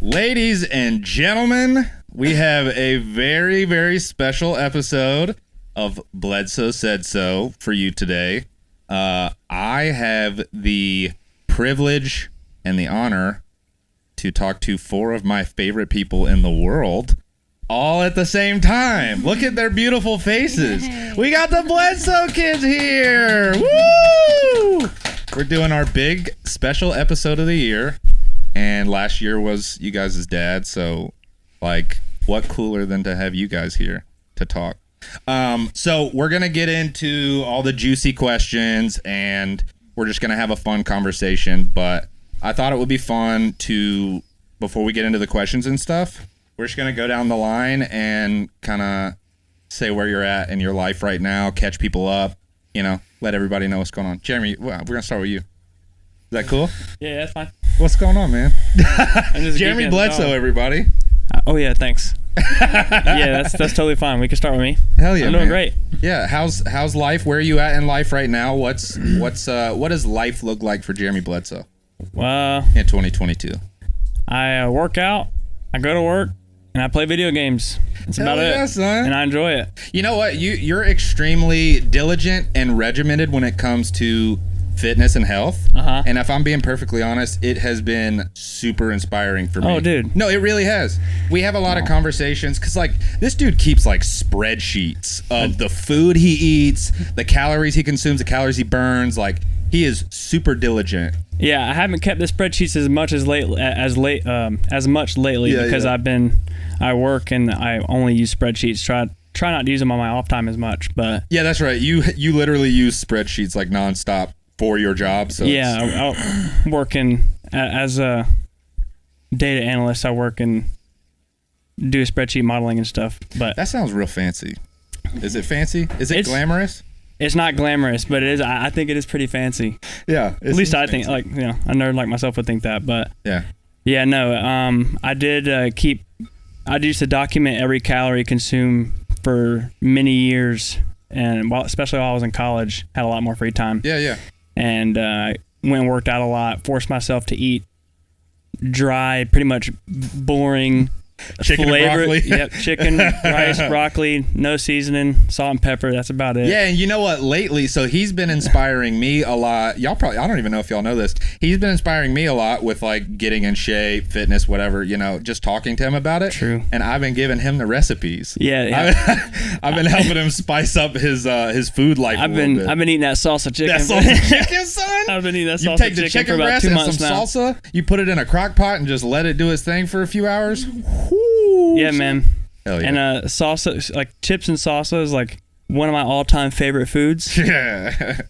Ladies and gentlemen, we have a very, very special episode of Bledsoe Said So for you today. I have the privilege and the honor to talk to four of my favorite people in the world all at the same time. Look at their beautiful faces. We got the Bledsoe kids here. Woo! We're doing our big special episode of the year. And last year was you guys' dad, so like, what cooler than to have you guys here to talk? So we're gonna get into all the juicy questions, and we're just gonna have a fun conversation. But I thought it would be fun to, before we get into the questions and stuff, we're just gonna go down the line and kind of say where you're at in your life right now, catch people up, you know, let everybody know what's going on. Jeremy, we're gonna start with you. Is that cool? Yeah, that's fine. What's going on, man? Jeremy Bledsoe, everybody. Oh yeah, thanks. Yeah, that's totally fine. We can start with me. Hell yeah, I'm doing great. Yeah, how's life? Where are you at in life right now? What does life look like for Jeremy Bledsoe? In 2022. I work out, I go to work, and I play video games. That's about it. Son. And I enjoy it. You know what? You're extremely diligent and regimented when it comes to fitness and health. And if I'm being perfectly honest, it has been super inspiring for me. Oh, dude. No, it really has. We have a lot of conversations because, like, this dude keeps like spreadsheets of the food he eats, the calories he consumes, the calories he burns. Like, he is super diligent. Yeah, I haven't kept the spreadsheets as much lately because I work and I only use spreadsheets. Try not to use them on my off time as much, but yeah, that's right. You literally use spreadsheets like nonstop for your job. So yeah, I'm working as a data analyst. I work and do spreadsheet modeling and stuff. But that sounds real fancy. Is it fancy? Is it glamorous? It's not glamorous, but it is. I think it is pretty fancy. Yeah, at least I think. Like, you know, a nerd like myself would think that. But yeah. No. I did I used to document every calorie consumed for many years, and especially while I was in college, had a lot more free time. Yeah. And went and worked out a lot, forced myself to eat dry, pretty much boring chicken flavor. And broccoli. Yep, chicken, rice, broccoli, no seasoning, salt and pepper. That's about it. Yeah, and you know what? Lately, so he's been inspiring me a lot. I don't even know if y'all know this. He's been inspiring me a lot with like getting in shape, fitness, whatever, you know, just talking to him about it. True. And I've been giving him the recipes. Yeah. I've been helping him spice up his food life a little bit. I've been eating that salsa chicken. That salsa chicken, son? I've been eating that You salsa take the chicken chicken for about breast 2 and months some now. salsa, you put it in a crock pot and just let it do its thing for a few hours. Yeah, man. Hell yeah. And salsa, like chips and salsa, is like one of my all-time favorite foods. Yeah.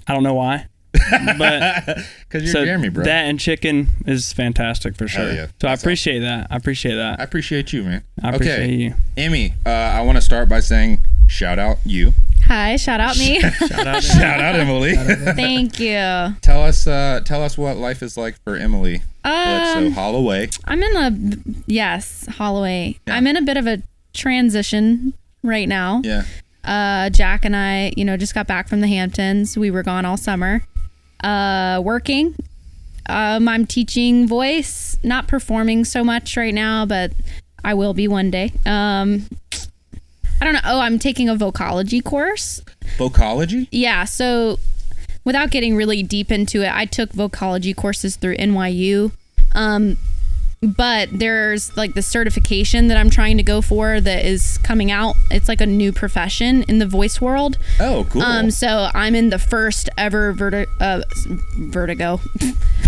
I don't know why, but because you're Jeremy, bro. That and chicken is fantastic for sure. Yeah. So I appreciate that. I appreciate you, man. I appreciate you. Emmy, I want to start by saying shout out you. Hi, shout out me. Shout out Emily. Thank you. Tell us what life is like for Emily. So Holloway. Holloway. Yeah. I'm in a bit of a transition right now. Yeah. Jack and I, just got back from the Hamptons. We were gone all summer. Working. I'm teaching voice, not performing so much right now, but I will be one day. I don't know. Oh, I'm taking a vocology course. Vocology? Yeah. So without getting really deep into it, I took vocology courses through NYU. But there's like the certification that I'm trying to go for that is coming out. It's like a new profession in the voice world. Oh, cool. So I'm in the first ever vertigo. I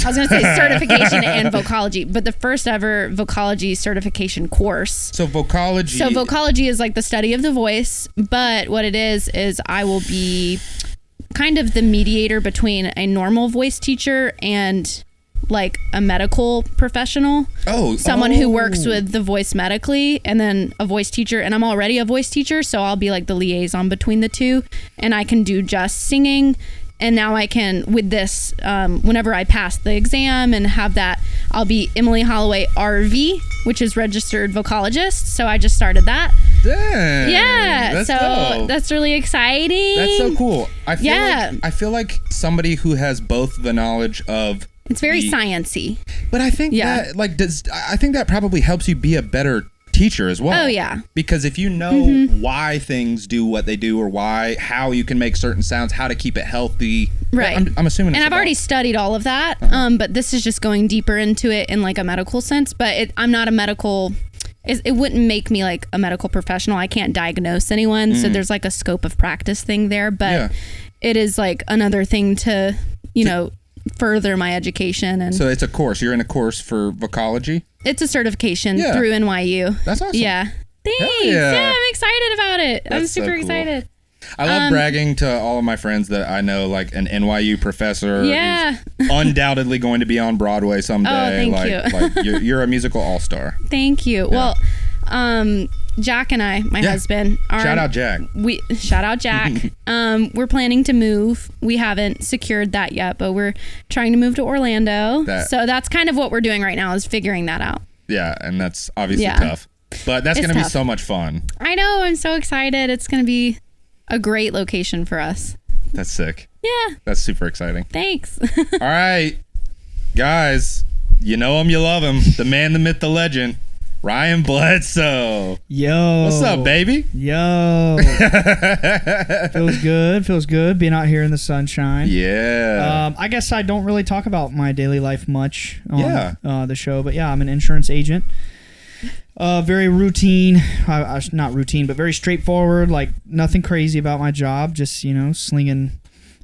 was going to say certification and vocology, but the first ever vocology certification course. So vocology is like the study of the voice, but what it is I will be kind of the mediator between a normal voice teacher and like a medical professional. Someone who works with the voice medically, and then a voice teacher. And I'm already a voice teacher, so I'll be like the liaison between the two. And I can do just singing. And now I can, with this, whenever I pass the exam and have that, I'll be Emily Holloway RV, which is registered vocologist. So I just started that. Dang. Yeah. That's so dope. That's really exciting. That's so cool. I feel like somebody who has both the knowledge of... It's very sciencey. But I think that, like, I think that probably helps you be a better teacher as well. Oh, yeah. Because if you know why things do what they do, or how you can make certain sounds, how to keep it healthy. Right. I'm assuming. And I've already studied all of that. But this is just going deeper into it in like a medical sense. But I'm not a medical. It wouldn't make me like a medical professional. I can't diagnose anyone. So there's like a scope of practice thing there. But it is like another thing to, further my education. And so it's a course. You're in a course for vocology? It's a certification through NYU. That's awesome. Yeah. Thanks. Yeah, I'm excited about it. I'm super excited. I love bragging to all of my friends that I know, like an NYU professor who's undoubtedly going to be on Broadway someday. Oh, thank you. Like you're a musical all-star. Thank you. Yeah. Well, Jack and I, my husband, shout out Jack. Shout out Jack. We're planning to move. We haven't secured that yet, but we're trying to move to Orlando. So that's kind of what we're doing right now, is figuring that out. Yeah, and that's obviously tough. But that's going to be so much fun. I know. I'm so excited. It's going to be a great location for us. That's sick. Yeah. That's super exciting. Thanks. All right. Guys, you know him, you love him. The man, the myth, the legend. Ryan Bledsoe. Yo. What's up, baby? Yo. Feels good being out here in the sunshine. Yeah. I guess I don't really talk about my daily life much on the show, but I'm an insurance agent. Very routine, not routine, but very straightforward, like nothing crazy about my job, just, slinging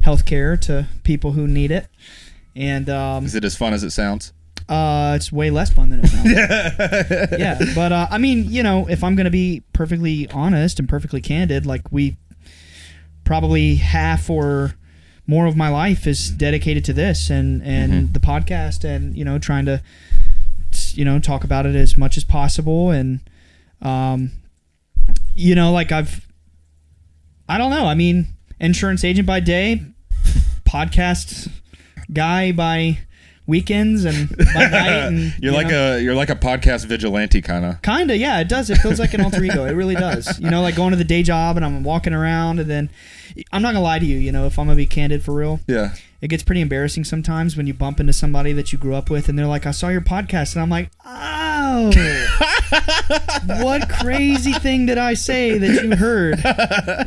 healthcare to people who need it. And is it as fun as it sounds? It's way less fun than it sounds. Yeah, but I mean, if I'm going to be perfectly honest and perfectly candid, like we probably half or more of my life is dedicated to this and the podcast and, trying to talk about it as much as possible. And, like I don't know. I mean, insurance agent by day, podcast guy by weekends and by night. And, you're like a podcast vigilante kind of. Yeah, it does. It feels like an alter ego. It really does. Like going to the day job and I'm walking around, and then I'm not gonna lie to you. If I'm gonna be candid for real. Yeah. It gets pretty embarrassing sometimes when you bump into somebody that you grew up with and they're like, I saw your podcast. And I'm like, oh, what crazy thing did I say that you heard?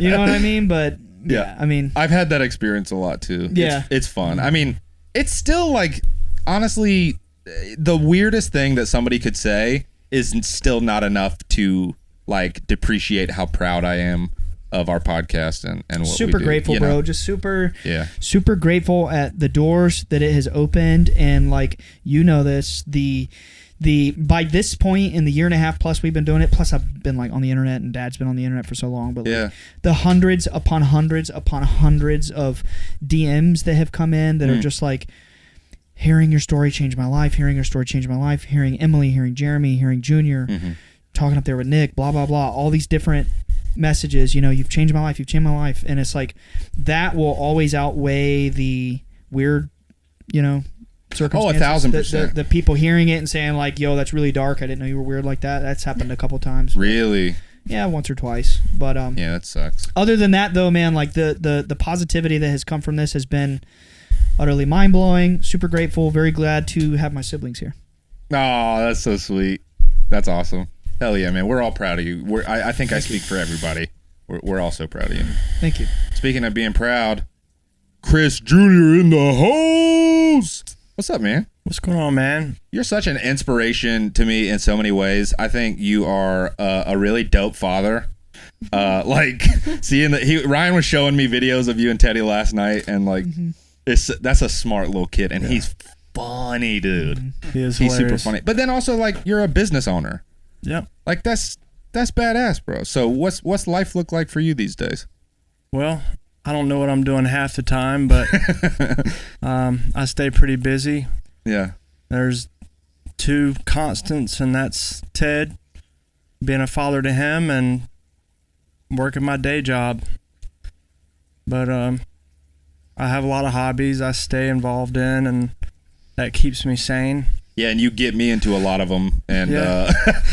You know what I mean? But yeah, I mean, I've had that experience a lot too. Yeah. It's fun. I mean, it's still like, honestly, the weirdest thing that somebody could say is still not enough to like depreciate how proud I am of our podcast and what super we do, grateful, bro. Just super grateful at the doors that it has opened. And like, this, the by this point in the year and a half plus we've been doing it, plus I've been like on the internet and Dad's been on the internet for so long, but like, the hundreds upon hundreds upon hundreds of DMs that have come in that are just like, hearing your story changed my life, hearing your story changed my life, hearing Emily, hearing Jeremy, hearing Junior, talking up there with Nick, blah, blah, blah, all these different messages, you've changed my life. And it's like, that will always outweigh the weird, circumstances. 1,000%. The people hearing it and saying like, yo, that's really dark. I didn't know you were weird like that. That's happened a couple times. Really? Yeah, once or twice. But yeah, that sucks. Other than that though, man, like the positivity that has come from this has been utterly mind-blowing. Super grateful. Very glad to have my siblings here. Oh, that's so sweet. That's awesome. Hell yeah, man. We're all proud of you. I think I speak for everybody. We're all so proud of you. Thank you. Speaking of being proud, Chris Jr. in the house. What's up, man? What's going on, man? You're such an inspiration to me in so many ways. I think you are a really dope father. Like seeing that Ryan was showing me videos of you and Teddy last night, and like that's a smart little kid, and he's funny, dude. He's super funny. But then also like you're a business owner. Yep. Like that's badass, bro. So what's life look like for you these days? Well, I don't know what I'm doing half the time, but I stay pretty busy. Yeah. There's two constants, and that's Ted, being a father to him, and working my day job. But I have a lot of hobbies I stay involved in, and that keeps me sane. Yeah, and you get me into a lot of them, and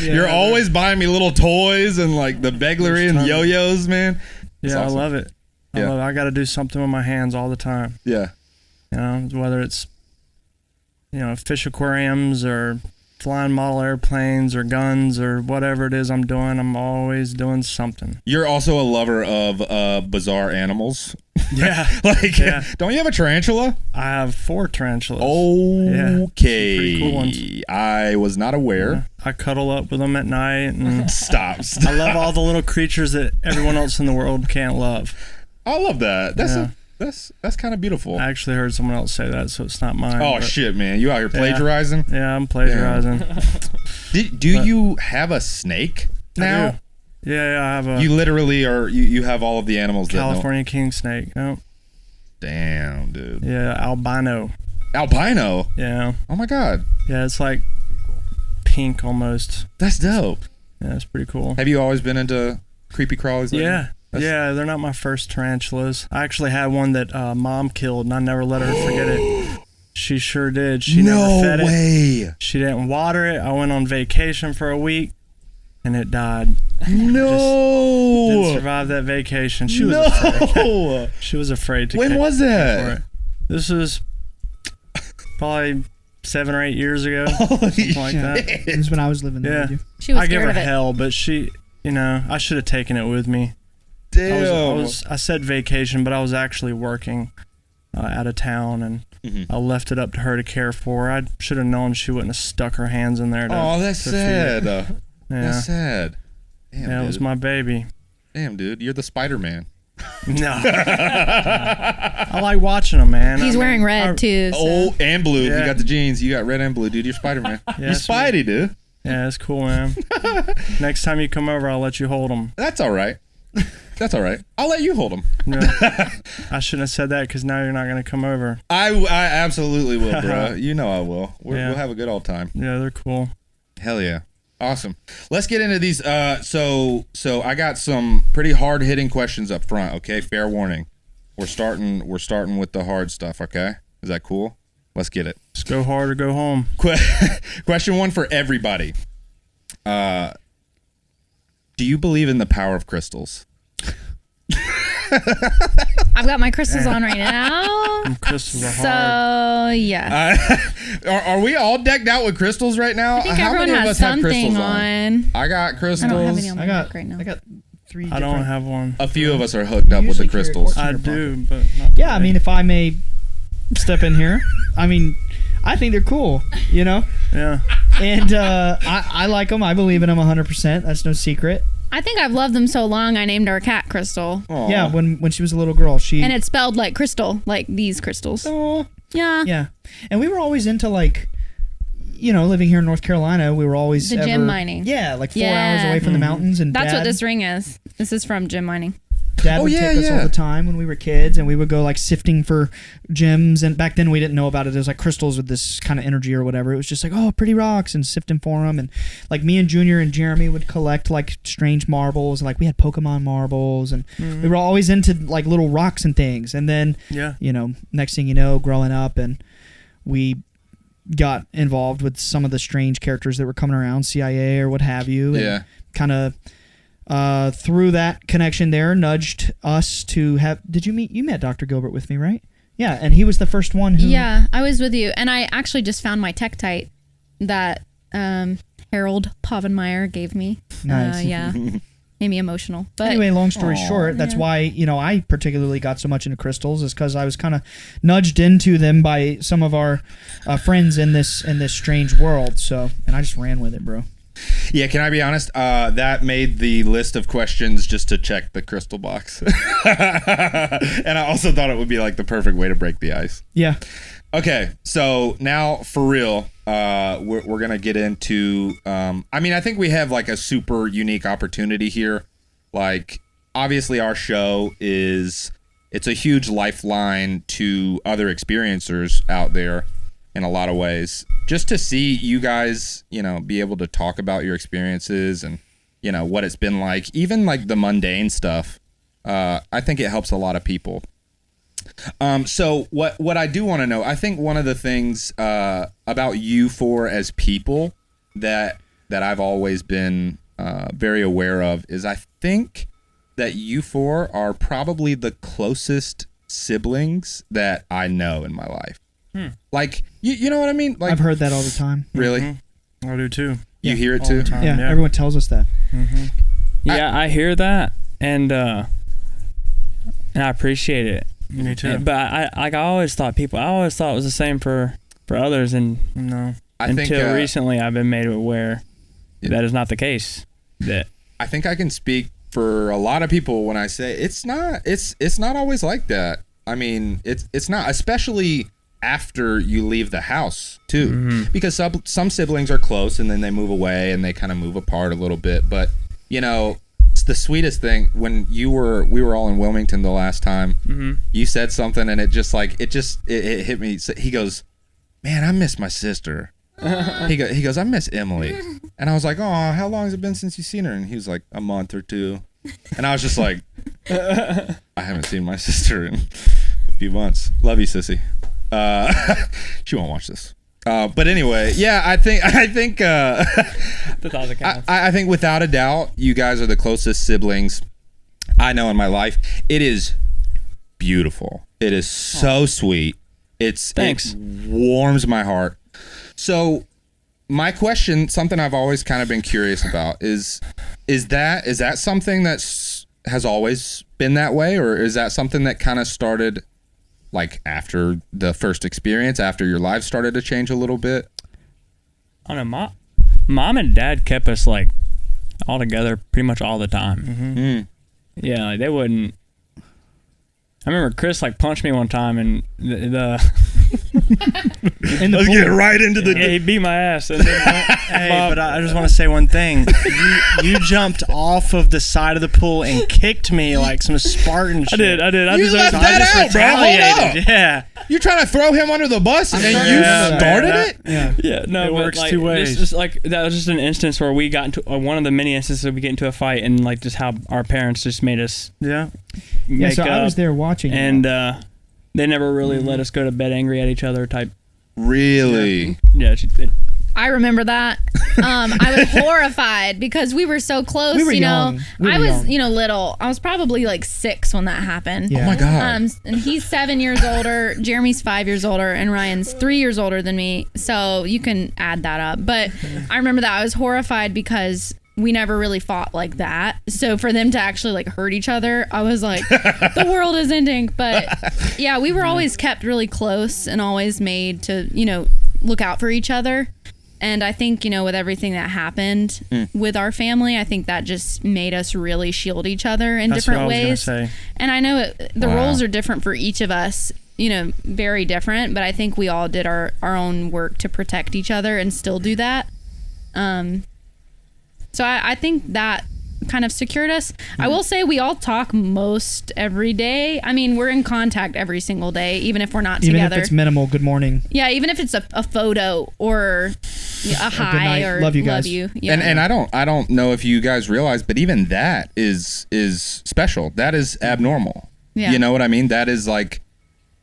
you're always buying me little toys and like the beglery and yo-yos, man. It's awesome. I love it. I got to do something with my hands all the time. Yeah. Whether it's, fish aquariums or flying model airplanes or guns or whatever it is I'm doing, I'm always doing something. You're also a lover of bizarre animals. Yeah. Don't you have a tarantula? I have 4 tarantulas. Okay. Pretty cool ones. I was not aware. Yeah. I cuddle up with them at night. And Stop. I love all the little creatures that everyone else in the world can't love. I love that. That's kind of beautiful. I actually heard someone else say that, so it's not mine. Oh, shit, man. You out here plagiarizing? Yeah, I'm plagiarizing. Do you have a snake now? Yeah, I have a... You literally are... You have all of the animals California king snake. Yep. Damn, dude. Yeah, albino. Albino? Yeah. Oh, my God. Yeah, it's like pink almost. That's dope. Yeah, it's pretty cool. Have you always been into creepy crawlies? Yeah. Yeah, they're not my first tarantulas. I actually had one that Mom killed, and I never let her forget it. She sure did. She never fed it. No way. She didn't water it. I went on vacation for a week, and it died. No. Didn't survive that vacation. She was afraid. She was afraid to. When was that? This was probably 7 or 8 years ago. Something like that. This is when I was living there with you. She was I give her scared of it. hell, but she, I should have taken it with me. Damn. I said vacation, but I was actually working out of town, and I left it up to her to care for. I should have known she wouldn't have stuck her hands in there. That's sad. That's sad. Damn, it was my baby. Damn, dude, you're the Spider-Man. No. I like watching them, man. He's wearing red too. So. Oh, and blue. Yeah. You got the jeans. You got red and blue, dude. You're Spider-Man. You're Spidey, dude. Yeah, that's cool, man. Next time you come over, I'll let you hold them. That's all right. That's all right. I'll let you hold them. No, I shouldn't have said that because now you're not going to come over. I absolutely will, bro. You know I will. We'll have a good old time. Yeah, they're cool. Hell yeah. Awesome. Let's get into these. So I got some pretty hard hitting questions up front. Okay, fair warning. We're starting with the hard stuff. Okay, is that cool? Let's get it. Let's go hard or go home. Question 1 for everybody. Do you believe in the power of crystals? I've got my crystals on right now. Crystals are hard. So yeah. Are we all decked out with crystals right now? I think everyone has something on. I got crystals. I don't have any on my neck right now. I got 3. I don't have one. A few of us are hooked up with the crystals. I do, but not yeah. I mean, if I may step in here, I mean, I think they're cool. Yeah. And I like them. I believe in them 100%. That's no secret. I think I've loved them so long, I named our cat Crystal. Aww. Yeah, when she was a little girl, and it's spelled like crystal, like these crystals. Oh. Yeah. Yeah. And we were always into living here in North Carolina, we were always gem mining. Yeah, like 4 hours away from the mountains, and that's what this ring is. This is from gem mining. Dad would take us all the time when we were kids, and we would go sifting for gems. And back then we didn't know about it. It was like crystals with this kind of energy or whatever. It was just pretty rocks and sifting for them. And me and Junior and Jeremy would collect strange marbles. We had Pokemon marbles, and we were always into little rocks and things. And then next thing you know, growing up, and we got involved with some of the strange characters that were coming around, CIA or what have you. And kind of. Through that connection there, nudged us to have. You met Dr. Gilbert with me, right? Yeah, and he was the first one who. Yeah, I was with you, and I actually just found my Tektite that Harold Povenmire gave me. Nice. Yeah, made me emotional. But anyway, long story short, that's why I particularly got so much into crystals, is because I was kind of nudged into them by some of our friends in this strange world. So, and I just ran with it, bro. Yeah, can I be honest? That made the list of questions just to check the crystal box. And I also thought it would be the perfect way to break the ice. Yeah. Okay, so now for real, we're going to get into... I think we have a super unique opportunity here. Obviously our show it's a huge lifeline to other experiencers out there. in a lot of ways. Just to see you guys, be able to talk about your experiences and, what it's been like, even like the mundane stuff. I think it helps a lot of people. So what I do want to know, I think one of the things about you four as people that I've always been very aware of is I think that you four are probably the closest siblings that I know in my life. Like, you know what I mean? Like, I've heard that all the time. Really? Mm-hmm. I do too. You hear it too? Yeah, everyone tells us that. Mm-hmm. Yeah, I hear that, and I appreciate it. Me too. But I always thought it was the same for others, and no. Until recently, I've been made aware that is not the case. That I think I can speak for a lot of people when I say it's not always like that. I mean, it's not, especially after you leave the house too, because some siblings are close and then they move away and they kind of move apart a little bit. But it's the sweetest thing when we were all in Wilmington the last time. You said something and it hit me. He goes, "Man, I miss my sister." He goes, "I miss Emily," and I was like, "Oh, how long has it been since you've seen her?" And he was like, "A month or two," and I was just like, "I haven't seen my sister in a few months. Love you, sissy." She won't watch this. But anyway, yeah, I think I think without a doubt, you guys are the closest siblings I know in my life. It is beautiful. It is so sweet. Thanks. It warms my heart. So my question, something I've always kind of been curious about is that something that has always been that way, or is that something that kind of started like after the first experience, after your life started to change a little bit? I don't know. Mom and Dad kept us like all together pretty much all the time. Yeah, like they wouldn't. I remember Chris like punched me one time and Let's get right into the. Yeah, he beat my ass. And but I just want to say one thing. You jumped off of the side of the pool and kicked me like some Spartan shit. I did. You left that out, bro. Hold up. Yeah. You're trying to throw him under the bus and you started it? Yeah. No, it works like, two ways. This is like, that was just an instance where we got into one of the many instances where we get into a fight, and like just how our parents just made us. Yeah. So I was there watching, and they never really let us go to bed angry at each other type. Really? Yeah. I remember that. I was horrified because we were so close. We were young. I was, little. I was probably like 6 when that happened. Yeah. Oh my God. And he's 7 years older. Jeremy's 5 years older, and Ryan's 3 years older than me. So you can add that up. But I remember that I was horrified because we never really fought like that. So for them to actually like hurt each other, I was like, the world is ending. But yeah, we were always kept really close and always made to, look out for each other. And I think, with everything that happened with our family, I think that just made us really shield each other in different ways. And I know the roles are different for each of us, very different, but I think we all did our own work to protect each other and still do that. So I think that kind of secured us. I will say we all talk most every day. I mean, we're in contact every single day, even if we're not together. Even if it's minimal, good morning. Yeah, even if it's a photo or a hi or love you guys. Love you. Yeah. And I don't know if you guys realize, but even that is special. That is abnormal. Yeah. You know what I mean? That is like,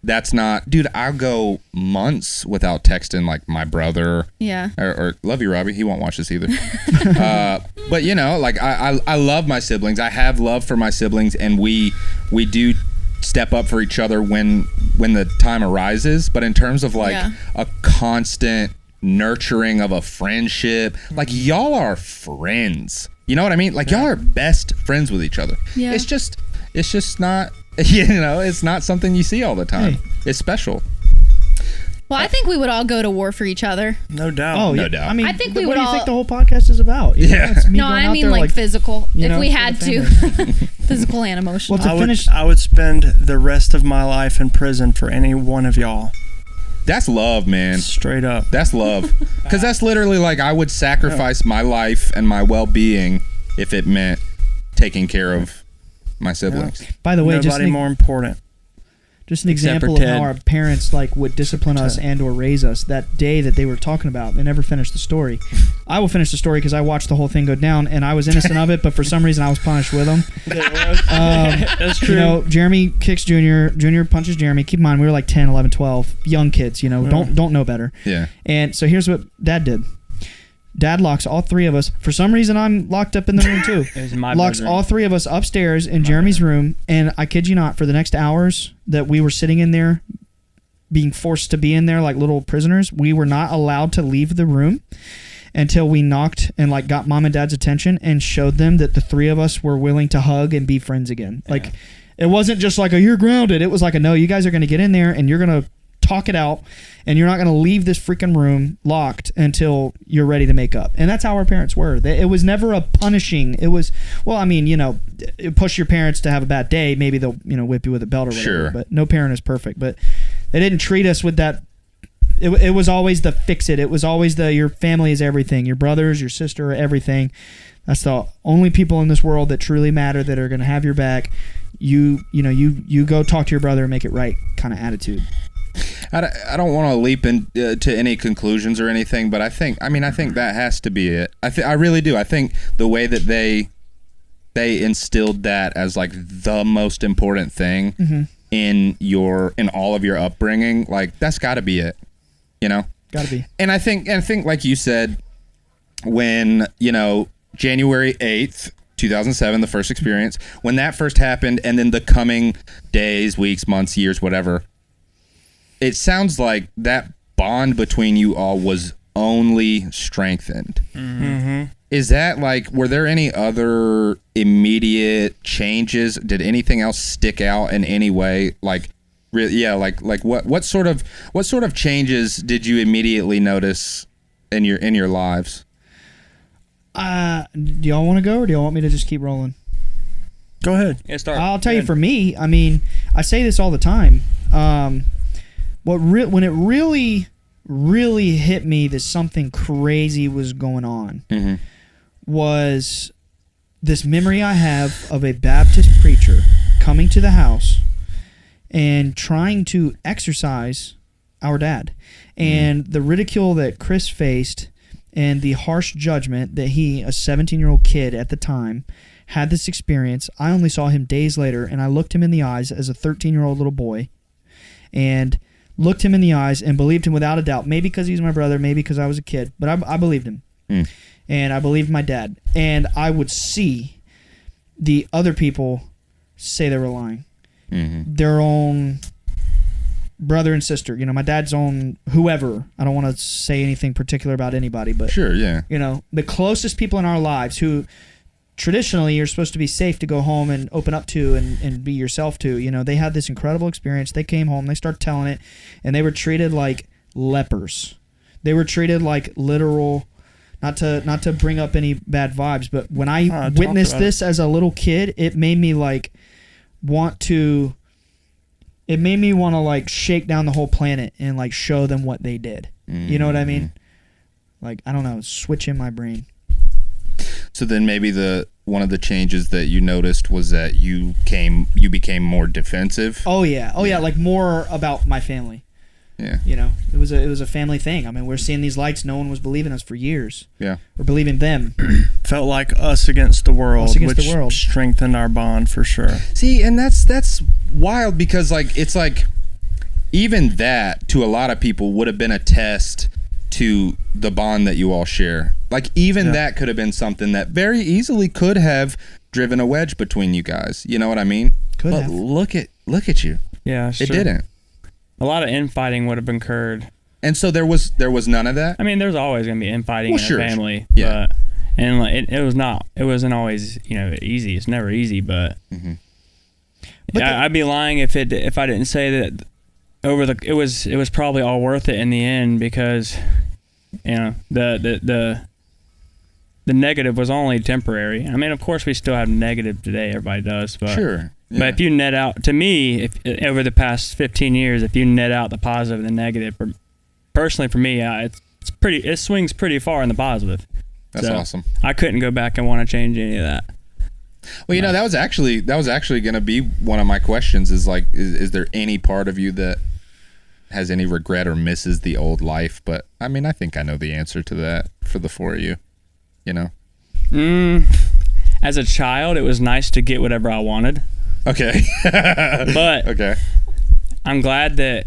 that's not, dude, I'll go months without texting like my brother. Yeah. Or love you, Robbie. He won't watch this either. But like I love my siblings. I have love for my siblings, and we do step up for each other when the time arises. But in terms of like a constant nurturing of a friendship, like y'all are friends. You know what I mean? Like y'all are best friends with each other. Yeah. It's just not, it's not something you see all the time. Hey. It's special. Well, I think we would all go to war for each other. No doubt. Oh, no doubt. I mean, I think we what would do you all- think the whole podcast is about? It's me No, going I out mean there, like physical. If we for had the to. family. Physical and emotional. Well, to finish, I would spend the rest of my life in prison for any one of y'all. That's love, man. Straight up. That's love. Because that's literally like I would sacrifice my life and my well-being if it meant taking care of my siblings. by the way, Nobody just more important. Just an example of how our parents like would discipline us and or raise us. That day that they were talking about, they never finished the story. I will finish the story because I watched the whole thing go down, and I was innocent of it, but for some reason I was punished with them. That's true. You know, Jeremy kicks Junior. Junior punches Jeremy. Keep in mind, we were like 10, 11, 12. Young kids, you know, don't know better. Yeah. And so here's what Dad did. Dad locks all three of us. For some reason, I'm locked up in the room too. It was my locks bedroom. all three of us upstairs in Jeremy's room, and I kid you not, for the next hours that we were sitting in there, being forced to be in there like little prisoners, we were not allowed to leave the room until we knocked and like got Mom and Dad's attention and showed them that the three of us were willing to hug and be friends again. Yeah. Like, it wasn't just like a "you're grounded." It was like a "no, you guys are going to get in there and you're going to talk it out, and you're not going to leave this freaking room locked until you're ready to make up." And that's how our parents were. It was never a punishing. It was, well, I mean, you know, push your parents to have a bad day. Maybe they'll, you know, whip you with a belt or whatever. Sure. But no parent is perfect. But they didn't treat us with that. It was always the fix it. It was always the your family is everything. Your brothers, your sister, everything. That's the only people in this world that truly matter, that are going to have your back. You go talk to your brother and make it right kind of attitude. I don't want to leap into any conclusions or anything, but I think that has to be it. I really do. I think the way that they instilled that as like the most important thing in all of your upbringing, like that's got to be it. You know, got to be. And I think like you said, when January 8th. 2007, the first experience, when that first happened, and then the coming days, weeks, months, years, whatever, it sounds like that bond between you all was only strengthened. Mm-hmm. Is that like, were there any other immediate changes? Did anything else stick out in any way? Like, like what sort of changes did you immediately notice in your lives? Do y'all want to go, or do y'all want me to just keep rolling? Go ahead. Yeah, start. I'll tell you, for me, I mean, I say this all the time. When it really, really hit me that something crazy was going on, was this memory I have of a Baptist preacher coming to the house and trying to exorcise our dad, and the ridicule that Chris faced. And the harsh judgment that he, a 17-year-old kid at the time, had this experience. I only saw him days later, and I looked him in the eyes as a 13-year-old little boy, and looked him in the eyes and believed him without a doubt. Maybe because he's my brother, maybe because I was a kid, but I believed him. And I believed my dad. And I would see the other people say they were lying. Their own brother and sister, my dad's own whoever. I don't want to say anything particular about anybody, but sure, yeah. The closest people in our lives who traditionally you're supposed to be safe to go home and open up to and be yourself to, they had this incredible experience. They came home, they started telling it, and they were treated like lepers. They were treated like literal, not to bring up any bad vibes, but when I witnessed this as a little kid, it made me want to like shake down the whole planet and like show them what they did. You know what I mean? Like, I don't know, switch in my brain. So then maybe one of the changes that you noticed was that you became more defensive. Oh yeah, like more about my family. Yeah. It was a family thing. I mean, we're seeing these lights. No one was believing us for years. Yeah. We're believing them. Felt like us against the world, which strengthened our bond for sure. See, and that's wild, because it's like even that to a lot of people would have been a test to the bond that you all share. Like even that could have been something that very easily could have driven a wedge between you guys. You know what I mean? But look at you. Yeah, it didn't. A lot of infighting would have occurred. And so there was none of that? I mean, there's always going to be infighting in a family. Yeah. But, and it wasn't always, easy. It's never easy, but, I'd be lying if I didn't say that it was probably all worth it in the end, because, the negative was only temporary. I mean, of course we still have negative today. Everybody does, but sure. Yeah. But if you net out, to me, over the past 15 years, if you net out the positive and the negative, personally for me, it swings pretty far in the positive. That's awesome. I couldn't go back and want to change any of that. Well, that was actually going to be one of my questions. Is like, is there any part of you that has any regret or misses the old life? But I mean, I think I know the answer to that for the four of you. As a child, it was nice to get whatever I wanted. Okay. But okay. I'm glad that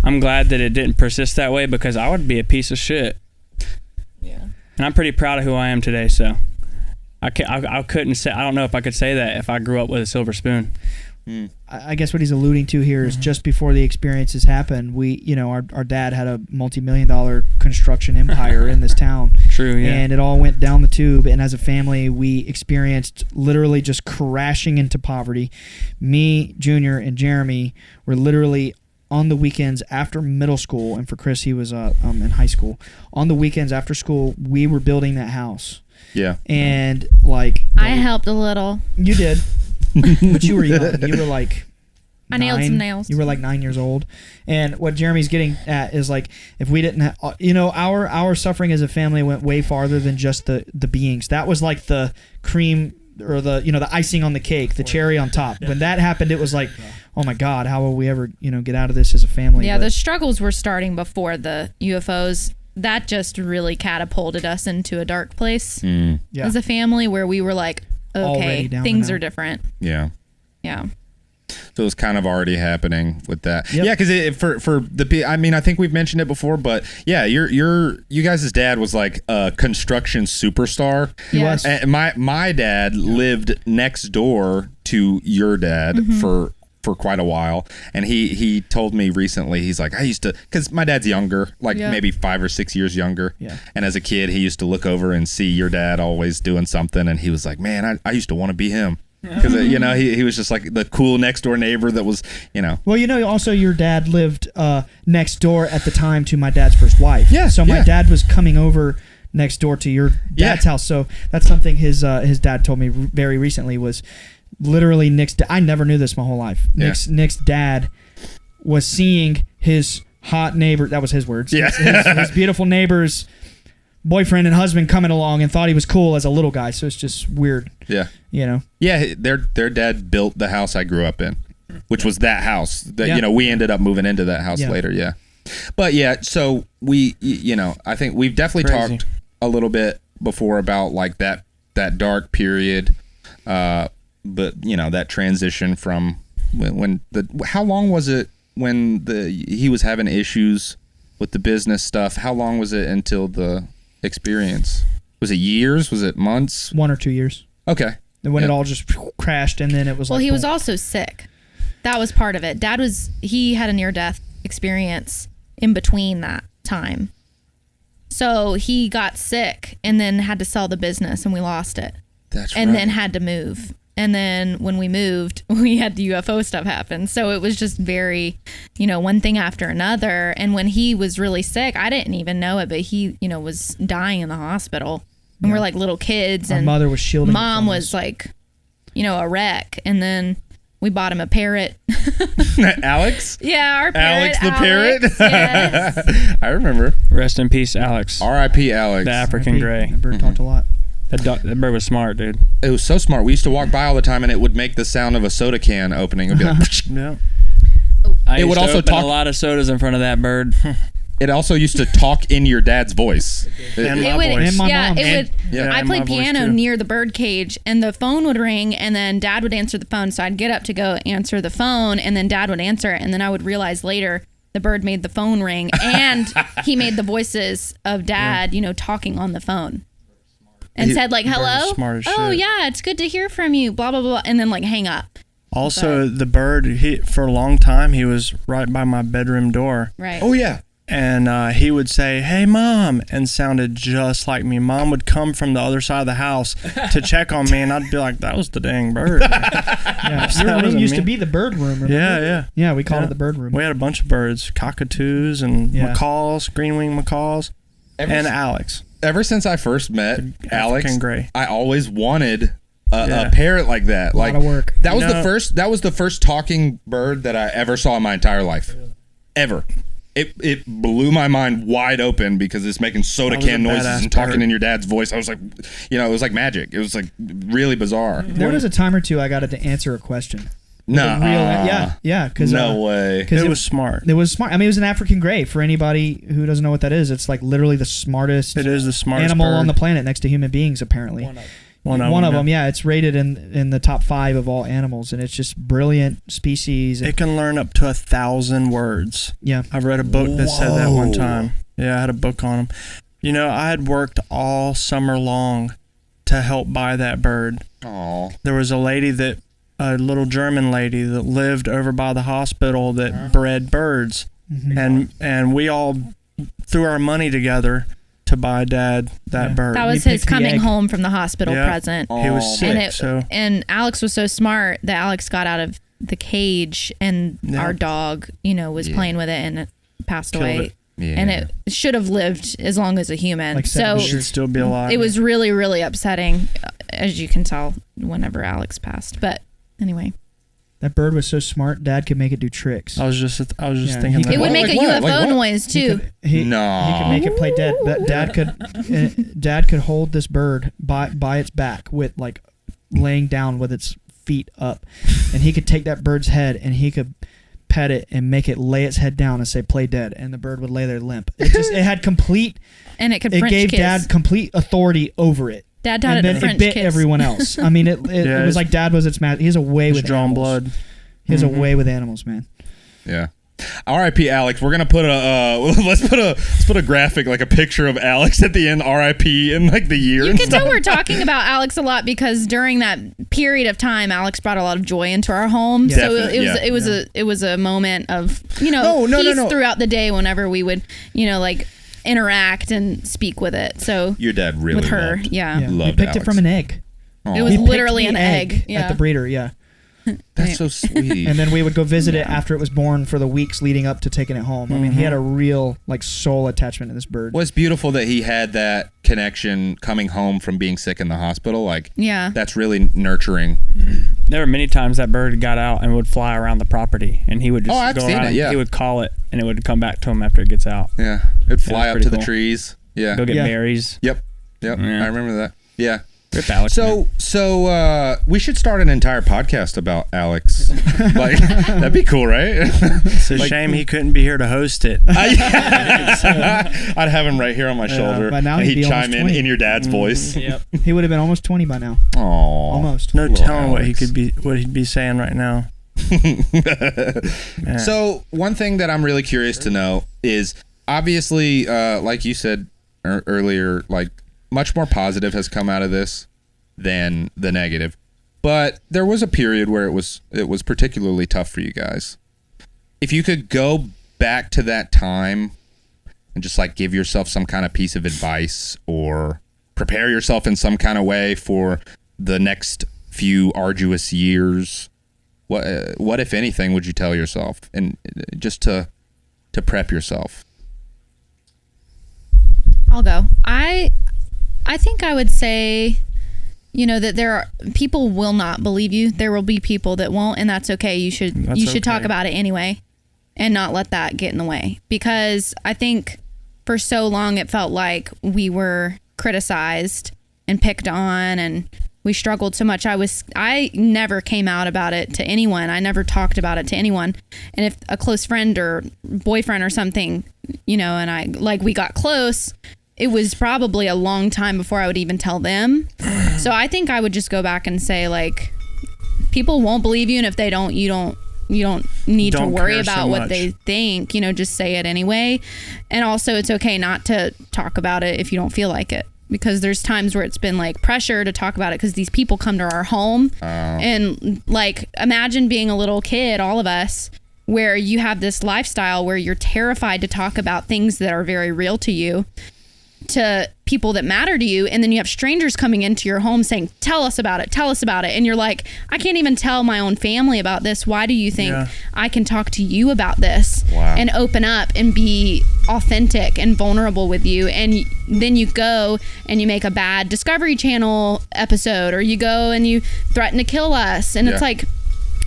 it didn't persist that way, because I would be a piece of shit. Yeah. And I'm pretty proud of who I am today, so I couldn't say, I don't know if I could say that if I grew up with a silver spoon. I guess what he's alluding to here is just before the experiences happened, our dad had a multi-million-dollar construction empire in this town. True, yeah. And it all went down the tube, and as a family, we experienced literally just crashing into poverty. Me, Junior, and Jeremy were literally on the weekends after middle school, and for Chris, he was in high school. On the weekends after school, we were building that house. Yeah. And I helped a little. You did. But you were young. You were like I nailed some nails. You were like 9 years old. And what Jeremy's getting at is like, if we didn't our suffering as a family went way farther than just the beings. That was like the cream, or the icing on the cake, the cherry on top. When that happened, it was like, oh my God, how will we ever get out of this as a family? Yeah, the struggles were starting before the UFOs. That just really catapulted us into a dark place as a family, where we were like, okay, things are different. Yeah. Yeah. So it was kind of already happening with that. Yep. Yeah, because for the, I mean, I think we've mentioned it before, but yeah, you guys' dad was like a construction superstar. He was. And my dad lived next door to your dad for quite a while, and he told me recently, he's like, I used to, because my dad's younger, like maybe 5 or 6 years younger, and as a kid he used to look over and see your dad always doing something, and he was like, man, I used to want to be him, because he was just like the cool next door neighbor that was well, also your dad lived next door at the time to my dad's first wife. So my dad was coming over next door to your dad's house, so that's something his dad told me very recently, was literally Nick's I never knew this my whole life. Nick's dad was seeing his hot neighbor, that was his words, his beautiful neighbor's boyfriend and husband coming along, and thought he was cool as a little guy. So it's just weird. Their dad built the house I grew up in, which was that house that we ended up moving into that house later. But so we I think we've definitely talked a little bit before about like that dark period, but that transition from when how long was it when he was having issues with the business stuff? How long was it until the experience? Was it years? Was it months? 1 or 2 years. Okay. And when it all just crashed, and then it was he was also sick. That was part of it. Dad he had a near-death experience in between that time. So he got sick and then had to sell the business, and we lost it. That's and then had to move. And then when we moved, we had the UFO stuff happen. So it was just very, one thing after another. And when he was really sick, I didn't even know it, but he, was dying in the hospital. And we're like little kids. Our and mother was shielding. Mom was like, a wreck. And then we bought him a parrot. Alex? Yeah, our parrot. Alex the parrot? Yes. I remember. Rest in peace, Alex. R.I.P. Alex. The African gray. That bird talked a lot. That bird was smart, dude. It was so smart. We used to walk by all the time, and it would make the sound of a soda can opening. It would be like, yeah. It would also talk a lot of sodas in front of that bird. It also used to talk in your dad's voice. And my would, voice. And my mom. I and played my voice piano too. near the bird cage, and the phone would ring, and then Dad would answer the phone. So I'd get up to go answer the phone, and then Dad would answer it, and then I would realize later the bird made the phone ring, and he made the voices of Dad, talking on the phone. And said like, hello? Oh, yeah, it's good to hear from you, blah, blah, blah. And then like hang up. Also, the bird, for a long time, he was right by my bedroom door. Right. Oh, yeah. And he would say, hey, Mom, and sounded just like me. Mom would come from the other side of the house to check on me, and I'd be like, that was the dang bird. Your room used to be the bird room. Remember? Yeah. Yeah, we called it the bird room. We had a bunch of birds, cockatoos and macaws, green-winged macaws, and Alex. Ever since I first met Alex, gray. I always wanted a parrot like that. A lot of work. That was the first talking bird that I ever saw in my entire life. Ever. it blew my mind wide open because it's making soda can noises and talking in your dad's voice. I was like, it was like magic. It was like really bizarre. There was a time or two I got it to answer a question. No, yeah. Because no way. Because it was smart. It was smart. I mean, it was an African gray. For anybody who doesn't know what that is, it's like literally the smartest. It is the smartest animal bird on the planet next to human beings. Apparently, one of them. Yeah, it's rated in the top 5 of all animals, and it's just brilliant species. It can learn up to 1,000 words. Yeah, I've read a book that said that one time. Yeah, I had a book on them. I had worked all summer long to help buy that bird. Oh, there was a little German lady that lived over by the hospital that bred birds, and we all threw our money together to buy Dad that bird. That was his coming home from the hospital present. He was sick, and Alex was so smart that Alex got out of the cage, and our dog, was playing with it, and it passed away. Yeah. And it should have lived as long as a human. So it should still be alive. It was really, really upsetting, as you can tell, whenever Alex passed. But anyway, that bird was so smart. Dad could make it do tricks. I was just thinking that it would make a UFO noise too. He could make it play dead. But Dad could hold this bird by its back with like laying down with its feet up, and he could take that bird's head and he could pet it and make it lay its head down and say play dead, and the bird would lay there limp. It had complete, and it gave kiss. Dad complete authority over it. Dad taught it a French kiss. It bit kiss. everyone else. I mean, it was like Dad was its master. He has a way with drawing animals. blood. He has a way with animals, man. Yeah. R.I.P. Alex. We're gonna put let's put a graphic, like a picture of Alex at the end. R.I.P. in like the year. You can tell we're talking about Alex a lot because during that period of time, Alex brought a lot of joy into our home. Yeah. So it was a moment of peace throughout the day whenever we would interact and speak with it. So your dad really with her, loved He picked Alex. It from an egg. Aww. It was literally an egg at the breeder. Yeah. That's so sweet. And then we would go visit it after it was born for the weeks leading up to taking it home. I mean, he had a real soul attachment to this bird. Well, it's beautiful that he had that connection coming home from being sick in the hospital. That's really nurturing. There were many times that bird got out and would fly around the property, and he would just go around. He would call it, and it would come back to him after it gets out. Yeah, it'd fly up to the trees. Yeah, go get berries. Yep. Yeah. I remember that. Yeah. Rip Alex. So we should start an entire podcast about Alex. That'd be cool, right? It's a shame he couldn't be here to host it. I'd have him right here on my shoulder. By now he'd chime in your dad's voice. Yep. He would have been almost 20 by now. Aww. Almost. No telling what he'd be saying right now. So one thing that I'm really curious to know is obviously, like you said earlier, much more positive has come out of this than the negative. But there was a period where it was particularly tough for you guys. If you could go back to that time and just give yourself some kind of piece of advice or prepare yourself in some kind of way for the next few arduous years, what if anything would you tell yourself, and just to prep yourself? I'll go. I think I would say, that there are people will not believe you. There will be people that won't, and that's okay. You should talk about it anyway, and not let that get in the way. Because I think for so long it felt like we were criticized and picked on, and we struggled so much. I never came out about it to anyone. I never talked about it to anyone. And if a close friend or boyfriend or something, and we got close, it was probably a long time before I would even tell them. So I think I would just go back and say, people won't believe you, and if they don't, you don't need to worry about what they think. Just say it anyway. And also, it's okay not to talk about it if you don't feel like it, because there's times where it's been pressure to talk about it because these people come to our home. And imagine being a little kid, all of us, where you have this lifestyle where you're terrified to talk about things that are very real to you, to people that matter to you, and then you have strangers coming into your home saying, tell us about it, and you're like, I can't even tell my own family about this. Why do you think I can talk to you about this? Wow. And open up and be authentic and vulnerable with you? And then you go and you make a bad Discovery Channel episode, or you go and you threaten to kill us, and it's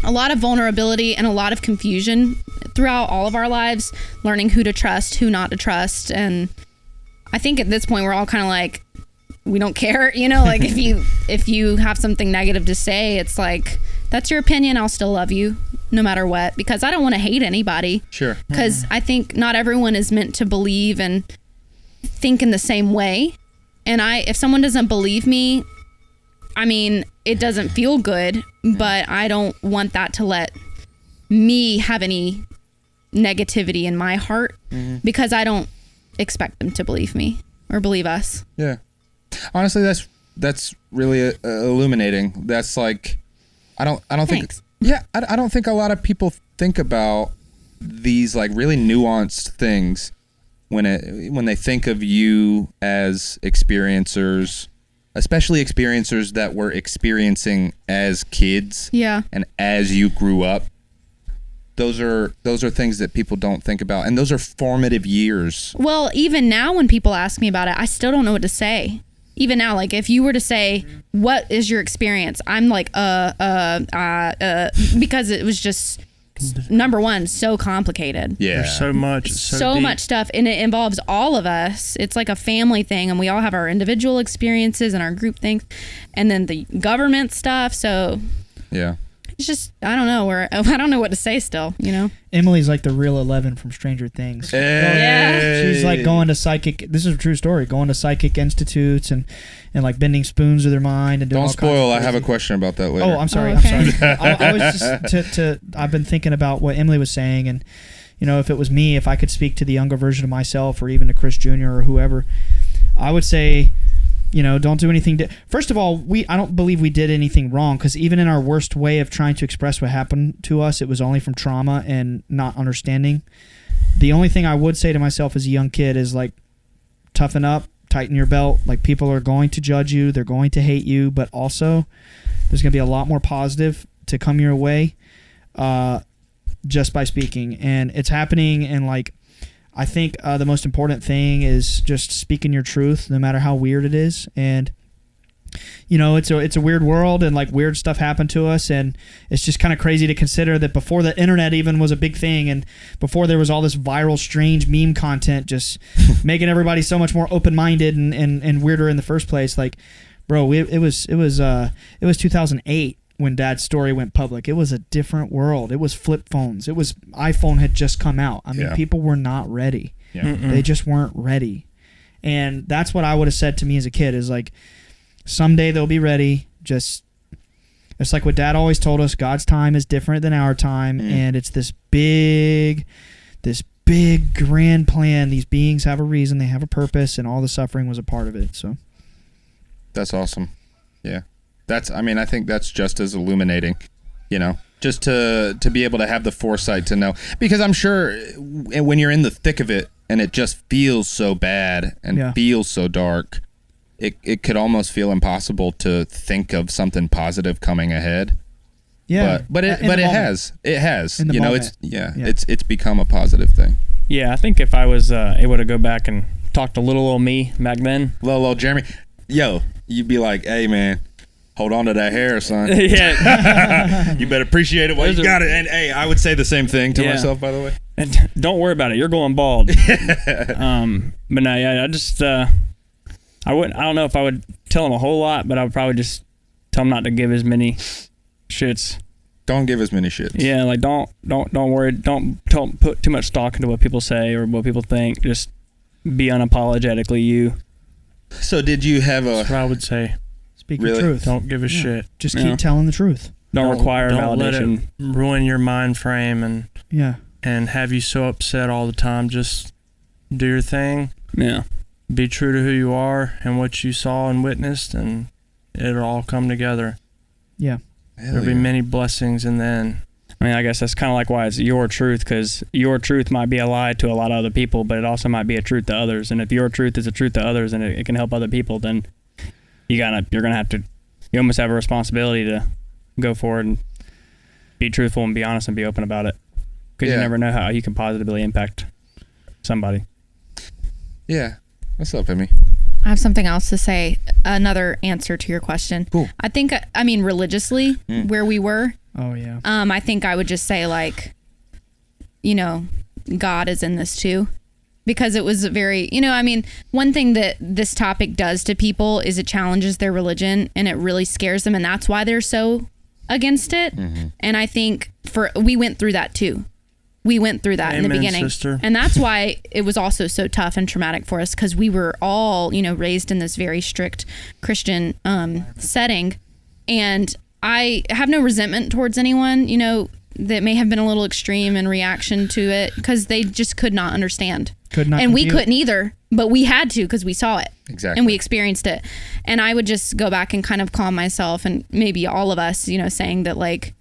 a lot of vulnerability and a lot of confusion throughout all of our lives, learning who to trust, who not to trust. And I think at this point we're all kind of like, we don't care, like if you have something negative to say, it's like, that's your opinion. I'll still love you no matter what, because I don't want to hate anybody. Sure. Because I think not everyone is meant to believe and think in the same way. And if someone doesn't believe me, I mean, it doesn't feel good, but I don't want that to let me have any negativity in my heart, because I don't expect them to believe me or believe us. Yeah. Honestly, that's really illuminating. That's like, I don't think, I don't think a lot of people think about these like really nuanced things when they think of you as experiencers, especially experiencers that were experiencing as kids. Yeah. And as you grew up. Those are things that people don't think about, and those are formative years. Well, even now when people ask me about it, I still don't know what to say. Even now, like if you were to say, what is your experience? I'm like, because it was just, number one, so complicated. Yeah. There's so much. So much stuff, and it involves all of us. It's like a family thing, and we all have our individual experiences and our group things, and then the government stuff. So yeah. It's just, I don't know I don't know what to say still, Emily's like the real 11 from Stranger Things. Hey. Yeah. She's like going to psychic, this is a true story, going to psychic institutes and like bending spoons with her mind and doing Don't all spoil, kinds of I have a question about that later. Oh, I'm sorry. Oh, okay. I'm sorry. I was just I've been thinking about what Emily was saying, and if it was me, if I could speak to the younger version of myself, or even to Chris Jr. or whoever, I would say, don't do anything. First of all, I don't believe we did anything wrong, because even in our worst way of trying to express what happened to us, it was only from trauma and not understanding. The only thing I would say to myself as a young kid is like, toughen up, tighten your belt. Like, people are going to judge you, they're going to hate you, but also there's going to be a lot more positive to come your way just by speaking. And it's happening, and like, I think the most important thing is just speaking your truth, no matter how weird it is. And it's a weird world, and like weird stuff happened to us, and it's just kind of crazy to consider that before the internet even was a big thing, and before there was all this viral, strange meme content just making everybody so much more open-minded and weirder in the first place. Like, bro, it was 2008. When Dad's story went public, it was a different world. It was flip phones. It was iPhone had just come out. I mean, people were not ready. Yeah. They just weren't ready. And that's what I would have said to me as a kid, is like, someday they'll be ready. It's like what Dad always told us, God's time is different than our time. And it's this big grand plan. These beings have a reason, they have a purpose, and all the suffering was a part of it. So that's awesome. Yeah. I think that's just as illuminating, just to be able to have the foresight to know, because I'm sure when you're in the thick of it and it just feels so bad and feels so dark, it could almost feel impossible to think of something positive coming ahead. Yeah. But it has. In the moment. It's become a positive thing. Yeah. I think if I was able to go back and talk to little old me back then, little Jeremy, you'd be like, hey man, hold on to that hair, son. Yeah. You better appreciate it while you got it. And hey, I would say the same thing to myself, by the way. And don't worry about it. You're going bald. But no, I just I don't know if I would tell him a whole lot, but I would probably just tell him not to give as many shits. Don't give as many shits. Yeah, like don't worry. Don't put too much stock into what people say or what people think. Just be unapologetically you. So did you have That's what I would say. Speak your truth. Don't give a shit. Just keep telling the truth. Don't require don't validation. Let it ruin your mind frame and have you so upset all the time. Just do your thing. Yeah. Be true to who you are and what you saw and witnessed, and it'll all come together. Yeah. There'll be many blessings in the end. I mean, I guess that's kind of like why it's your truth, because your truth might be a lie to a lot of other people, but it also might be a truth to others. And if your truth is a truth to others and it can help other people, then you almost have a responsibility to go forward and be truthful and be honest and be open about it, because you never know how you can positively impact somebody. Yeah. What's up, Emmy? I have something else to say. Another answer to your question. Cool. I think, religiously, where we were. Oh yeah. I think I would just say, like, God is in this too. Because it was very, one thing that this topic does to people is it challenges their religion and it really scares them. And that's why they're so against it. Mm-hmm. And I think we went through that too. We went through that in the beginning. Sister. And that's why it was also so tough and traumatic for us, because we were all, raised in this very strict Christian setting. And I have no resentment towards anyone, that may have been a little extreme in reaction to it, because they just could not understand. And we couldn't either, but we had to, because we saw it. Exactly. And we experienced it. And I would just go back and kind of calm myself, and maybe all of us, saying that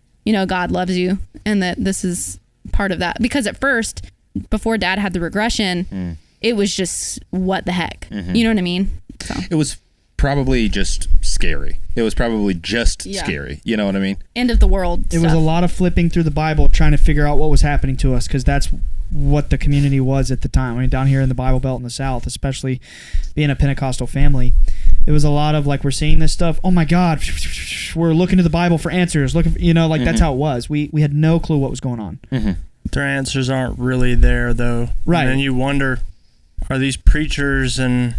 God loves you and that this is part of that. Because at first, before Dad had the regression, it was just, what the heck? Mm-hmm. You know what I mean? So. It was probably just scary. It was probably just scary. You know what I mean? End of the world It was a lot of flipping through the Bible, trying to figure out what was happening to us, because that's what the community was at the time. I mean, down here in the Bible Belt in the South, especially being a Pentecostal family, it was a lot of we're seeing this stuff. Oh my God, we're looking to the Bible for answers. Looking for, that's how it was. We had no clue what was going on. Mm-hmm. Their answers aren't really there, though. Right. And then you wonder, are these preachers and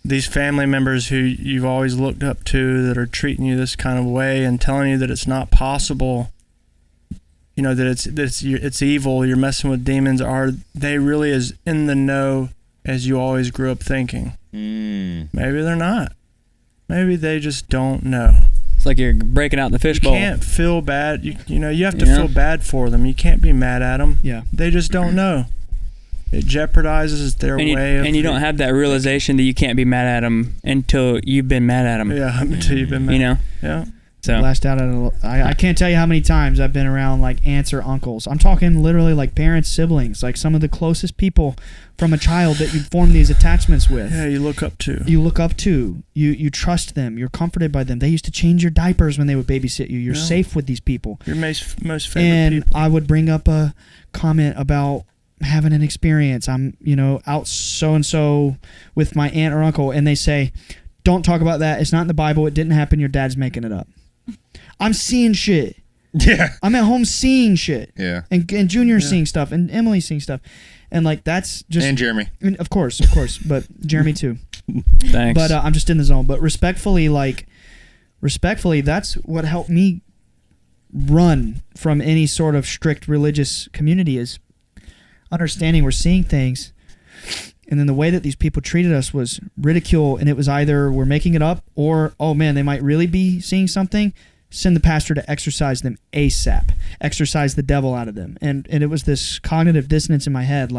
these family members who you've always looked up to that are treating you this kind of way and telling you that it's not possible, that it's evil, you're messing with demons, are they really as in the know as you always grew up thinking? Maybe they're not. Maybe they just don't know. It's like you're breaking out in the fishbowl. You can't feel bad. You have to feel bad for them. You can't be mad at them. Yeah. They just don't know. It jeopardizes their way of... And you don't have that realization that you can't be mad at them until you've been mad at them. Yeah, until you've been mad. Yeah. So lashed out at I can't tell you how many times I've been around aunts or uncles. I'm talking literally parents, siblings, some of the closest people from a child that you form these attachments with. Yeah, you look up to. You trust them. You're comforted by them. They used to change your diapers when they would babysit you. You're safe with these people. Your most favorite and people. I would bring up a comment about having an experience. I'm, out so-and-so with my aunt or uncle, and they say, don't talk about that. It's not in the Bible. It didn't happen. Your dad's making it up. I'm seeing shit. Yeah. I'm at home seeing shit. Yeah. And Junior's seeing stuff, and Emily's seeing stuff. And that's just... And Jeremy. Of course. But Jeremy too. Thanks. But I'm just in the zone. But respectfully, that's what helped me run from any sort of strict religious community, is understanding we're seeing things. And then the way that these people treated us was ridicule, and it was either we're making it up or, oh man, they might really be seeing something. Send the pastor to exorcise them ASAP. Exorcise the devil out of them. And it was this cognitive dissonance in my head,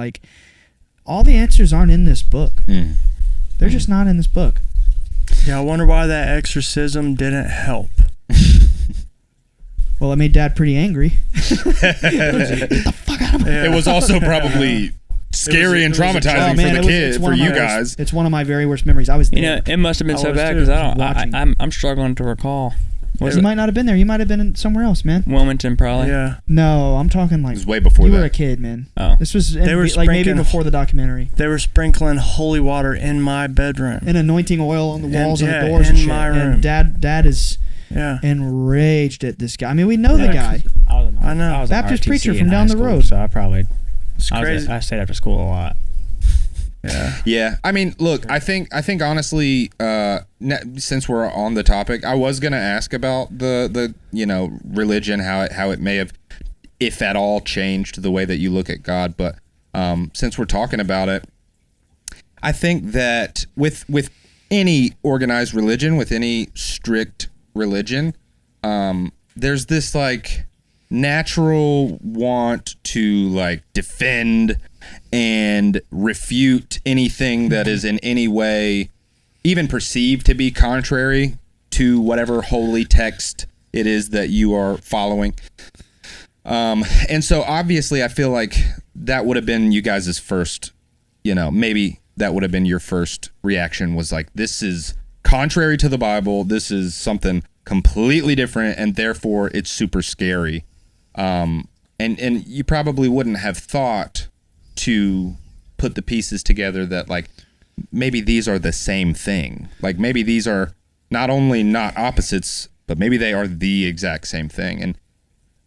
all the answers aren't in this book. They're just not in this book. Yeah, I wonder why that exorcism didn't help. Well, it made Dad pretty angry. Get the fuck out of my It was also probably scary and traumatizing for the kids, for you guys. It's one of my very worst memories. I was there. It must have been so bad, because I'm struggling to recall. You might not have been there. You might have been somewhere else, man. Wilmington, probably. Yeah. No, I'm talking it was way before you that. were a kid, man. Oh. This was maybe before the documentary. They were sprinkling holy water in my bedroom. And anointing oil on the walls and the doors and shit. My room. And Dad is enraged at this guy. I mean, we know the guy. I know. I was Baptist an RTC preacher from in down high the school, road. So I probably... It's crazy. I stayed after school a lot. Yeah. I mean, look, I think honestly, since we're on the topic, I was gonna ask about the religion, how it may have, if at all, changed the way that you look at God. But since we're talking about it, I think that with any organized religion, with any strict religion, there's this natural want to defend and refute anything that is in any way even perceived to be contrary to whatever holy text it is that you are following. And so obviously I feel like that would have been you guys' first, maybe that would have been your first reaction, was this is contrary to the Bible. This is something completely different, and therefore it's super scary. And you probably wouldn't have thought to put the pieces together that maybe these are the same thing. Maybe these are not only not opposites, but maybe they are the exact same thing. And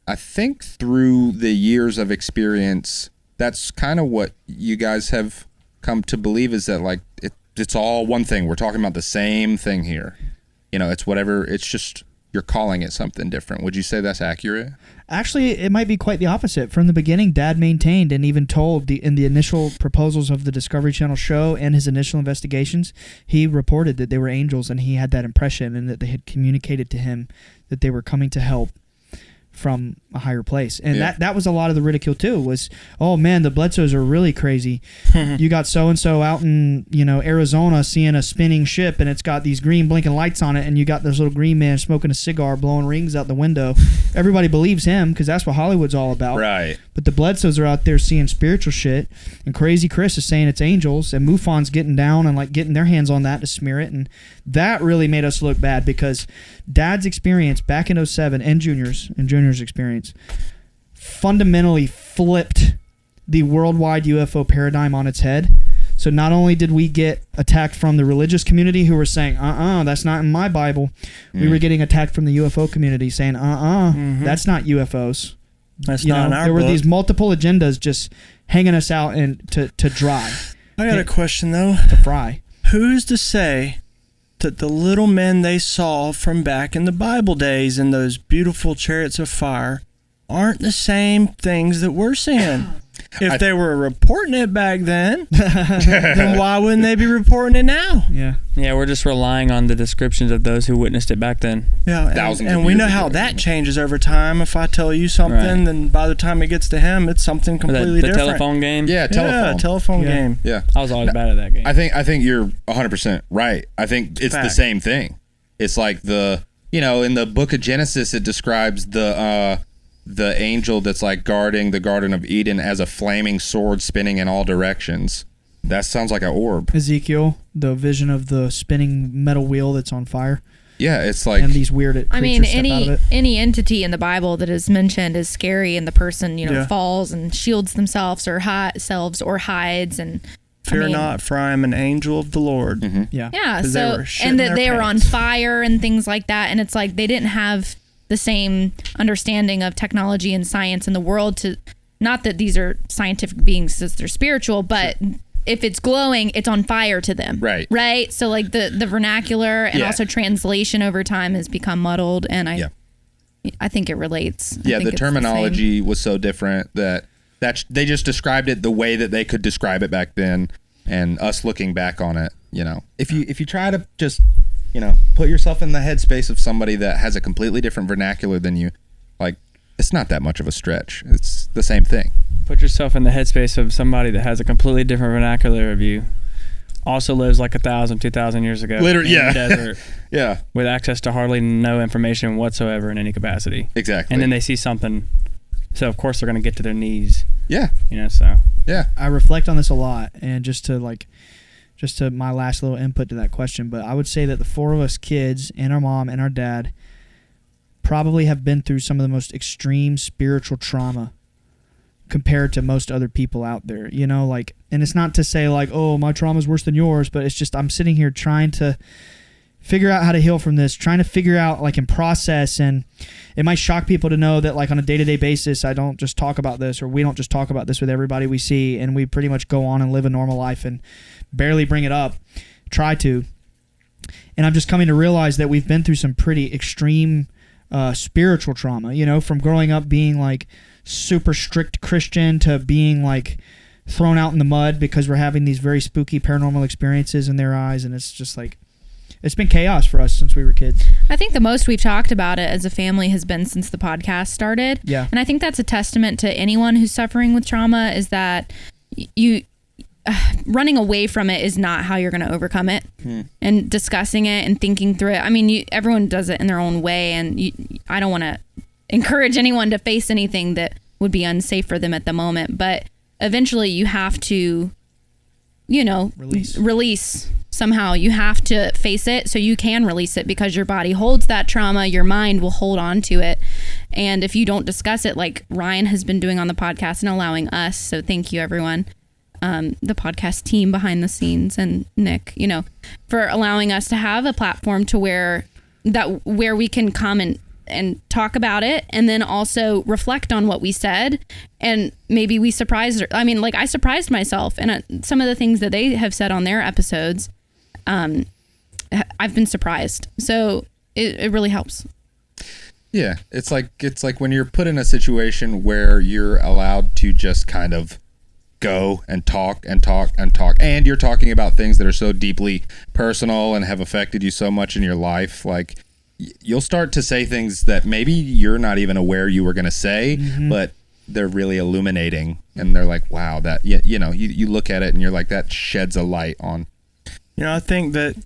I think through the years of experience, that's kind of what you guys have come to believe, is that like it's all one thing. We're talking about the same thing here. You know, it's whatever. It's just you're calling it something different. Would you say that's accurate? Actually, it might be quite the opposite. From the beginning, Dad maintained and even told in the initial proposals of the Discovery Channel show and his initial investigations, he reported that they were angels, and he had that impression, and that they had communicated to him that they were coming to help from a higher place. And that was a lot of the ridicule too, was, oh man, the Bledsoes are really crazy. You got so-and-so out in, Arizona seeing a spinning ship, and it's got these green blinking lights on it, and you got this little green man smoking a cigar, blowing rings out the window. Everybody believes him because that's what Hollywood's all about. Right. But the Bledsoes are out there seeing spiritual shit, and Crazy Chris is saying it's angels, and MUFON's getting down and like getting their hands on that to smear it. And that really made us look bad, because Dad's experience back in 07 and Junior's experience fundamentally flipped the worldwide UFO paradigm on its head. So not only did we get attacked from the religious community who were saying, that's not in my Bible. We were getting attacked from the UFO community saying, that's not UFOs. That's not in our There were book. these multiple agendas just hanging us out and to dry. I got a question though. To fry. Who's to say that the little men they saw from back in the Bible days in those beautiful chariots of fire aren't the same things that we're seeing? If they were reporting it back then, then why wouldn't they be reporting it now? Yeah, we're just relying on the descriptions of those who witnessed it back then. Yeah, and we know how that changes over time. If I tell you something, then by the time it gets to him, it's something completely different. The telephone game? Yeah, telephone game. Yeah. I was always bad at that game. I think you're 100% right. I think it's the same thing. It's like in the book of Genesis, it describes the angel that's like guarding the Garden of Eden as a flaming sword spinning in all directions. That sounds like an orb. Ezekiel, the vision of the spinning metal wheel that's on fire. Yeah, it's like, and these weird creatures step out of it. Any entity in the Bible that is mentioned is scary, and the person falls and shields themselves or selves or hides. And fear not, for I am an angel of the Lord. Mm-hmm. Yeah. So and that they were on fire and things like that, and it's like they didn't have the same understanding of technology and science in the world, to not that these are scientific beings, that they're spiritual, but if it's glowing, it's on fire to them. Right. So like the vernacular and also translation over time has become muddled, and I think it relates. Yeah, the terminology was so different that they just described it the way that they could describe it back then, and us looking back on it, if you try to just put yourself in the headspace of somebody that has a completely different vernacular than you, like, it's not that much of a stretch. It's the same thing. Put yourself in the headspace of somebody that has a completely different vernacular of you, also lives like 1,000, 2,000 years ago. Literally, in the desert. Yeah. With access to hardly no information whatsoever in any capacity. Exactly. And then they see something, so of course they're going to get to their knees. Yeah. So. Yeah. I reflect on this a lot, and just to my last little input to that question, but I would say that the four of us kids and our mom and our dad probably have been through some of the most extreme spiritual trauma compared to most other people out there, and it's not to say like, oh, my trauma's worse than yours, but it's just, I'm sitting here trying to figure out how to heal from this, trying to figure out like in process. And it might shock people to know that like on a day-to-day basis, I don't just talk about this, or we don't just talk about this with everybody we see, and we pretty much go on and live a normal life and barely bring it up, try to. And I'm just coming to realize that we've been through some pretty extreme spiritual trauma, from growing up being like super strict Christian to being like thrown out in the mud because we're having these very spooky paranormal experiences in their eyes. And it's just like, it's been chaos for us since we were kids. I think the most we've talked about it as a family has been since the podcast started. Yeah. And I think that's a testament to anyone who's suffering with trauma, is that running away from it is not how you're going to overcome it. And discussing it and thinking through it. I mean, everyone does it in their own way, and I don't want to encourage anyone to face anything that would be unsafe for them at the moment, but eventually you have to, release somehow. You have to face it so you can release it, because your body holds that trauma, your mind will hold on to it. And if you don't discuss it, like Ryan has been doing on the podcast and allowing us, so thank you everyone, the podcast team behind the scenes, and Nick, for allowing us to have a platform to where we can come and and talk about it, and then also reflect on what we said, and maybe we surprised her. I mean, like, I surprised myself, and some of the things that they have said on their episodes, I've been surprised. So it really helps. Yeah, it's like when you're put in a situation where you're allowed to just kind of go and talk and talk and talk, and you're talking about things that are so deeply personal and have affected you so much in your life. Like, you'll start to say things that maybe you're not even aware you were going to say, but they're really illuminating, and they're like, wow, that, you know, you look at it and you're like, that sheds a light on. You know, I think that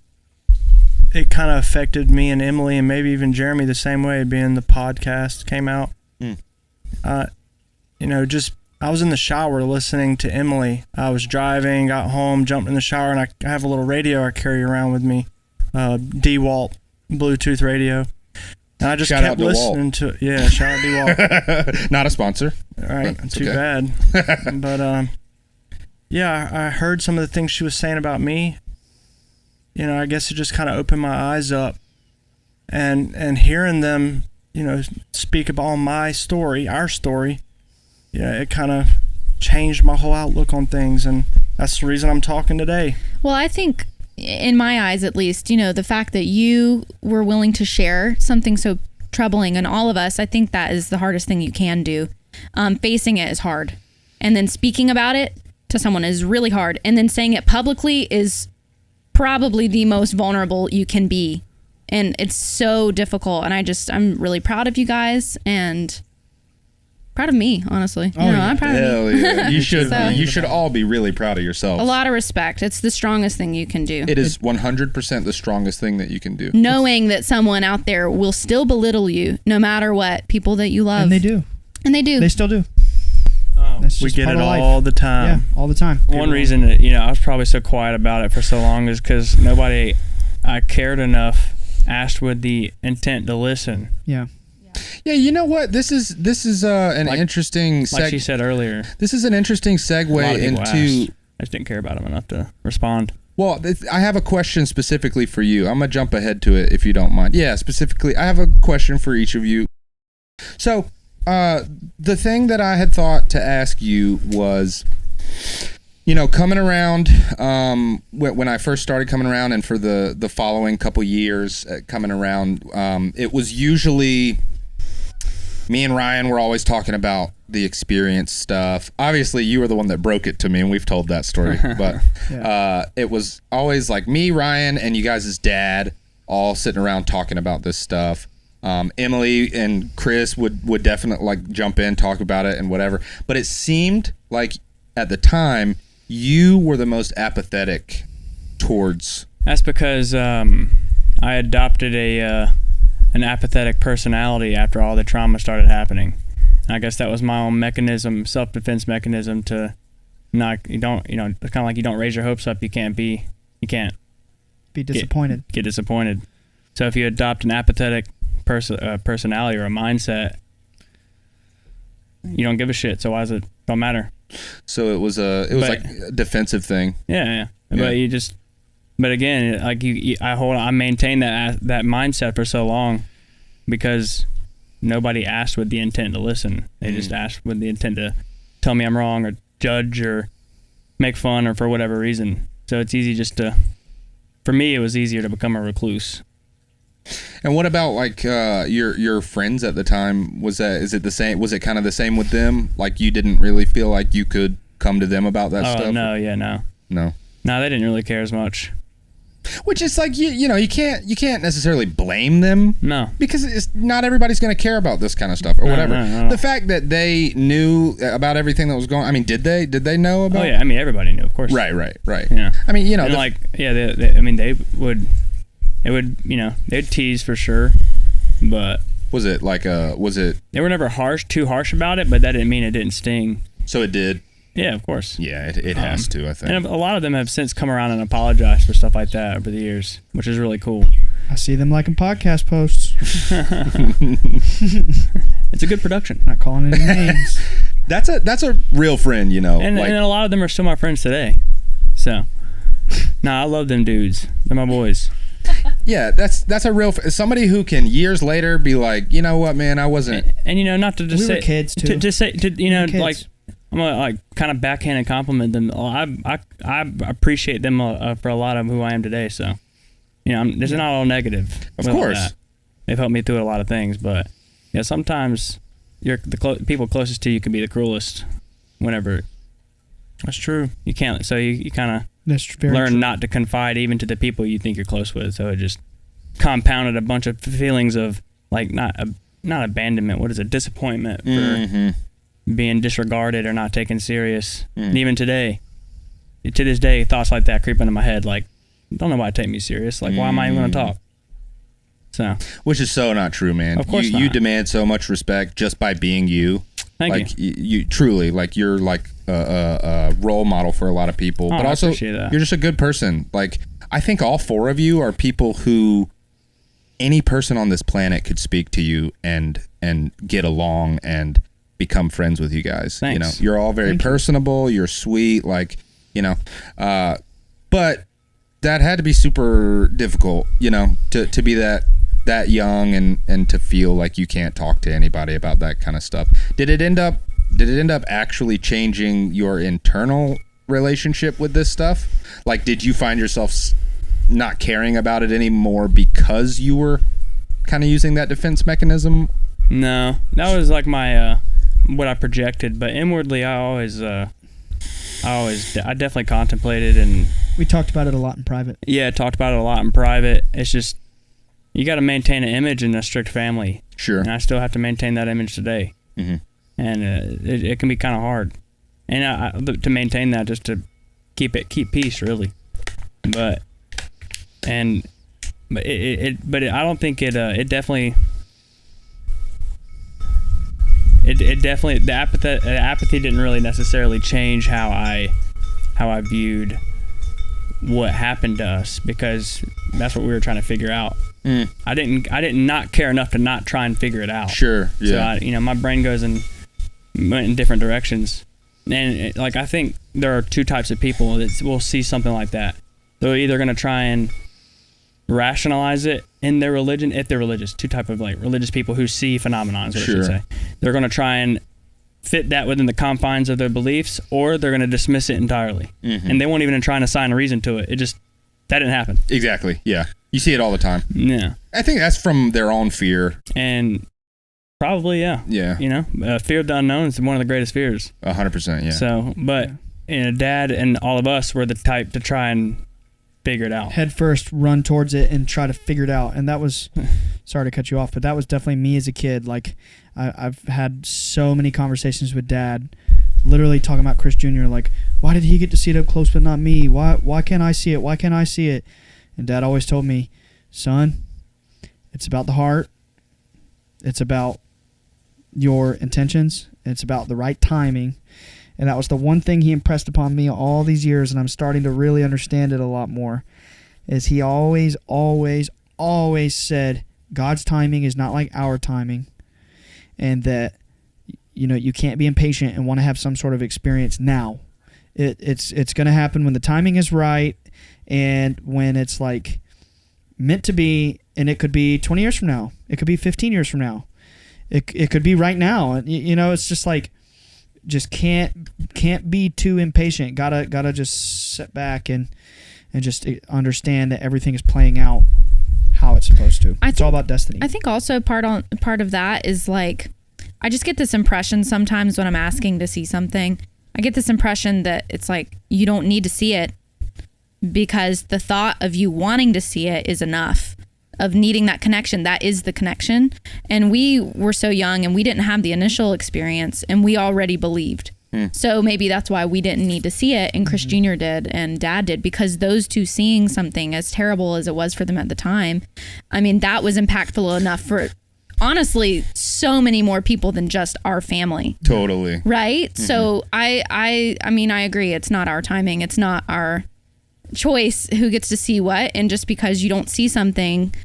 it kind of affected me and Emily and maybe even Jeremy the same way, being the podcast came out. You know, just, I was in the shower listening to Emily. I was driving, got home, jumped in the shower, and I have a little radio I carry around with me, DeWalt Bluetooth radio. And I just kept listening to it. Yeah, shout out DeWalt. Not a sponsor. All right, too bad. But, yeah, I heard some of the things she was saying about me. You know, I guess it just kind of opened my eyes up, and hearing them, you know, speak about my story, our story, yeah, it kind of changed my whole outlook on things, and that's the reason I'm talking today. Well, I think, in my eyes at least, you know, the fact that you were willing to share something so troubling in all of us, I think that is the hardest thing you can do. Facing it is hard, and then speaking about it to someone is really hard, and then saying it publicly is probably the most vulnerable you can be, and it's so difficult. And I'm really proud of you guys, and proud of me, honestly. I'm proud of me. Yeah. You should all be really proud of yourselves. A lot of respect. It's the strongest thing you can do. It is 100% the strongest thing that you can do. Knowing that someone out there will still belittle you no matter what, people that you love. And they do. They still do. We get it all the time. Yeah, all the time. One reason that, you know, I was probably so quiet about it for so long is because nobody I cared enough asked with the intent to listen. Yeah. Yeah, you know what? This is an interesting like she said earlier. This is an interesting segue into. I just didn't care about them enough to respond. Well, I have a question specifically for you. I'm gonna jump ahead to it if you don't mind. Yeah, specifically, I have a question for each of you. So, the thing that I had thought to ask you was, you know, coming around, when I first started coming around, and for the following couple years coming around, it was usually me and Ryan were always talking about the experience stuff. Obviously, you were the one that broke it to me, and we've told that story. But it was always like me, Ryan, and you guys' dad all sitting around talking about this stuff. Emily and Chris would definitely like jump in, talk about it and whatever. But it seemed like at the time you were the most apathetic towards. That's because I adopted an apathetic personality after all the trauma started happening. And I guess that was my own mechanism, self-defense mechanism to not, it's kind of like you don't raise your hopes up. You can't be disappointed. Get disappointed. So if you adopt an apathetic personality or a mindset, you don't give a shit. So why does it don't matter? So it was like a defensive thing. Yeah. But again, like I maintained that mindset for so long because nobody asked with the intent to listen. They just asked with the intent to tell me I'm wrong or judge or make fun or for whatever reason. So it's easy for me, it was easier to become a recluse. And what about like your friends at the time? Was it the same? Was it kind of the same with them? Like you didn't really feel like you could come to them about that stuff? No, they didn't really care as much. Which is like you can't necessarily blame them. No, because it's not everybody's going to care about this kind of stuff or whatever. No. The fact that they knew about everything that was going. I mean, did they know about? Oh yeah, I mean everybody knew, of course. Right. Yeah. I mean, they'd tease for sure, but was it? They were never too harsh about it, but that didn't mean it didn't sting. So it did. Yeah, of course. Yeah, it has to, I think. And a lot of them have since come around and apologized for stuff like that over the years, which is really cool. I see them liking podcast posts. It's a good production. Not calling any names. That's a real friend, And a lot of them are still my friends today. So, I love them dudes. They're my boys. Yeah, that's a real somebody who can years later be like, you know what, man, I wasn't. And you know, not to just we say were kids too. To say, you know, like I'm gonna like kind of backhand and compliment them. I appreciate them for a lot of who I am today. So, you know, this is not all negative. Of course, they've helped me through a lot of things, but yeah, sometimes people closest to you can be the cruelest. Whenever that's true, you can't. So you kind of learn not to confide even to the people you think you're close with. So it just compounded a bunch of feelings of like not abandonment. What is it? Disappointment for being disregarded or not taken serious. And even to this day, thoughts like that creep into my head. Like, don't nobody take me serious. Like, why am I even going to talk? So, which is so not true, man. Of course, you demand so much respect just by being you. Thank you. You truly, like, you're like a role model for a lot of people, but also you're just a good person. Like, I think all four of you are people who any person on this planet could speak to you and get along and become friends with you guys. Thanks. You know, you're all very personable. You're sweet, like, you know, but that had to be super difficult, you know, to be that young and to feel like you can't talk to anybody about that kind of stuff. Did it end up actually changing your internal relationship with this stuff? Like, did you find yourself not caring about it anymore because you were kind of using that defense mechanism? No, that was like my what I projected, but inwardly I definitely contemplated, and we talked about it a lot in private. Yeah, talked about it a lot in private. It's just you got to maintain an image in a strict family. Sure. And I still have to maintain that image today. Mm-hmm. And it can be kind of hard, and to maintain that, just to keep peace, really. But I don't think it definitely the apathy didn't really necessarily change how I viewed what happened to us, because that's what we were trying to figure out. I didn't not care enough to not try and figure it out. Sure. Yeah. So my brain went in different directions, and like I think there are two types of people that will see something like that. They're either going to try and rationalize it in their religion, if they're religious. Two type of like religious people who see phenomena, is what I should say. They're going to try and fit that within the confines of their beliefs, or they're going to dismiss it entirely, and they won't even try and assign a reason to it. That didn't happen. Exactly. Yeah, you see it all the time. Yeah, I think that's from their own fear, and probably yeah. You know, fear of the unknown is one of the greatest fears. 100%. Yeah. So, but Dad and all of us were the type to try and figure it out. Head first, run towards it and try to figure it out. And that was, sorry to cut you off, but that was definitely me as a kid. Like, I've had so many conversations with Dad, literally talking about Chris Jr. Like, why did he get to see it up close but not me? Why can't I see it? Why can't I see it? And Dad always told me, son, it's about the heart. It's about your intentions. It's about the right timing. And that was the one thing he impressed upon me all these years, and I'm starting to really understand it a lot more, is he always, always, always said God's timing is not like our timing, and that, you know, you can't be impatient and want to have some sort of experience now. It's going to happen when the timing is right, and when it's like meant to be, and it could be 20 years from now. It could be 15 years from now. It could be right now. And, you know, it's just like, just can't be too impatient. Gotta just sit back and just understand that everything is playing out how it's supposed to. It's all about destiny. I think also part of that is like, I just get this impression sometimes when I'm asking to see something, I get this impression that it's like you don't need to see it because the thought of you wanting to see it is enough. Of needing that connection, that is the connection. And we were so young and we didn't have the initial experience, and we already believed. So maybe that's why we didn't need to see it, and Chris Jr. did and Dad did, because those two seeing something, as terrible as it was for them at the time, I mean, that was impactful enough for, honestly, so many more people than just our family. Totally. Right? So I mean, I agree. It's not our timing. It's not our choice who gets to see what. And just because you don't see something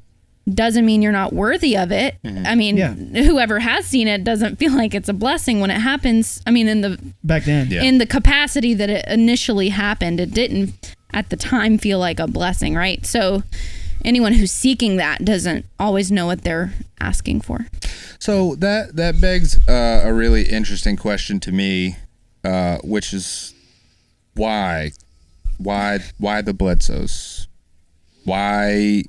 doesn't mean you're not worthy of it. I mean, whoever has seen it doesn't feel like it's a blessing when it happens. I mean, back then, in the capacity that it initially happened, it didn't at the time feel like a blessing, right? So anyone who's seeking that doesn't always know what they're asking for. So that begs a really interesting question to me, which is why the Bledsoes? Why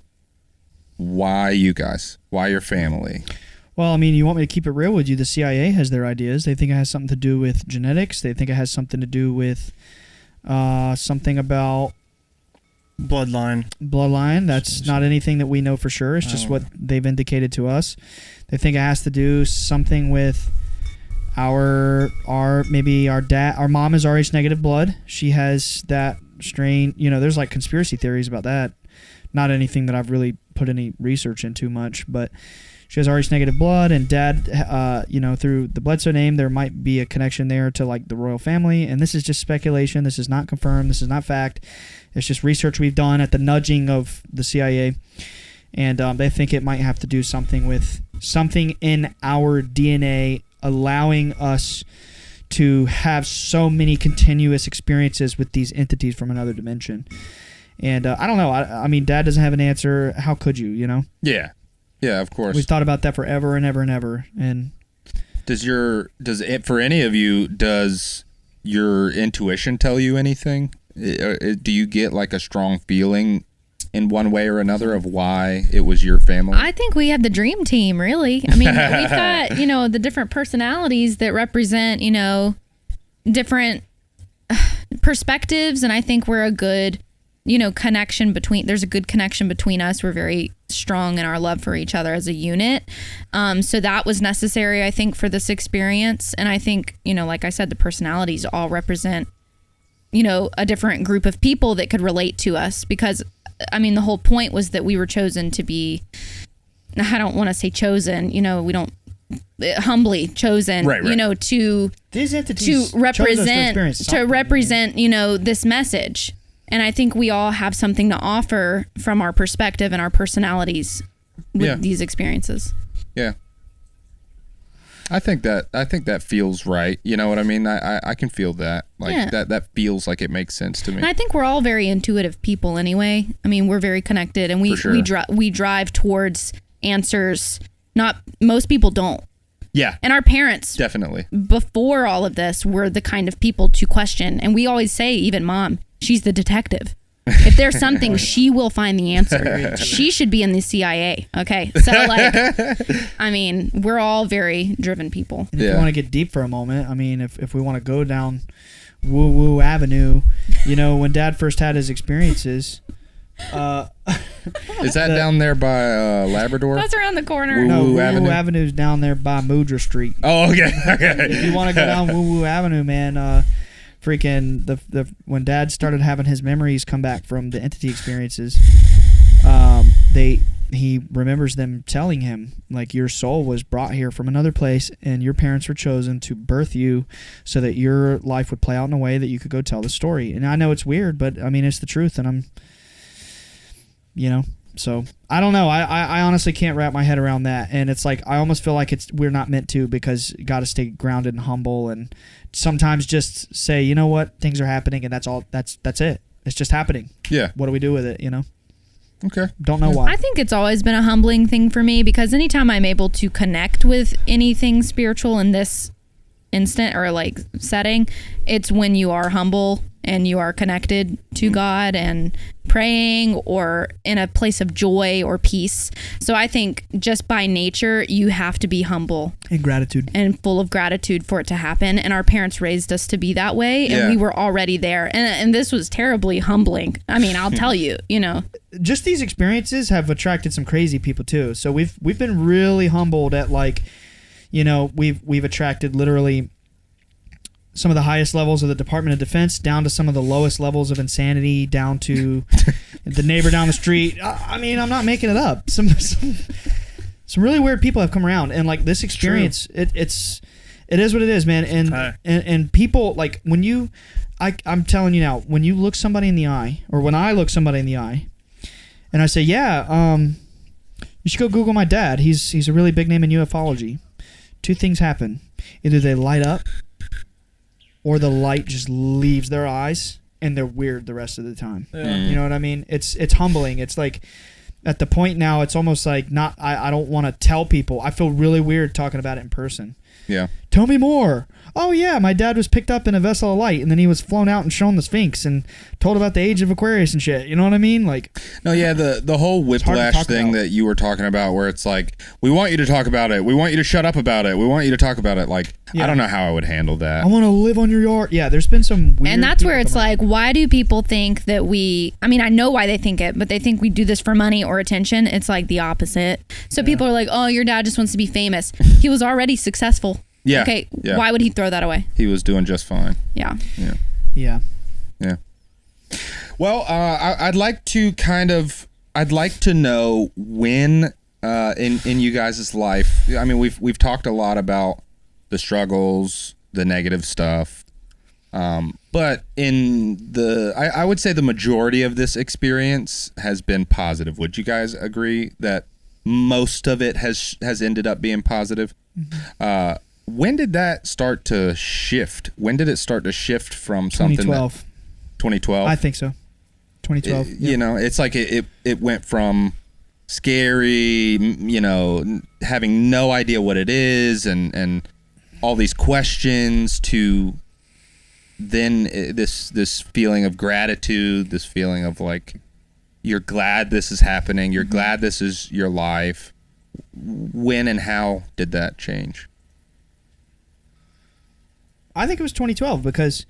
you guys? Why your family? Well, I mean, you want me to keep it real with you? The CIA has their ideas. They think it has something to do with genetics. They think it has something to do with something about bloodline. That's not anything that we know for sure. It's just what they've indicated to us. They think it has to do something with our dad. Our mom is Rh negative blood. She has that strain. There's like conspiracy theories about that. Not anything that I've really put any research into much, but she has Rh negative blood, and dad, through the Bledsoe name, there might be a connection there to like the royal family. And this is just speculation. This is not confirmed. This is not fact. It's just research we've done at the nudging of the CIA. And they think it might have to do something with something in our DNA allowing us to have so many continuous experiences with these entities from another dimension. And I don't know. I mean, Dad doesn't have an answer. How could you, Yeah. Yeah, of course. We've thought about that forever and ever and ever. And for any of you, does your intuition tell you anything? Do you get like a strong feeling in one way or another of why it was your family? I think we have the dream team, really. I mean, we've got, the different personalities that represent, different perspectives. And I think we're a good, there's a good connection between us. We're very strong in our love for each other as a unit. So that was necessary, I think, for this experience. And I think, like I said, the personalities all represent, a different group of people that could relate to us, because I mean, the whole point was that we were chosen to be, I don't want to say chosen, we don't, humbly chosen, right. To these entities to represent, this message. And I think we all have something to offer from our perspective and our personalities with these experiences. Yeah. I think that feels right. You know what I mean? I can feel that. That feels like it makes sense to me. And I think we're all very intuitive people anyway. I mean, we're very connected, and we drive towards answers. Not most people don't. Yeah. And our parents definitely before all of this were the kind of people to question. And we always say, even Mom, she's the detective. If there's something, she will find the answer. She should be in the CIA. Okay. So, I mean, we're all very driven people. And if you want to get deep for a moment, I mean, if we want to go down woo-woo avenue, when Dad first had his experiences. Is that down there by Labrador? That's around the corner. Woo-Woo Avenue? Avenue's down there by Moodra Street. Oh, okay. If you want to go down Woo-Woo Avenue, man, freaking when Dad started having his memories come back from the entity experiences, he remembers them telling him, like, your soul was brought here from another place, and your parents were chosen to birth you so that your life would play out in a way that you could go tell the story. And I know it's weird, but I mean, it's the truth, and I'm, so I don't know. I honestly can't wrap my head around that. And it's like, I almost feel like we're not meant to, because you got to stay grounded and humble, and sometimes just say, you know what, things are happening, and that's all. That's it. It's just happening. Yeah. What do we do with it? Okay. Don't know why. I think it's always been a humbling thing for me, because anytime I'm able to connect with anything spiritual in this instant or like setting, it's when you are humble and you are connected to God and praying or in a place of joy or peace. So I think just by nature, you have to be humble and gratitude and full of gratitude for it to happen. And our parents raised us to be that way, and we were already there. And this was terribly humbling. I mean, I'll tell you, just these experiences have attracted some crazy people too. So we've been really humbled at, like, we've attracted literally some of the highest levels of the Department of Defense, down to some of the lowest levels of insanity, down to the neighbor down the street. I mean, I'm not making it up. Some really weird people have come around, and like this experience, it is what it is, man. And people, like, when I'm telling you now, when you look somebody in the eye, or when I look somebody in the eye, and I say, you should go Google my dad. He's a really big name in ufology. Two things happen: either they light up, or the light just leaves their eyes and they're weird the rest of the time. Yeah. You know what I mean? It's humbling. It's like, at the point now, it's almost like I don't want to tell people. I feel really weird talking about it in person. Yeah. Tell me more. Oh, yeah, my dad was picked up in a vessel of light, and then he was flown out and shown the Sphinx and told about the age of Aquarius and shit. You know what I mean? Like, no, yeah, the whole whiplash thing that you were talking about, where it's like, we want you to talk about it. We want you to shut up about it. We want you to talk about it. Like, yeah. I don't know how I would handle that. I want to live on your yard. Yeah, there's been some weird... And that's where it's like, why do people think that I mean, I know why they think it, but they think we do this for money or attention. It's like the opposite. So people are like, oh, your dad just wants to be famous. He was already successful. Yeah. Okay. Yeah. Why would he throw that away? He was doing just fine. Yeah. Yeah. Yeah. Yeah. Well, I'd like to know when in you guys' life. I mean, we've talked a lot about the struggles, the negative stuff, but I would say the majority of this experience has been positive. Would you guys agree that most of it has ended up being positive? Mm-hmm. When did that start to shift? When did it start to shift from something? 2012. 2012? I think so. 2012. You know, it's like it went from scary, you know, having no idea what it is and all these questions to then this feeling of gratitude, this feeling of like, you're glad this is happening. You're glad this is your life. When and how did that change? I think it was 2012 because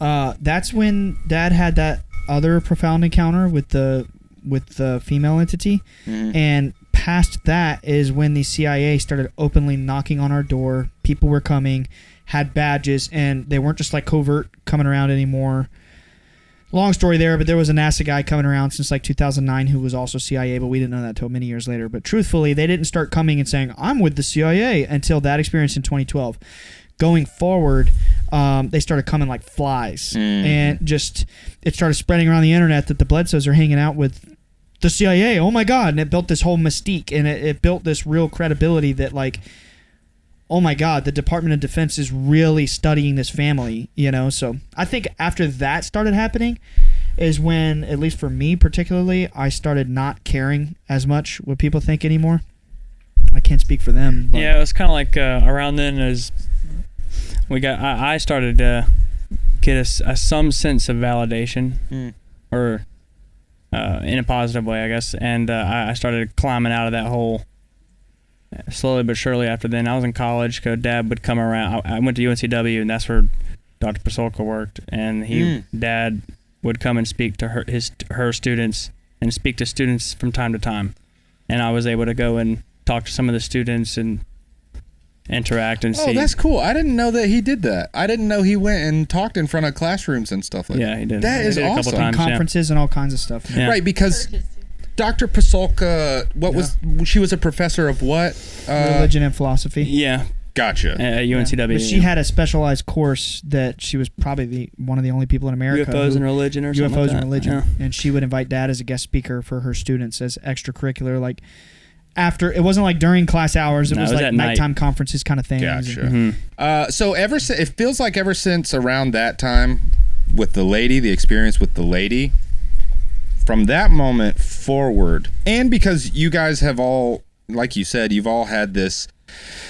that's when Dad had that other profound encounter with the female entity, and past that is when the CIA started openly knocking on our door. People were coming, had badges, and they weren't just like covert coming around anymore. Long story there, but there was a NASA guy coming around since like 2009 who was also CIA, but we didn't know that until many years later. But truthfully, they didn't start coming and saying, I'm with the CIA until that experience in 2012. Going forward, they started coming like flies, and just it started spreading around the internet that the Bledsoes are hanging out with the CIA. Oh my God! And it built this whole mystique, and it built this real credibility that like, oh my God, the Department of Defense is really studying this family. You know, so I think after that started happening is when, at least for me particularly, I started not caring as much what people think anymore. I can't speak for them. But. Yeah, it was kind of like around then as I started to get some sense of validation, or in a positive way, I guess. And I started climbing out of that hole slowly but surely. After then, I was in college. Dad would come around. I went to UNCW, and that's where Dr. Pasolka worked. And Dad would come and speak to her students, and speak to students from time to time. And I was able to go and talk to some of the students and interact and see. Oh, that's cool. I didn't know that he did that. I didn't know he went and talked in front of classrooms and stuff like that. Yeah, he did. That is awesome. Times, conferences and all kinds of stuff. Yeah. Right, because Dr. Pasolka, she was a professor of what? Religion and philosophy. Yeah. Gotcha. At UNCW. But she had a specialized course that she was probably one of the only people in America. UFOs and religion or something like that. UFOs and religion. Yeah. And she would invite Dad as a guest speaker for her students as extracurricular, like after, it wasn't like during class hours, it was like nighttime conferences kind of things. Gotcha. So it feels like ever since around that time with the experience with the lady, from that moment forward, and because you guys have all, like you said, you've all had this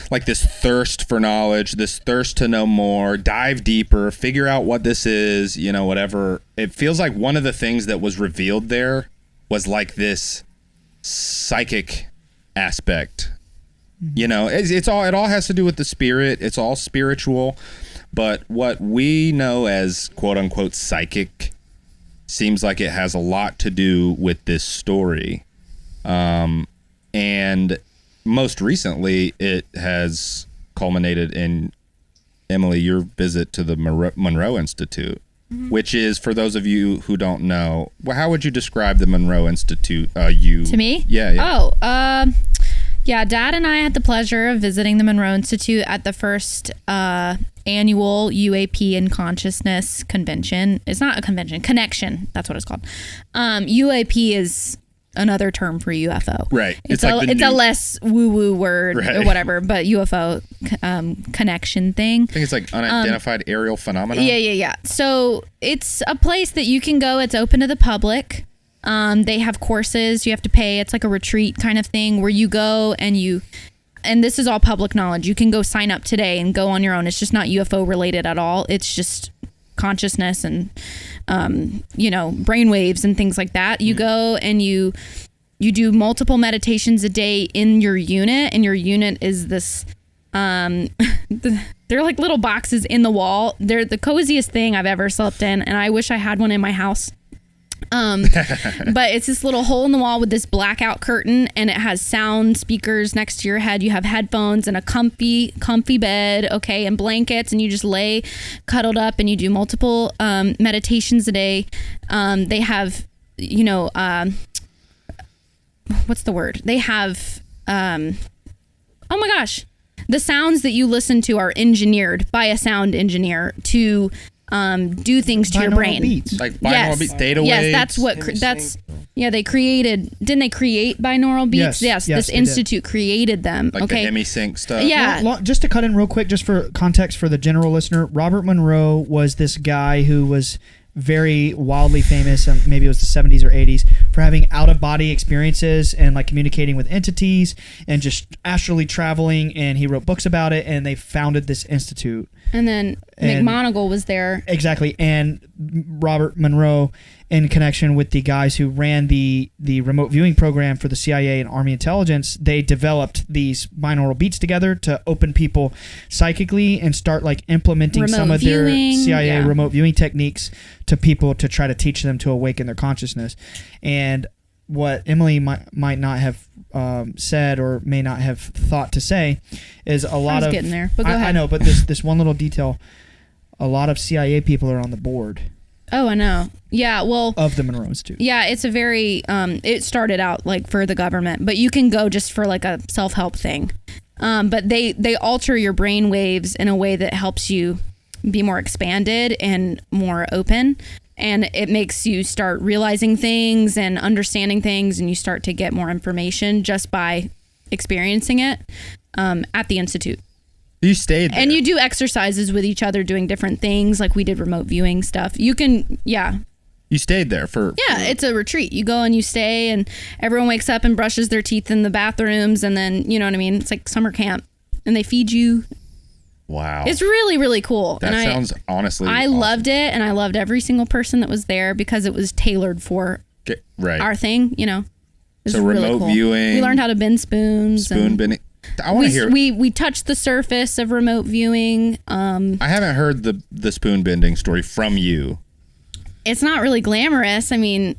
thirst for knowledge, this thirst to know more, dive deeper, figure out what this is, you know, whatever. It feels like one of the things that was revealed there was like this psychic aspect. You know, it all has to do with the spirit. It's all spiritual, but what we know as quote unquote psychic seems like it has a lot to do with this story. And most recently it has culminated in, Emily, your visit to the Monroe Institute, which is, for those of you who don't know, how would you describe the Monroe Institute? To me? Yeah. Yeah, Dad and I had the pleasure of visiting the Monroe Institute at the first annual UAP and Consciousness Convention. It's not a convention, connection. That's what it's called. UAP is another term for UFO. Right. It's a less woo-woo word or whatever, but UFO connection thing. I think it's like unidentified aerial phenomena. Yeah. So it's a place that you can go. It's open to the public. They have courses you have to pay. It's like a retreat kind of thing where you go and this is all public knowledge. You can go sign up today and go on your own. It's just not UFO related at all. It's just consciousness and, brain waves and things like that. You go and you do multiple meditations a day in your unit, and your unit is this, they're like little boxes in the wall. They're the coziest thing I've ever slept in, and I wish I had one in my house. But it's this little hole in the wall with this blackout curtain, and it has sound speakers next to your head. You have headphones and a comfy bed, okay, and blankets, and you just lay cuddled up and you do multiple meditations a day. They have, what's the word? They have, oh my gosh, the sounds that you listen to are engineered by a sound engineer to do things to your brain. Beats. Like binaural beats, data waves. Yes, they created, didn't they create binaural beats? Yes, this institute created them. Like the hemisync stuff. Yeah. Well, just to cut in real quick, just for context for the general listener, Robert Monroe was this guy who was very wildly famous, and maybe it was the 70s or 80s, for having out-of-body experiences and like communicating with entities and just astrally traveling, and he wrote books about it, and they founded this institute. And then McMonagall was there. Exactly. And Robert Monroe, in connection with the guys who ran the remote viewing program for the CIA and Army intelligence, they developed these binaural beats together to open people psychically and start like implementing remote some of viewing, their CIA remote viewing techniques to people to try to teach them to awaken their consciousness. And what Emily might not have said or may not have thought to say is a lot of getting there, but go ahead. I know, but this one little detail, a lot of CIA people are on the board. Oh, I know. Yeah, well, of the Monroe Institute. Yeah, it's a very it started out like for the government, but you can go just for like a self-help thing. But they alter your brain waves in a way that helps you be more expanded and more open, and it makes you start realizing things and understanding things, and you start to get more information just by experiencing it at the Institute. You stayed there. And you do exercises with each other doing different things, like we did remote viewing stuff. You can, You stayed there for... Yeah, it's a retreat. You go and you stay, and everyone wakes up and brushes their teeth in the bathrooms, and then, you know what I mean? It's like summer camp, and they feed you. Wow. It's really, really cool. That sounds honestly I awesome. loved it, and I loved every single person that was there because it was tailored for our thing, So really remote cool. viewing. We learned how to bend spoons. Spoon bending. I want to hear. We touched the surface of remote viewing. I haven't heard the spoon bending story from you. It's not really glamorous. I mean,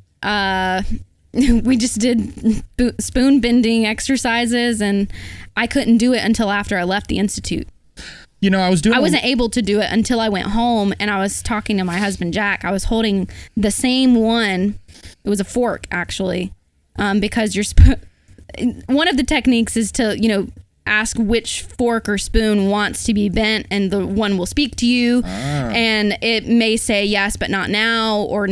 we just did spoon bending exercises, and I couldn't do it until after I left the Institute. I wasn't able to do it until I went home, and I was talking to my husband, Jack. I was holding the same one. It was a fork, actually, because one of the techniques is to, ask which fork or spoon wants to be bent, and the one will speak to you. And it may say yes, but not now, or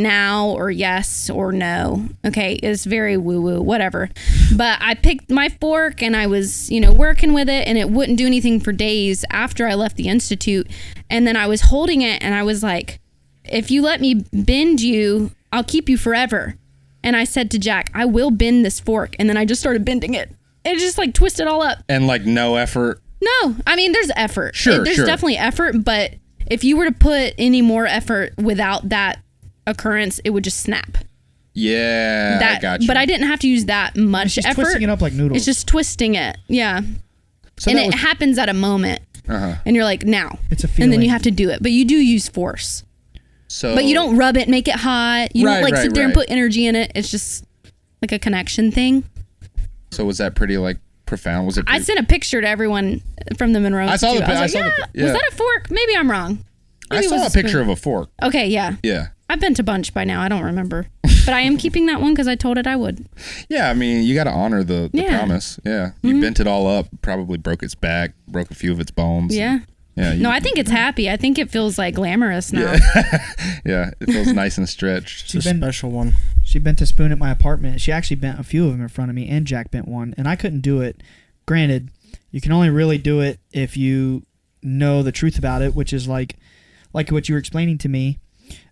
yes, or no. Okay, it's very woo-woo, whatever. But I picked my fork, and I was, working with it, and it wouldn't do anything for days after I left the Institute. And then I was holding it, and I was like, if you let me bend you, I'll keep you forever. And I said to Jack, I will bend this fork. And then I just started bending it. It just like twisted all up. And like no effort? No. I mean, there's effort. Sure, There's definitely effort. But if you were to put any more effort without that occurrence, it would just snap. Yeah, I got you. But I didn't have to use that much effort. Twisting it up like noodles. It's just twisting it. Yeah. So and it happens at a moment. And you're like, now. It's a feeling. And then you have to do it. But you do use force. But you don't rub it, make it hot. You don't sit there and put energy in it. It's just like a connection thing. So was that pretty like profound? Was it? I sent a picture to everyone from the Monroe Institute. I was like, was that a fork? Maybe I'm wrong. Maybe I saw a picture of a fork. Okay, yeah. Yeah. I've been to a bunch by now. I don't remember. But I am keeping that one because I told it I would. Yeah, I mean, you got to honor the promise. Yeah. You bent it all up, probably broke its back, broke a few of its bones. Yeah. Yeah. No, I think it's happy. I think it feels like glamorous now. Yeah, it feels nice and stretched. It's a special one. She bent a spoon at my apartment. She actually bent a few of them in front of me, and Jack bent one, and I couldn't do it. Granted, you can only really do it if you know the truth about it, which is like what you were explaining to me.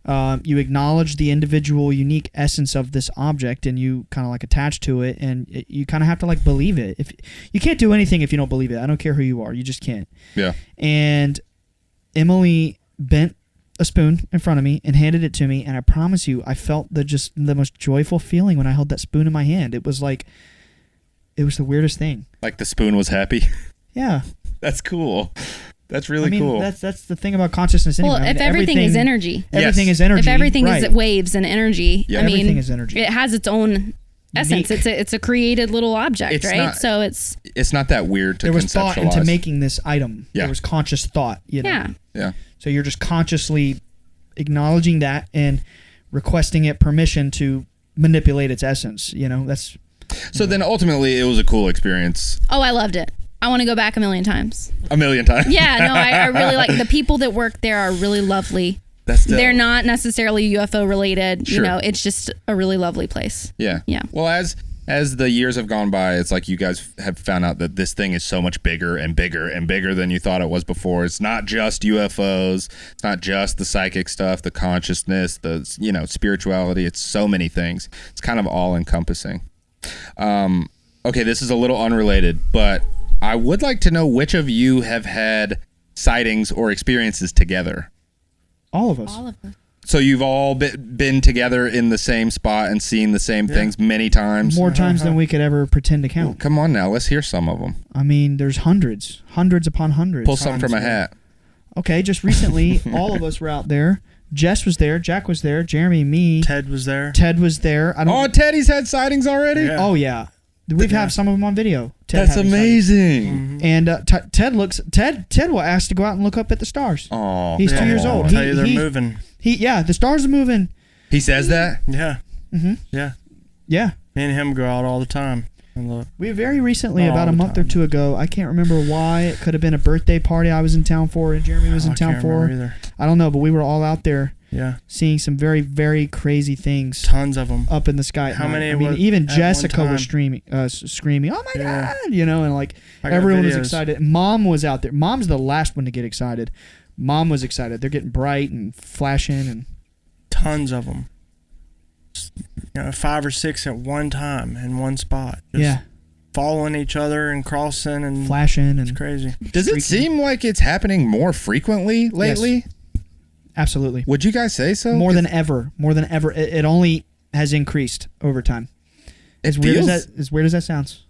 You acknowledge the individual, unique essence of this object, and you kind of like attach to it, and you kind of have to like believe it. If you can't do anything if you don't believe it, I don't care who you are, you just can't. Yeah. And Emily bent a spoon in front of me and handed it to me, and I promise you, I felt the most joyful feeling when I held that spoon in my hand. It was the weirdest thing. Like the spoon was happy. Yeah. That's cool. That's really cool. That's the thing about consciousness anyway. Well, if everything is energy. Everything is energy. If everything right. is waves and energy, Yeah. Everything is energy. It has its own essence. It's a created little object, right? So it's not that weird to conceptualize. There was thought into making this item. Yeah. There was conscious thought. Yeah. So you're just consciously acknowledging that and requesting it permission to manipulate its essence. That's. So then ultimately it was a cool experience. Oh, I loved it. I want to go back a million times. A million times. Yeah, no, I really like the people that work there are really lovely. They're not necessarily UFO related. Sure. It's just a really lovely place. Yeah. Yeah. Well, as the years have gone by, it's like you guys have found out that this thing is so much bigger and bigger and bigger than you thought it was before. It's not just UFOs. It's not just the psychic stuff, the consciousness, the spirituality. It's so many things. It's kind of all encompassing. Okay, this is a little unrelated, but I would like to know which of you have had sightings or experiences together. All of us. All of us. So you've all been together in the same spot and seen the same things many times? More times than we could ever pretend to count. Well, come on now, let's hear some of them. I mean, there's hundreds upon hundreds. Pull some from a hat. Okay, just recently, all of us were out there. Jess was there. Jack was there. Jeremy, me. Ted was there. Teddy's had sightings already? Yeah. Oh, yeah. We've had some of them on video. That's amazing. Mm-hmm. And Ted will ask to go out and look up at the stars. Oh, he's 2 years old. I'll tell you they're moving. The stars are moving. He says that? Yeah. Mm-hmm. Yeah. Yeah. Me and him go out all the time and look. We very recently, about a month or two ago, I can't remember why. It could have been a birthday party I was in town for and Jeremy was in town for. Either. I don't know, but we were all out there. Yeah. Seeing some very, very crazy things. Tons of them. Up in the sky. How many? I mean, even Jessica was screaming, "Oh my God!" And like everyone was excited. Mom was out there. Mom's the last one to get excited. Mom was excited. They're getting bright and flashing and tons of them. 5 or 6 at one time in one spot. Just following each other and crossing and flashing and it's crazy. Does it seem like it's happening more frequently lately? Yes. Absolutely. Would you guys say so? More than ever. It only has increased over time. As weird as that sounds.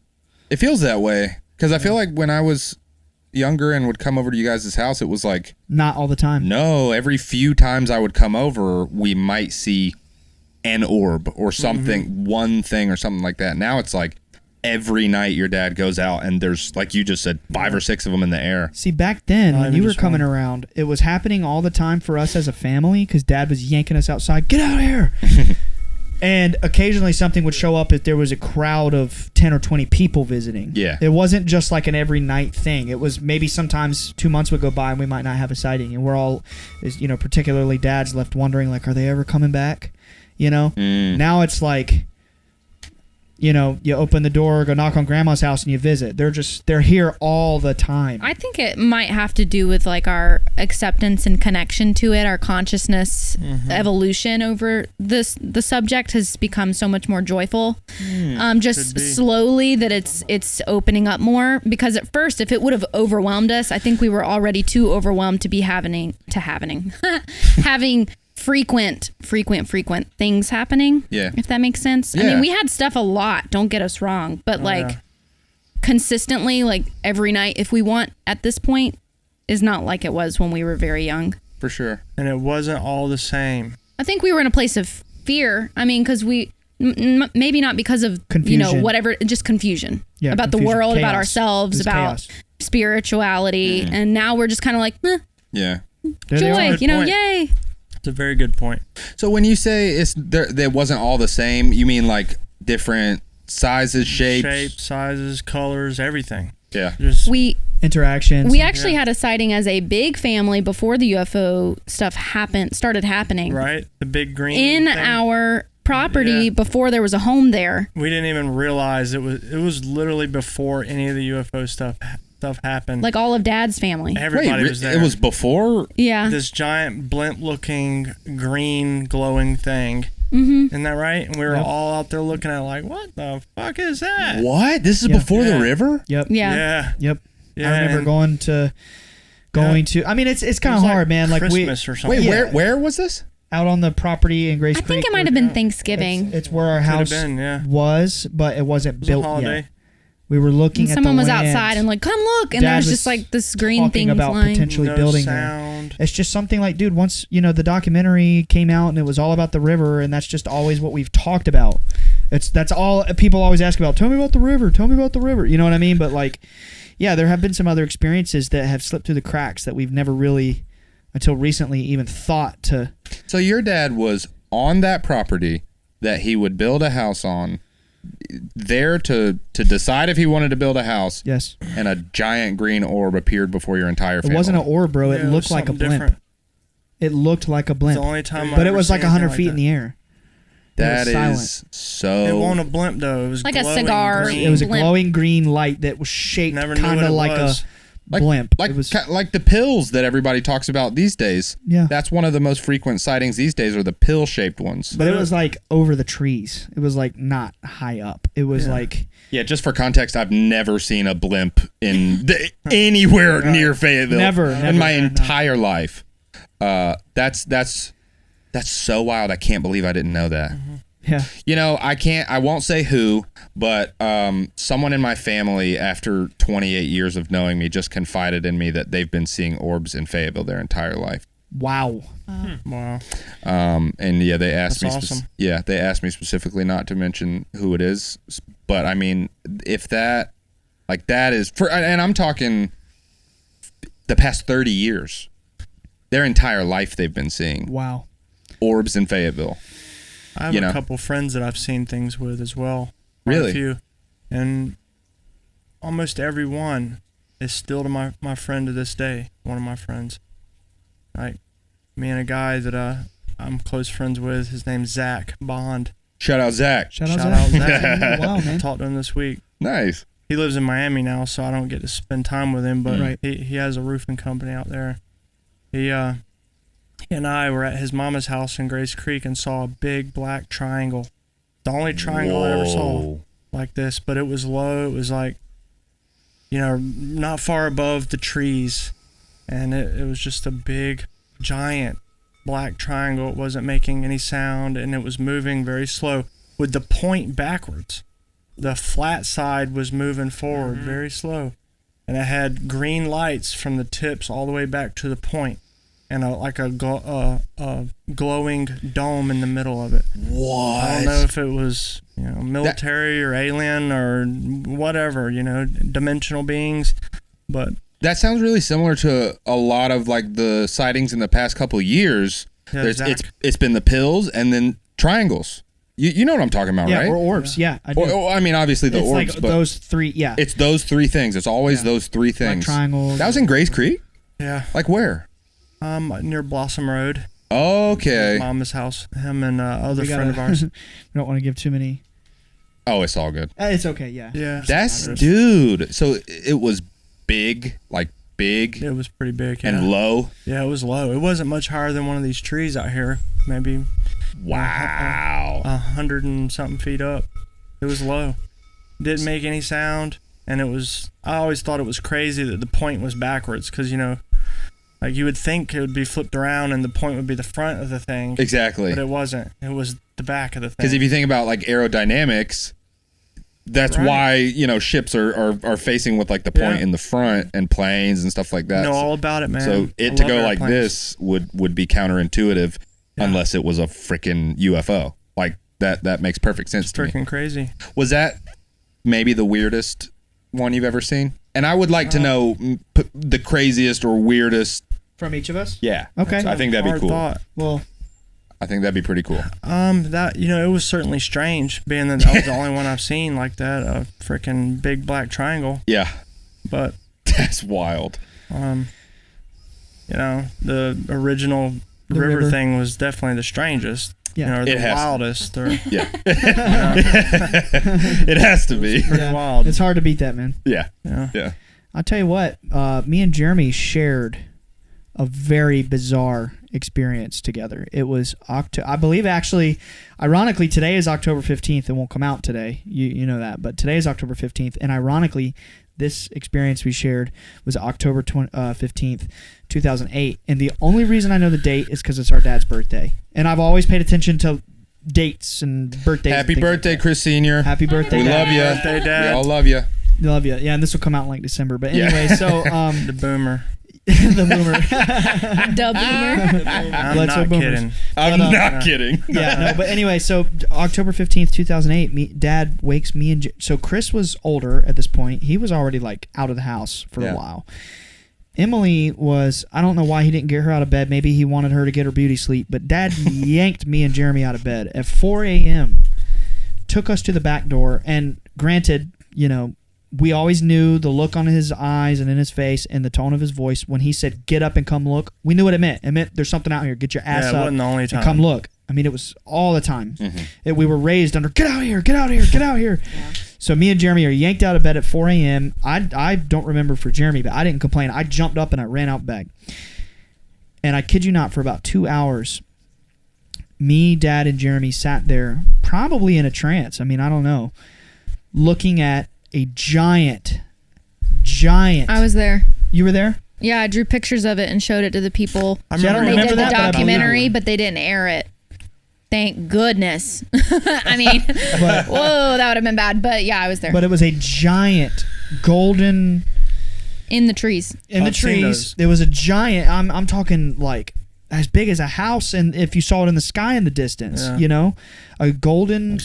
It feels that way because I feel like when I was younger and would come over to you guys' house, it was like not all the time. No, every few times I would come over, we might see an orb or something, one thing or something like that. Now it's like every night your dad goes out and there's, like you just said, 5 or 6 of them in the air. See, back then when you were coming around, it was happening all the time for us as a family because Dad was yanking us outside. Get out of here! And occasionally something would show up if there was a crowd of 10 or 20 people visiting. Yeah. It wasn't just like an every night thing. It was maybe sometimes 2 months would go by and we might not have a sighting. And we're all, particularly dads, left wondering, like, are they ever coming back? Now it's like, you open the door, go knock on grandma's house and you visit. They're here all the time. I think it might have to do with like our acceptance and connection to it. Our consciousness evolution over the subject has become so much more joyful. Just slowly that it's opening up more, because at first, if it would have overwhelmed us, I think we were already too overwhelmed to be having frequent things happening. Yeah. If that makes sense. Yeah. I mean, we had stuff a lot, don't get us wrong, but consistently, like every night, if we want at this point, is not like it was when we were very young. For sure. And it wasn't all the same. I think we were in a place of fear. I mean, because we maybe not because of confusion. Whatever, just confusion about the world, about ourselves, about spirituality, and now we're just kind of like, yeah, joy, yay. It's a very good point. So when you say there wasn't all the same, you mean like different sizes, shapes, sizes, colors, everything. Yeah. Interactions. We actually had a sighting as a big family before the UFO stuff started happening. Right, the big green in thing. Our property before there was a home there. We didn't even realize it was literally before any of the UFO stuff stuff happened. Like all of Dad's family. Everybody was there. It was before? Yeah. This giant blimp-looking green glowing thing. Mm-hmm. Isn't that right? And we were all out there looking at it like, what the fuck is that? What? This is before the river? Yep. Yeah. Yep. Yeah, I remember going to. I mean, it's kind of hard, man. Like Christmas or something. Wait, where was this? Out on the property in Grace Creek. I think it might have been Thanksgiving. It's where our house was, but it wasn't built yet. We were looking at someone the was land. outside and like, come look, and there's just like this green thing about flying. Potentially building sound. there. It's just something like, dude, once the documentary came out and it was all about the river, and that's just always what we've talked about. That's all people always ask about. Tell me about the river. Tell me about the river. You know what I mean? But like, yeah, there have been some other experiences that have slipped through the cracks that we've never really, until recently, even thought to. So your dad was on that property that he would build a house on, there to decide if he wanted to build a house. Yes. And a giant green orb appeared before your entire family. It wasn't an orb, bro. It looked like a blimp. Different. It looked like a blimp. It's the only time but it was like 100 feet in the air. That is so. It wasn't a blimp though. It was like a cigar. Green. It was a glowing green light that was shaped kind of like a blimp. Like it was like the pills that everybody talks about these days. Yeah. That's one of the most frequent sightings these days are the pill-shaped ones. But it was like over the trees. It was like not high up. It was like. Yeah, just for context, I've never seen a blimp in anywhere near Fayetteville. Never in my entire life. That's so wild. I can't believe I didn't know that. Mm-hmm. Yeah. I won't say who, but someone in my family, after 28 years of knowing me, just confided in me that they've been seeing orbs in Fayetteville their entire life. Wow. Wow. And yeah, they asked That's me. Awesome. They asked me specifically not to mention who it is, but I mean, if that is for, and I'm talking the past 30 years, their entire life they've been seeing. Wow. Orbs in Fayetteville. I have a couple friends that I've seen things with as well. Really? A few. And almost every one is still to my friend to this day. One of my friends. Like me and a guy that I'm close friends with. His name's Zach Bond. Shout out Zach. Shout out Zach. Wow, man. I talked to him this week. Nice. He lives in Miami now, so I don't get to spend time with him. But he has a roofing company out there. He and I were at his mama's house in Grace Creek and saw a big black triangle. The only triangle I ever saw like this, but it was low. It was like, not far above the trees. And it was just a big, giant black triangle. It wasn't making any sound, and it was moving very slow with the point backwards. The flat side was moving forward very slow. And it had green lights from the tips all the way back to the point. And a glowing dome in the middle of it. What? I don't know if it was military or alien or whatever, dimensional beings, but that sounds really similar to a lot of like the sightings in the past couple of years. Yeah, it's been the pills and then triangles. You know what I'm talking about, right? Or orbs. Yeah, I do. I mean, obviously the it's orbs, like but those three. Yeah, it's those three things. It's always those three things. Like triangles. That was in Grace Creek. Yeah. Like where? Near Blossom Road. Okay. His mama's house. Him and other friend of ours. We don't want to give too many. Oh, it's all good. It's okay. Yeah. Yeah. That's dude. So it was big, like big. It was pretty big. Yeah. And low. Yeah, it was low. It wasn't much higher than one of these trees out here. Maybe. Wow. 100 and something feet up. It was low. Didn't make any sound, and it was. I always thought it was crazy that the point was backwards, because like you would think it would be flipped around and the point would be the front of the thing. Exactly. But it wasn't. It was the back of the thing. Because if you think about like aerodynamics, that's why ships are facing with like the point in the front and planes and stuff like that. I know all about it, man. So it to go like this would be counterintuitive unless it was a freaking UFO. Like that makes perfect sense to me. Freaking crazy. Was that maybe the weirdest one you've ever seen? And I would like to know the craziest or weirdest from each of us. Yeah. Okay. So I think that'd be cool. Well, I think that'd be pretty cool. That it was certainly strange, being that I was the only one I've seen like that, a freaking big black triangle. Yeah. But that's wild. The original river thing was definitely the strangest. Yeah. Or the wildest. Or, yeah. It has to be. Pretty wild. It's hard to beat that, man. Yeah. Yeah. I'll tell you what, me and Jeremy shared a very bizarre experience together. It was I believe actually, ironically, today is October 15th. It won't come out today. You know that, but today is October 15th, and ironically, this experience we shared was October 15th, 2008. And the only reason I know the date is because it's our dad's birthday. And I've always paid attention to dates and birthdays. Happy birthday, like Chris Sr. Happy birthday, We Dad. love you. Birthday, Dad. We all love you. Love you. Yeah, and this will come out in like December. But anyway, so the boomer. the boomer. The boomer. I'm Bledsoe not boomers. kidding. I'm not kidding. Yeah, no, but anyway, so October 15th, 2008, Dad wakes me and so Chris was older at this point. He was already like out of the house for a while. Emily was, I don't know why he didn't get her out of bed. Maybe he wanted her to get her beauty sleep, but Dad yanked me and Jeremy out of bed at 4 a.m., took us to the back door, and granted, you know, we always knew the look on his eyes and in his face and the tone of his voice when he said, "Get up and come look." We knew what it meant. It meant there's something out here. Get your ass it up wasn't the only and time. come look. I mean, it was all the time. We were raised under, get out here, get out here, get out here. Yeah. So me and Jeremy are yanked out of bed at 4 a.m. I don't remember for Jeremy, but I didn't complain. I jumped up and I ran out back. And I kid you not, for about 2 hours, me, Dad, and Jeremy sat there, probably in a trance. I mean, I don't know, looking at a giant. I was there. You were there? Yeah, I drew pictures of it and showed it to the people. I don't they remember did the that, documentary, but they didn't air it. Thank goodness. I mean, whoa, that would have been bad. But yeah, I was there. But it was a giant golden... In the trees. In the trees. There was a giant... I'm talking like as big as a house, and if you saw it in the sky in the distance, you know, a golden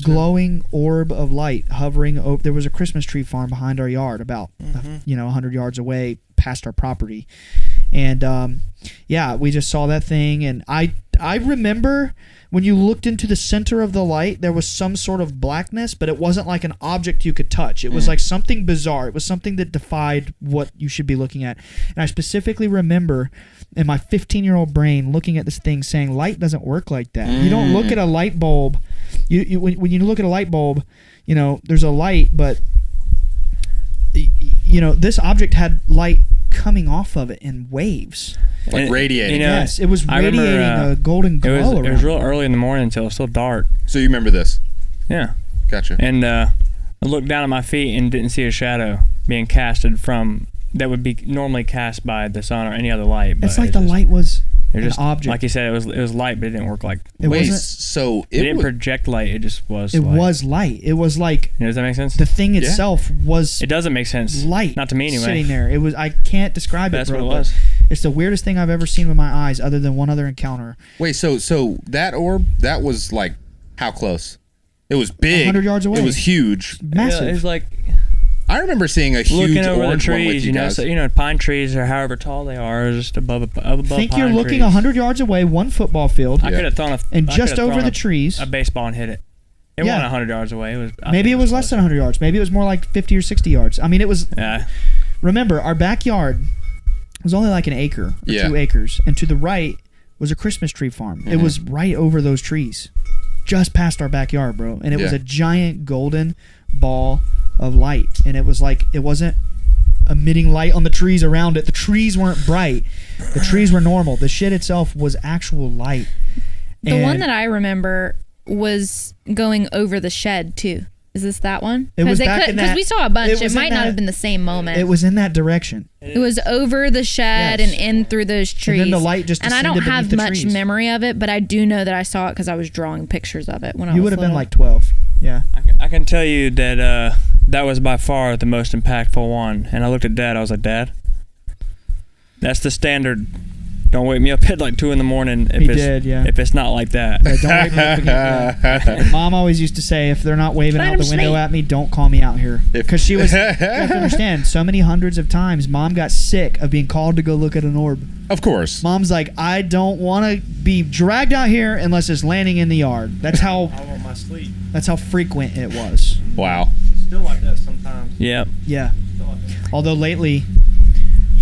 glowing orb of light hovering over. There was a Christmas tree farm behind our yard, about 100 yards away past our property, and we just saw that thing, and I remember when you looked into the center of the light, there was some sort of blackness, but it wasn't like an object you could touch. It was like something bizarre. It was something that defied what you should be looking at. And I specifically remember in my 15-year-old brain looking at this thing saying, light doesn't work like that. You don't look at a light bulb. When you look at a light bulb, you know, there's a light, but, you know, this object had light coming off of it in waves. Like radiating. You know, yes, it was radiating a golden glow around. It was real early in the morning until it was still dark. So you remember this? Yeah. Gotcha. And I looked down at my feet and didn't see a shadow being casted from that would be normally cast by the sun or any other light. It's like the light was an object. Like you said, it was light, but it didn't work like. It wasn't. So it didn't project light. It just was. It was light. It was like. Does that make sense? The thing itself was. It doesn't make sense. Light. Not to me anyway. Sitting there, it was. I can't describe it. That's bro, what it was. It's the weirdest thing I've ever seen with my eyes, other than one other encounter. Wait, so that orb, that was like how close? It was big. 100 yards away. It was huge. Massive. Yeah, it was like. I remember seeing a huge looking over orange the trees, one with you guys. So, pine trees or however tall they are, just above think pine you're looking trees. 100 yards away, one football field. I could have thrown and just over the trees, a baseball and hit it. It wasn't 100 yards away. It was maybe it was less than 100 yards. Maybe it was more like 50 or 60 yards. I mean, it was. Yeah. Remember, our backyard was only like an acre or 2 acres, and to the right was a Christmas tree farm. It was right over those trees, just past our backyard, bro. And it was a giant golden ball of light, and it was like it wasn't emitting light on the trees around it. The trees weren't bright. The trees were normal. The shit itself was actual light. The one that I remember was going over the shed too. Is this that one? It was back in that. Because we saw a bunch. It might not have been the same moment. It was in that direction. It was over the shed and in through those trees. And then the light just and I don't have much trees. memory of it, but I do know that I saw it because I was drawing pictures of it when I was You would have little. been like 12. Yeah. I can tell you that that was by far the most impactful one. And I looked at Dad. I was like, Dad, that's the standard. Don't wake me up at like 2 a.m. if it's not like that. Yeah, don't wake me up again. Mom always used to say, if they're not waving out the window at me, don't call me out here. Because she was, you have to understand, so many hundreds of times, Mom got sick of being called to go look at an orb. Of course. Mom's like, I don't want to be dragged out here unless it's landing in the yard. That's how. I want my sleep. That's how frequent it was. Wow. It's still like that sometimes. Yep. Yeah. Although lately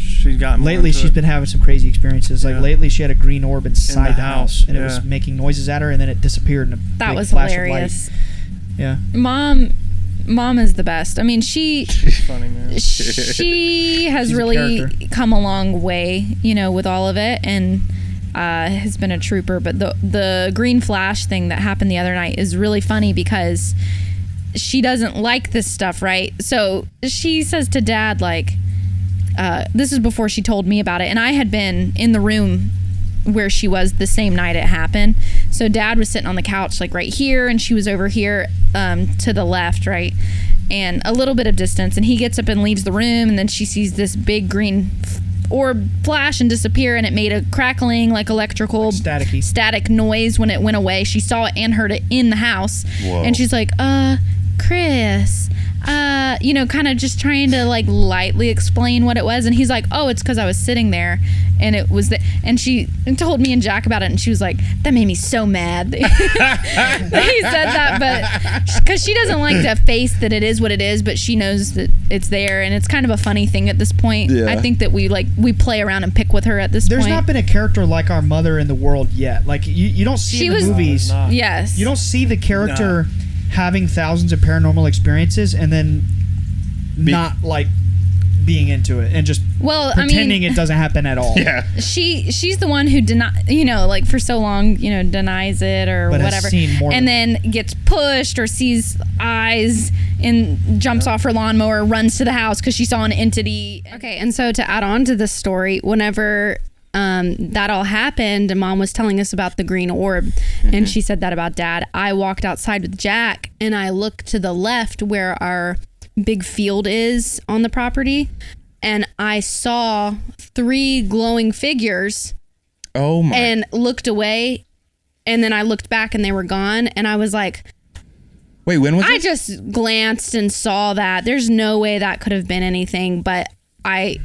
she's been having some crazy experiences. Like lately she had a green orb inside the house, and it was making noises at her, and then it disappeared in a that big was flash hilarious. of light. Yeah. Mom Mom is the best. I mean, she's funny, man. She has really come a long way, with all of it, and has been a trooper. But the green flash thing that happened the other night is really funny because she doesn't like this stuff, right? So she says to Dad, like, this is before she told me about it, and I had been in the room where she was the same night it happened. So Dad was sitting on the couch, like right here, and she was over here to the left, right, and a little bit of distance, and he gets up and leaves the room, and then she sees this big green orb flash and disappear, and it made a crackling, like electrical, like static noise when it went away. She saw it and heard it in the house. Whoa. And she's like, Chris, kind of just trying to like lightly explain what it was. And he's like, oh, it's because I was sitting there and it was and she told me and Jack about it, and she was like, that made me so mad that he said that, but because she doesn't like to face that it is what it is, but she knows that it's there, and it's kind of a funny thing at this point. I think that we play around and pick with her at this point. There's not been a character like our mother in the world yet. Like you don't see in the movies. Yes. You don't see the character having thousands of paranormal experiences and then not like being into it and just pretending it doesn't happen at all. Yeah. She's the one who like for so long, denies it or whatever. And then gets pushed or sees eyes and jumps off her lawnmower, runs to the house because she saw an entity. Okay, and so to add on to this story, whenever that all happened and Mom was telling us about the green orb, and she said that about Dad, I walked outside with Jack and I looked to the left where our big field is on the property, and I saw 3 glowing figures. Oh my. And looked away, and then I looked back and they were gone, and I was like, wait, when was I just glanced and saw that. There's no way that could have been anything, but I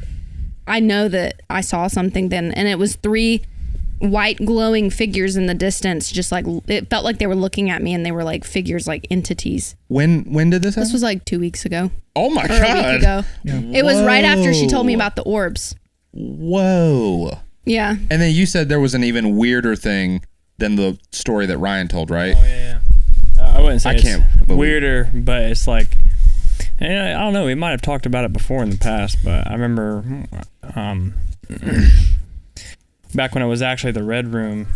know that I saw something then, and it was 3 white glowing figures in the distance, just like it felt like they were looking at me, and they were like figures, like entities. When did this happen? This was like 2 weeks ago. Oh my God. A week ago. Yeah. It was right after she told me about the orbs. Whoa. Yeah. And then you said there was an even weirder thing than the story that Ryan told, right? Oh yeah. I wouldn't say it's weirder, but it's like, and I don't know, we might have talked about it before in the past, but I remember back when it was actually the Red Room.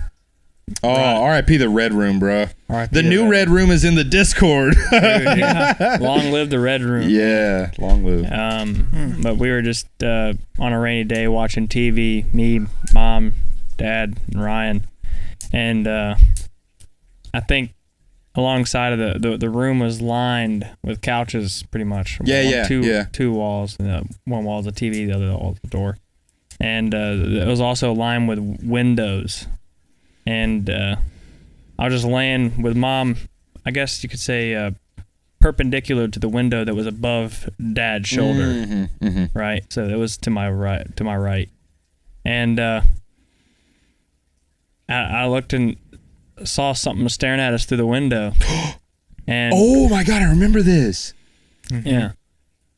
Oh, R.I.P. the Red Room, bro. The new Red Room is in the Discord. Dude, yeah. Long live the Red Room. Yeah, long live. But we were just on a rainy day watching TV, me, Mom, Dad, and Ryan. And I think alongside of the room was lined with couches, pretty much. Two walls. One wall is a TV, the other wall is the door. And it was also lined with windows. And I was just laying with Mom, I guess you could say perpendicular to the window that was above Dad's shoulder, right? So it was to my right. And I looked and saw something staring at us through the window. And oh my God, I remember this. Yeah.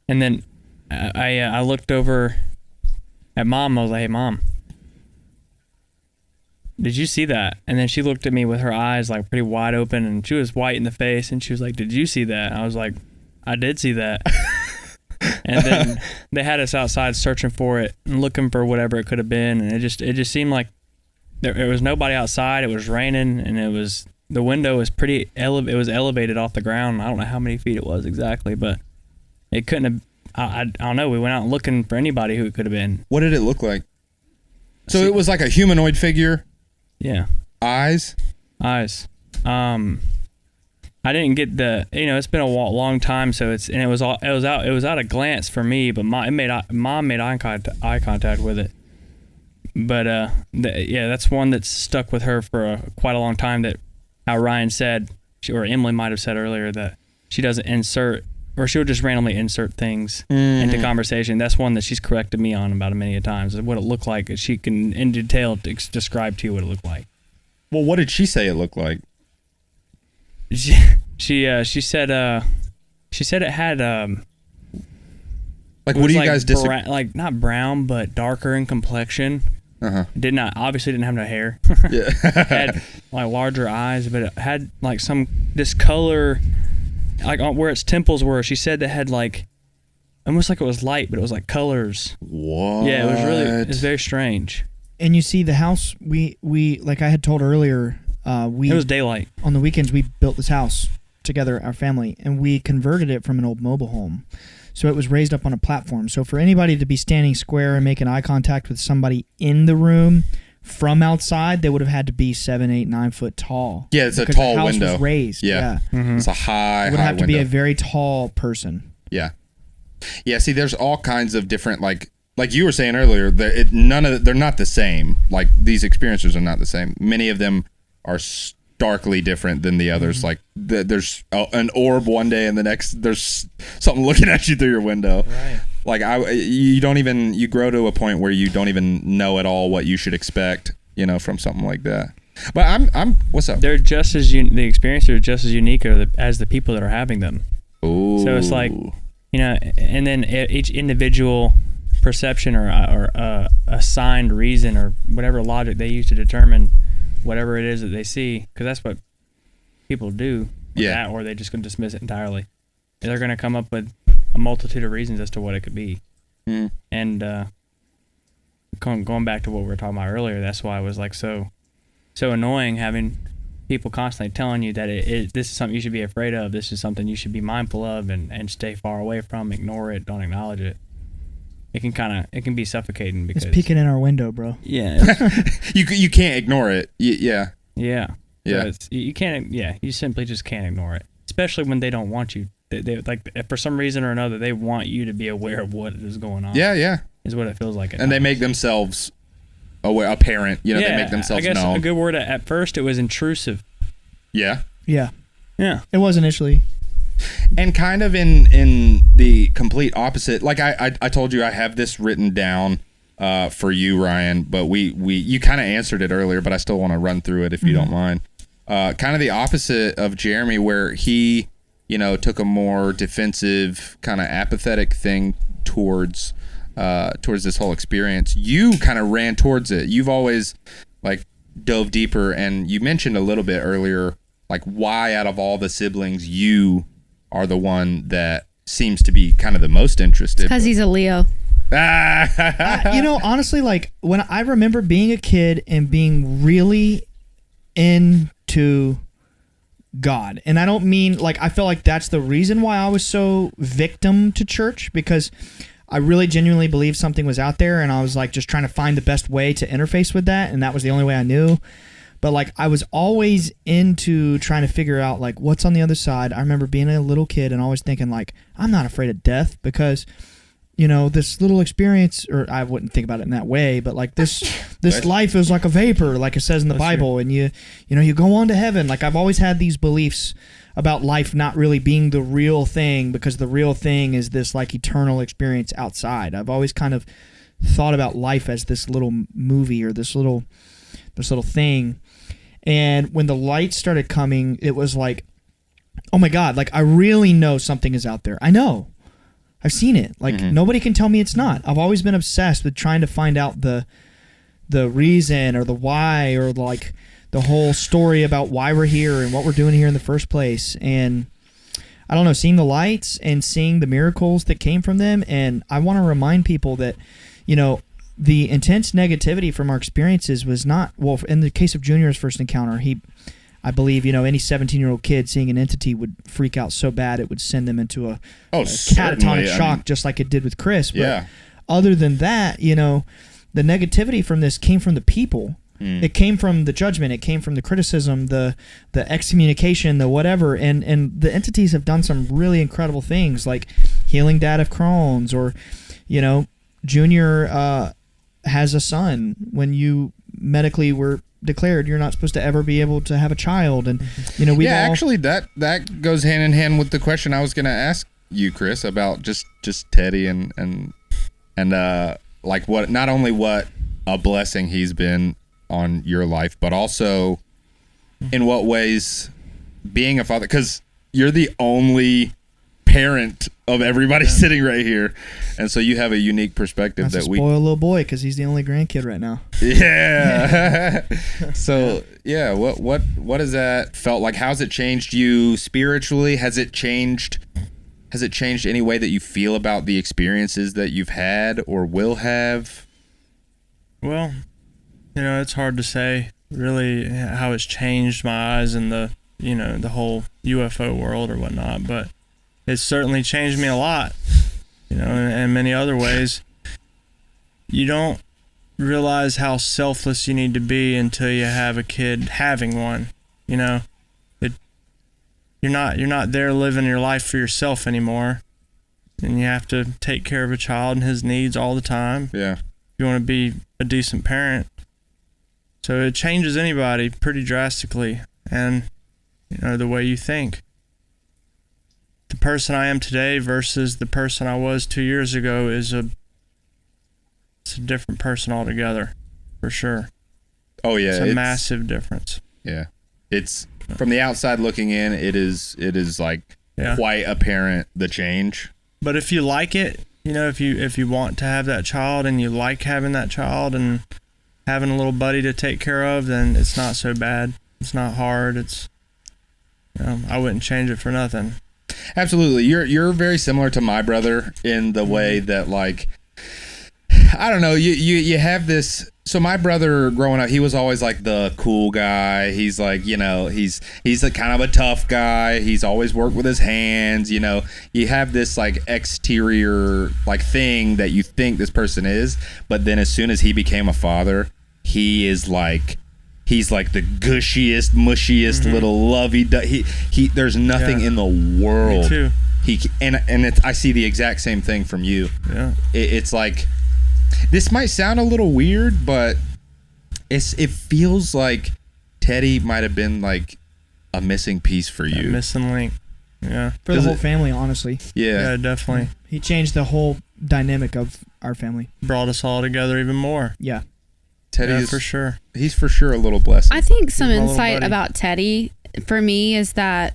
And then I looked over at Mom. I was like, hey, Mom, did you see that? And then she looked at me with her eyes like pretty wide open, and she was white in the face, and she was like, did you see that? And I was like, I did see that. And then they had us outside searching for it and looking for whatever it could have been, and it just seemed like there was nobody outside. It was raining, and the window was pretty it was elevated off the ground. I don't know how many feet it was exactly, but it couldn't have. I don't know. We went out looking for anybody who it could have been. What did it look like? So it was like a humanoid figure. Yeah. Eyes. I didn't get the. It's been a long time, so it was out a glance for me, but Mom made eye contact with it. But that's one that's stuck with her for quite a long time. That how Ryan said, or Emily might have said earlier, that she doesn't insert, or she'll just randomly insert things into conversation. That's one that she's corrected me on about many times. What it looked like, she can in detail describe to you what it looked like. Well, what did she say it looked like? She said it had like, what do you guys disagree? Like not brown, but darker in complexion. Obviously didn't have no hair. Yeah. Had like larger eyes, but it had like some discolor. like where its temples were. She said they had like almost like it was light, but it was like colors. What? Yeah, it was very strange. And you see the house we like I had told earlier, it was daylight. On the weekends we built this house together, our family, and we converted it from an old mobile home. So it was raised up on a platform. So for anybody to be standing square and making eye contact with somebody in the room from outside, they would have had to be 7, 8, 9 foot tall. Yeah, it's a tall the house window. Was raised. Yeah. Mm-hmm. It's a high. It would have to window. be a very tall person. Yeah. Yeah. See, there's all kinds of different like you were saying earlier. They're not the same. Like these experiences are not the same. Many of them are starkly different than the others. Mm-hmm. Like there's an orb one day, and the next there's something looking at you through your window. Right. Like you grow to a point where you don't even know at all what you should expect, from something like that. But I'm what's up? They're just as the experiences are just as unique as the people that are having them. Ooh. So it's like, and then each individual perception or assigned reason or whatever logic they use to determine whatever it is that they see, because that's what people do with that, or they just can dismiss it entirely. They're going to come up with a multitude of reasons as to what it could be. Mm. And going back to what we were talking about earlier, that's why it was like so annoying having people constantly telling you that this is something you should be afraid of, this is something you should be mindful of and stay far away from, ignore it, don't acknowledge it. It can be suffocating because it's peeking in our window, bro. Yeah. you can't ignore it. Yeah. Yeah. Yeah. So you can't. Yeah. You simply just can't ignore it, especially when they don't want you. They like, if for some reason or another, they want you to be aware of what is going on. Yeah. Yeah. Is what it feels like. And they make themselves apparent. They make themselves known. I guess a good word. At first, it was intrusive. Yeah. Yeah. Yeah. It was initially. And kind of in the complete opposite, like I told you I have this written down for you, Ryan, but you kind of answered it earlier, but I still want to run through it if you don't mind. Kind of the opposite of Jeremy, where he, took a more defensive, kind of apathetic thing towards this whole experience. You kind of ran towards it. You've always like dove deeper, and you mentioned a little bit earlier, like why out of all the siblings you are the one that seems to be kind of the most interested. Because he's a Leo. Honestly, like when I remember being a kid and being really into God, and I don't mean like I feel like that's the reason why I was so victim to church, because I really genuinely believed something was out there, and I was like just trying to find the best way to interface with that, and that was the only way I knew. But like I was always into trying to figure out like what's on the other side. I remember being a little kid and always thinking like I'm not afraid of death because this little experience, or I wouldn't think about it in that way, but like this life is like a vapor, like it says in the Bible, and you go on to heaven. Like I've always had these beliefs about life not really being the real thing, because the real thing is this like eternal experience outside. I've always kind of thought about life as this little movie or this little thing. And when the lights started coming, it was like, oh my God, like I really know something is out there. I know. I've seen it. Like nobody can tell me it's not. I've always been obsessed with trying to find out the reason or the why, or like the whole story about why we're here and what we're doing here in the first place. And I don't know, seeing the lights and seeing the miracles that came from them. And I want to remind people that, the intense negativity from our experiences was not, well, in the case of Junior's first encounter, I believe, any 17-year-old kid seeing an entity would freak out so bad it would send them into a catatonic shock, just like it did with Chris. But other than that, the negativity from this came from the people. It came from the judgment. It came from the criticism, the excommunication, the whatever. And the entities have done some really incredible things, like healing Dad of Crohn's, or, Junior has a son when you medically were declared you're not supposed to ever be able to have a child. And actually that goes hand in hand with the question I was going to ask you, Chris, about just Teddy and like what, not only what a blessing he's been on your life, but also in what ways being a father, because you're the only parent of everybody sitting right here, and so you have a unique perspective. That's a spoiled little boy because he's the only grandkid right now. Yeah. So yeah, what has that felt like? How's it changed you spiritually? Has it changed any way that you feel about the experiences that you've had or will have? Well, it's hard to say really how it's changed my eyes in the whole UFO world or whatnot, but it's certainly changed me a lot, in many other ways. You don't realize how selfless you need to be until you have a kid having one. You're not there living your life for yourself anymore, and you have to take care of a child and his needs all the time. Yeah. If you want to be a decent parent. So it changes anybody pretty drastically, and the way you think. The person I am today versus the person I was 2 years ago it's a different person altogether, for sure. Oh yeah, it's a massive difference. Yeah, it's from the outside looking in, it is like quite apparent, the change. But if you like it, if you want to have that child and you like having that child and having a little buddy to take care of, then it's not so bad. It's not hard. It's I wouldn't change it for nothing. Absolutely. You're very similar to my brother in the way that, like, I don't know, you have this. So my brother growing up, he was always like the cool guy. He's like, he's a kind of a tough guy. He's always worked with his hands. You have this like exterior like thing that you think this person is, but then as soon as he became a father, he's like the gushiest, mushiest little lovey. He there's nothing in the world. Me too. I see the exact same thing from you. Yeah. It's like, this might sound a little weird, but it feels like Teddy might have been like a missing piece for you. A missing link. Yeah. For the whole family, honestly. Yeah, definitely. He changed the whole dynamic of our family. Brought us all together even more. Yeah. Teddy is for sure. He's for sure a little blessing. I think some insight about Teddy for me is that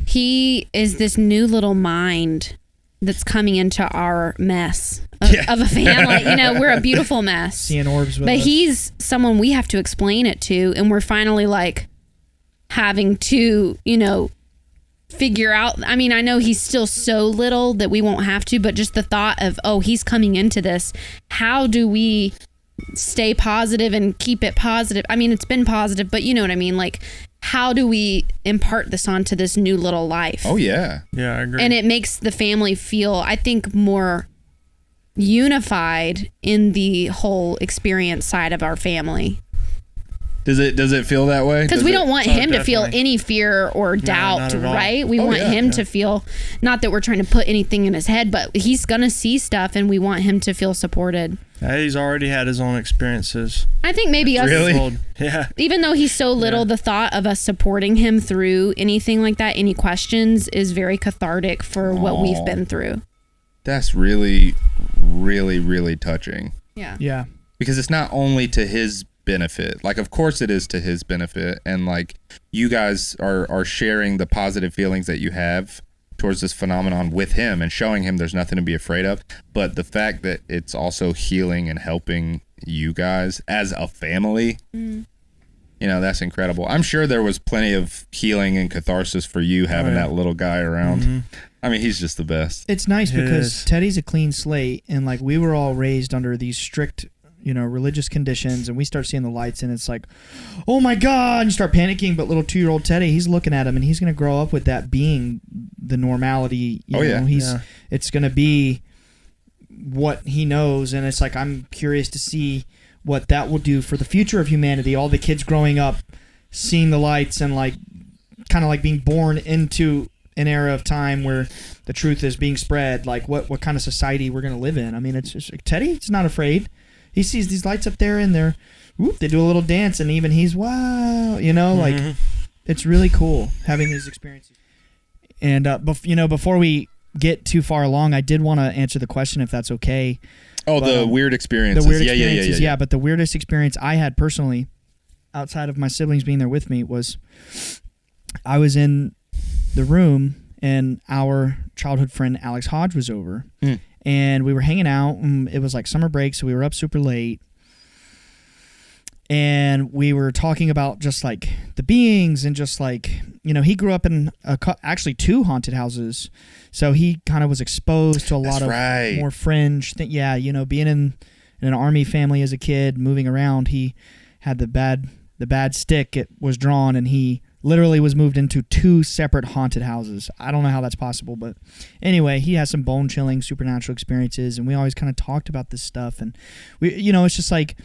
he is this new little mind that's coming into our mess of a family. We're a beautiful mess. Seeing orbs with us. He's someone we have to explain it to, and we're finally like having to, figure out. I mean, I know he's still so little that we won't have to, but just the thought of, he's coming into this. How do we stay positive and keep it positive? I mean, it's been positive, but you know what I mean? Like, how do we impart this onto this new little life? Oh, yeah. Yeah, I agree. And it makes the family feel, I think, more unified in the whole experience side of our family. Does it feel that way? Because we don't want him to feel any fear or doubt, right? We want him to feel, not that we're trying to put anything in his head, but he's going to see stuff and we want him to feel supported. He's already had his own experiences. I think maybe us, really? Yeah. Even though he's so little, the thought of us supporting him through anything like that, any questions, is very cathartic for what we've been through. That's really, really, really touching. Yeah. Yeah. Because it's not only to his benefit. Like, of course it is to his benefit, and like, you guys are sharing the positive feelings that you have towards this phenomenon with him and showing him there's nothing to be afraid of. But the fact that it's also healing and helping you guys as a family, that's incredible. I'm sure there was plenty of healing and catharsis for you having that little guy around. I mean, he's just the best. It's nice because Teddy's a clean slate, and like, we were all raised under these strict religious conditions, and we start seeing the lights and it's like, oh my God, and you start panicking. But little 2-year-old Teddy, he's looking at him and he's going to grow up with that being the normality. It's going to be what he knows. And it's like, I'm curious to see what that will do for the future of humanity. All the kids growing up, seeing the lights and like, kind of like being born into an era of time where the truth is being spread. Like what kind of society we're going to live in. I mean, it's just like, Teddy's not afraid. He sees these lights up there and they do a little dance, and even he's, wow, like, it's really cool having these experiences. And, before we get too far along, I did want to answer the question, if that's okay. Oh, the weird experiences. The weird experiences, yeah. But the weirdest experience I had personally, outside of my siblings being there with me, was I was in the room and our childhood friend Alex Hodge was over. And we were hanging out, and it was like summer break, so we were up super late. And we were talking about just like the beings and just like, you know, he grew up in actually 2 haunted houses. So he kind of was exposed to a lot of more fringe things. Yeah, you know, being in an army family as a kid, moving around, he had the bad stick. It was drawn, and he literally was moved into 2 separate haunted houses. I don't know how that's possible, but anyway, he has some bone-chilling supernatural experiences, and we always kind of talked about this stuff. And we, you know, it's just like,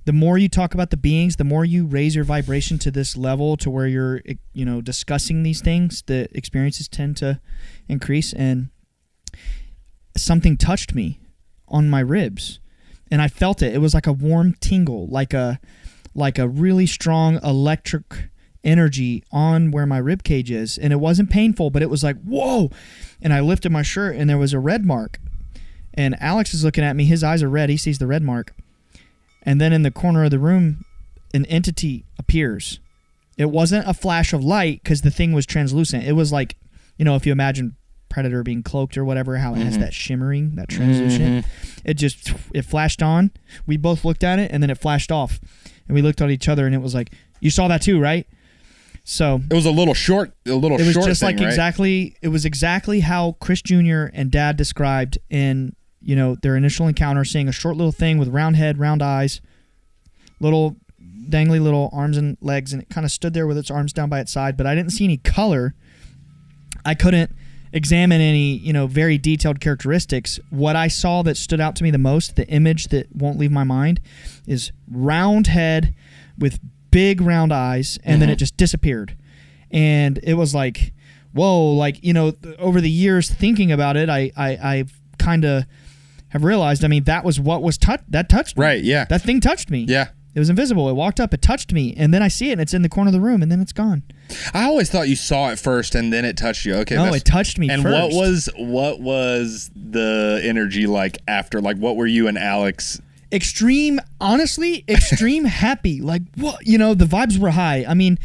the more you talk about the beings, the more you raise your vibration to this level to where you're, you know, discussing these things, the experiences tend to increase. And something touched me on my ribs, and I felt it. It was like a warm tingle, like a really strong electric energy on where my rib cage is. And it wasn't painful, but it was like, whoa. And I lifted my shirt, and there was a red mark. And Alex is looking at me. His eyes are red. He sees the red mark. And then in the corner of the room, an entity appears. It wasn't a flash of light because the thing was translucent. It was like, you know, if you imagine Predator being cloaked or whatever, how it has that shimmering, that translucent. It flashed on. We both looked at it, and then it flashed off. And we looked at each other, and it was like, you saw that too, right? So it was a little short. It was just thing, like right? It was exactly how Chris Jr. and Dad described in, you know, their initial encounter, seeing a short little thing with round head, round eyes, little dangly little arms and legs, and it kind of stood there with its arms down by its side, but I didn't see any color. I couldn't examine any, you know, very detailed characteristics. What I saw that stood out to me the most, the image that won't leave my mind, is round head with big round eyes, and then it just disappeared. And it was like, whoa, like, you know, over the years thinking about it, I kind of have realized, I mean, that was what was that touched me. Right, yeah. That thing touched me. Yeah. It was invisible. It walked up, it touched me, and then I see it, and it's in the corner of the room, and then it's gone. I always thought you saw it first, and then it touched you. Okay. No, it touched me and first. And what was the energy like after? Like, what were you and Alex? Extreme happy. Like, what? You know, the vibes were high. I mean,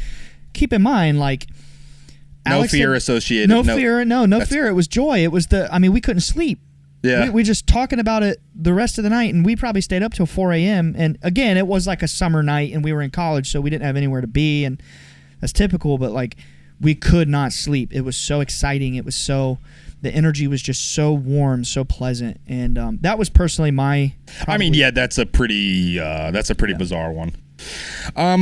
keep in mind, like, Alex no fear associated. No fear. No fear. It was joy. It was we couldn't sleep. Yeah. We just talking about it the rest of the night, and we probably stayed up till 4 a.m. And again, it was like a summer night, and we were in college, so we didn't have anywhere to be, and that's typical, but like, we could not sleep. It was so exciting. The energy was just so warm, so pleasant, and that was personally my. I mean, yeah, that's a pretty bizarre one.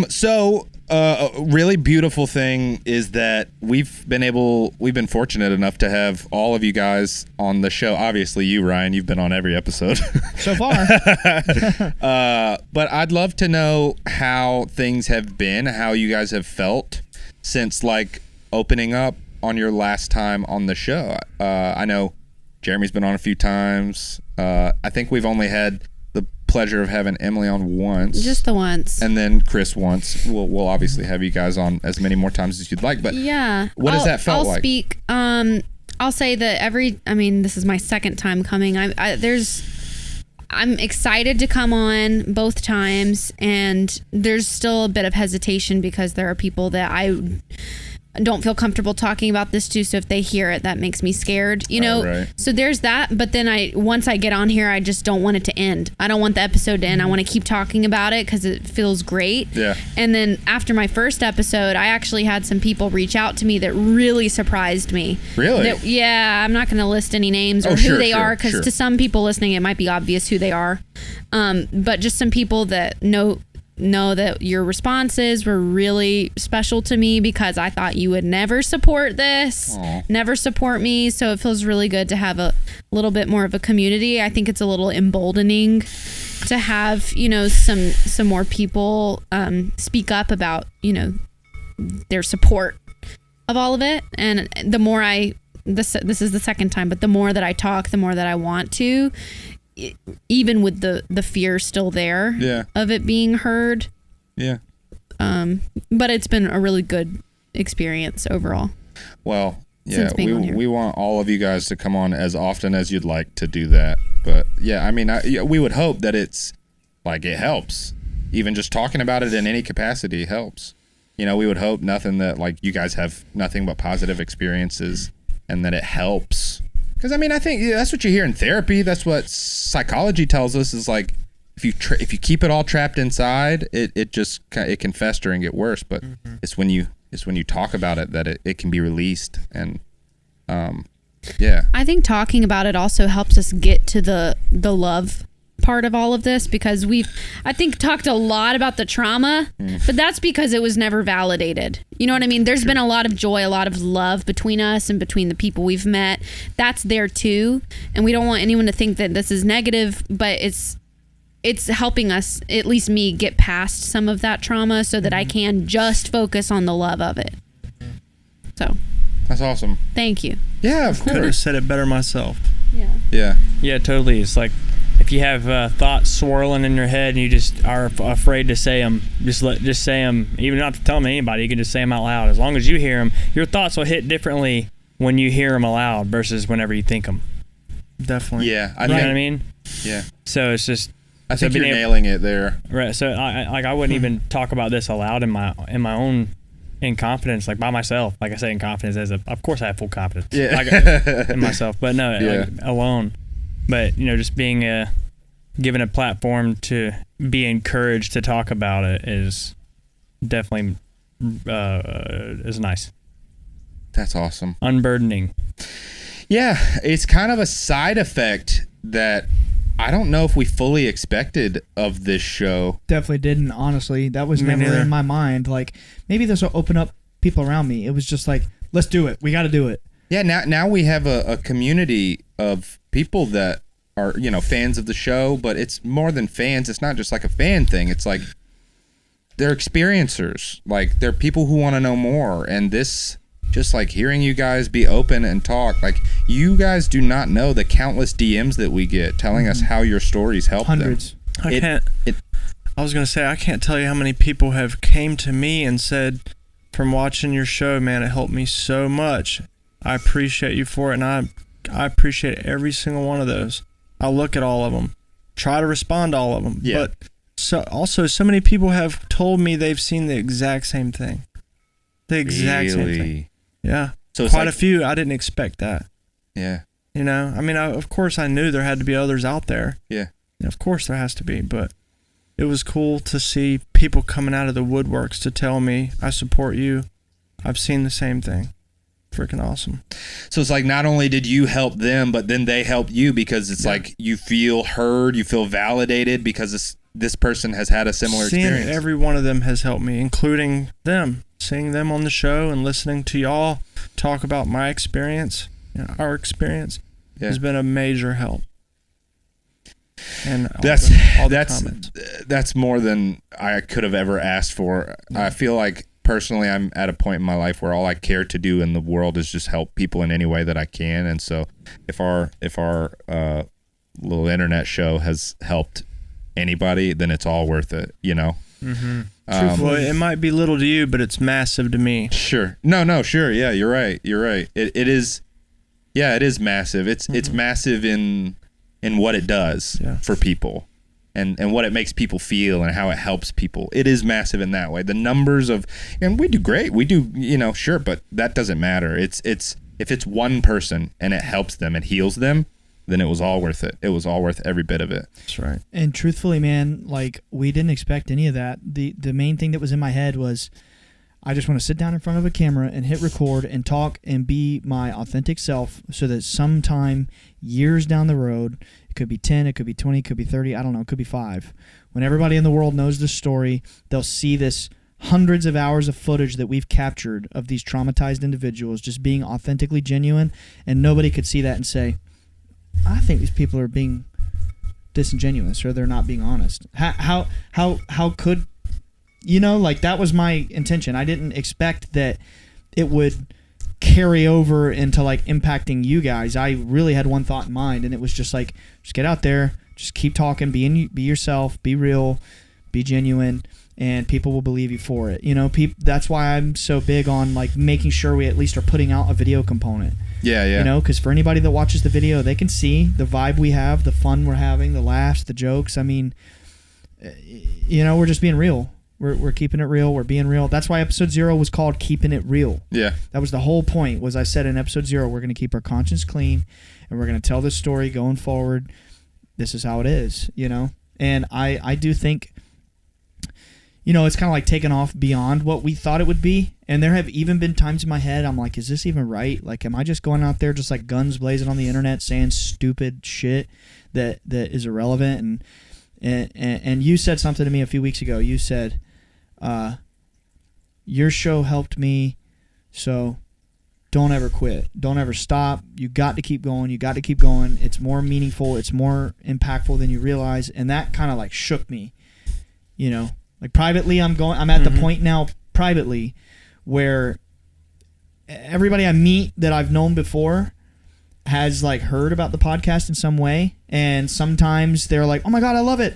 So a really beautiful thing is that we've been fortunate enough to have all of you guys on the show. Obviously, you, Ryan, you've been on every episode so far. But I'd love to know how things have been, how you guys have felt since like opening up on your last time on the show. I know Jeremy's been on a few times. I think we've only had the pleasure of having Emily on once. Just the once. And then Chris once. We'll obviously have you guys on as many more times as you'd like. But yeah, what has that felt like? I'll speak. I'll say that this is my second time coming. I'm excited to come on both times, and there's still a bit of hesitation because there are people that I don't feel comfortable talking about this to, so if they hear it, that makes me scared, you know. Right. So there's that, but then once I get on here, I just don't want it to end. I don't want the episode to end. I want to keep talking about it because it feels great. Yeah. And then after my first episode, I actually had some people reach out to me that really surprised me. Really? Yeah, I'm not going to list any names or who they are, because to some people listening, it might be obvious who they are. But just some people that know that your responses were really special to me, because I thought you would never support this. Aww. Never support me. So it feels really good to have a little bit more of a community. I think it's a little emboldening to have, you know, some more people speak up about, you know, their support of all of it. And the more this is the second time, but the more that I talk, the more that I want to, even with the fear still there of it being heard. Yeah. But it's been a really good experience overall. Well, yeah, we want all of you guys to come on as often as you'd like to do that. But yeah, I mean, we would hope that it's like, it helps. Even just talking about it in any capacity helps. You know, we would hope nothing that like you guys have nothing but positive experiences and that it helps. Because I mean, I think that's what you hear in therapy. That's what psychology tells us is like, if you keep it all trapped inside, it can fester and get worse. But it's when you talk about it that it can be released. And I think talking about it also helps us get to the love part of all of this, because I think talked a lot about the trauma, but that's because it was never validated. You know what I mean? There's been a lot of joy, a lot of love between us and between the people we've met. That's there too. And we don't want anyone to think that this is negative, but it's helping us, at least me, get past some of that trauma so that I can just focus on the love of it. So that's awesome. Thank you. Yeah, of course. Could have said it better myself. Yeah, totally. It's like, if you have thoughts swirling in your head and you just are afraid to say them, just say them. Even not to tell them to anybody, you can just say them out loud. As long as you hear them, your thoughts will hit differently when you hear them aloud versus whenever you think them. Definitely. Yeah, you know what I mean? Yeah. So it's just. I think you're nailing it there. Right. So I wouldn't even talk about this aloud in my own. In confidence, like by myself, like I say, in confidence, of course I have full confidence, in myself, but no, like, alone. But just being given a platform to be encouraged to talk about it is definitely is nice. That's awesome. Unburdening. Yeah, it's kind of a side effect that I don't know if we fully expected of this show. Definitely didn't, honestly. That was never in my mind. Like, maybe this will open up people around me. It was just like, let's do it. We got to do it. Yeah, now we have a community of people that are, fans of the show, but it's more than fans. It's not just like a fan thing. It's like they're experiencers. Like, they're people who want to know more. And this, just like hearing you guys be open and talk, like, you guys do not know the countless DMs that we get telling us how your stories help Hundreds. them. I was going to say, I can't tell you how many people have came to me and said, from watching your show, man, it helped me so much. I appreciate you for it, and I appreciate every single one of those. I look at all of them, try to respond to all of them. Yeah. But so many people have told me they've seen the exact same thing. The exact same thing. Yeah. So quite a few. I didn't expect that. Yeah. I mean, of course I knew there had to be others out there. Yeah. Of course there has to be, but it was cool to see people coming out of the woodworks to tell me, I support you. I've seen the same thing. Freaking awesome. So it's like, not only did you help them, but then they helped you, because it's like you feel heard, you feel validated because this person has had a similar experience. Every one of them has helped me, including them. Seeing them on the show and listening to y'all talk about my experience, our experience, has been a major help. And that's more than I could have ever asked for. Yeah. I feel like personally I'm at a point in my life where all I care to do in the world is just help people in any way that I can. And so if our little internet show has helped anybody, then it's all worth it, Mm-hmm. Truthfully, it might be little to you, but it's massive to me. Sure. No, sure. Yeah, you're right. It is. Yeah, it is massive. It's massive in what it does for people, and what it makes people feel and how it helps people. It is massive in that way. The numbers of, and we do great. We do, sure, but that doesn't matter. It's if it's one person and it helps them and heals them, then it was all worth it. It was all worth every bit of it. That's right. And truthfully, man, like, we didn't expect any of that. The main thing that was in my head was, I just want to sit down in front of a camera and hit record and talk and be my authentic self, so that sometime years down the road, it could be 10, it could be 20, it could be 30, I don't know, it could be 5. When everybody in the world knows this story, they'll see this hundreds of hours of footage that we've captured of these traumatized individuals just being authentically genuine, and nobody could see that and say, I think these people are being disingenuous, or they're not being honest. How could, like, that was my intention. I didn't expect that it would carry over into like impacting you guys. I really had one thought in mind, and it was just like, just get out there, just keep talking, be yourself, be real, be genuine, and people will believe you for it. That's why I'm so big on like making sure we at least are putting out a video component. Yeah. Because for anybody that watches the video, they can see the vibe we have, the fun we're having, the laughs, the jokes. I mean, we're just being real. We're keeping it real. We're being real. That's why episode 0 was called Keeping It Real. Yeah. That was the whole point, was I said in episode 0, we're going to keep our conscience clean, and we're going to tell this story going forward. This is how it is, you know? And I do think, you know, it's kind of like taking off beyond what we thought it would be. And there have even been times in my head, I'm like, is this even right? Like, am I just going out there just like guns blazing on the internet saying stupid shit that is irrelevant? And you said something to me a few weeks ago. You said, your show helped me, so don't ever quit. Don't ever stop. You got to keep going. You got to keep going. It's more meaningful. It's more impactful than you realize. And that kind of like shook me, you know, like privately I'm at the point now privately where everybody I meet that I've known before has like heard about the podcast in some way. And sometimes they're like, oh my God, I love it.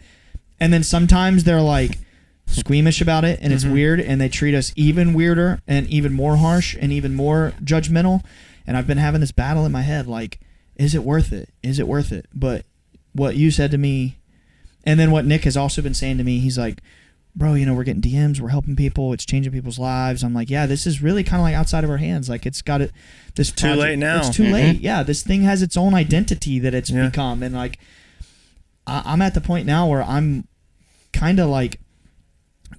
And then sometimes they're like squeamish about it and it's weird, and they treat us even weirder and even more harsh and even more judgmental. And I've been having this battle in my head, like, is it worth it? Is it worth it? But what you said to me, and then what Nick has also been saying to me, he's like, bro, you know, we're getting DMs, we're helping people, it's changing people's lives. I'm like, yeah, this is really kind of like outside of our hands. Like, it's got it. This project, too late now. It's too late. Yeah, this thing has its own identity that it's become. And like, I'm at the point now where I'm kind of like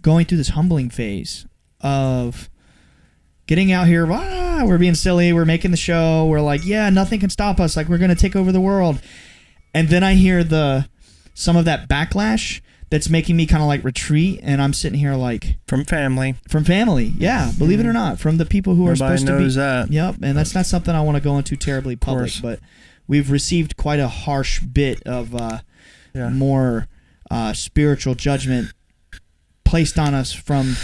going through this humbling phase of getting out here. We're being silly. We're making the show. We're like, yeah, nothing can stop us. Like, we're going to take over the world. And then I hear some of that backlash that's making me kind of like retreat. And I'm sitting here like, From family. Yeah. Believe it or not, from the people who are supposed to be. Knows that. Yep. And that's not something I want to go into terribly public, but we've received quite a harsh bit of more spiritual judgment placed on us from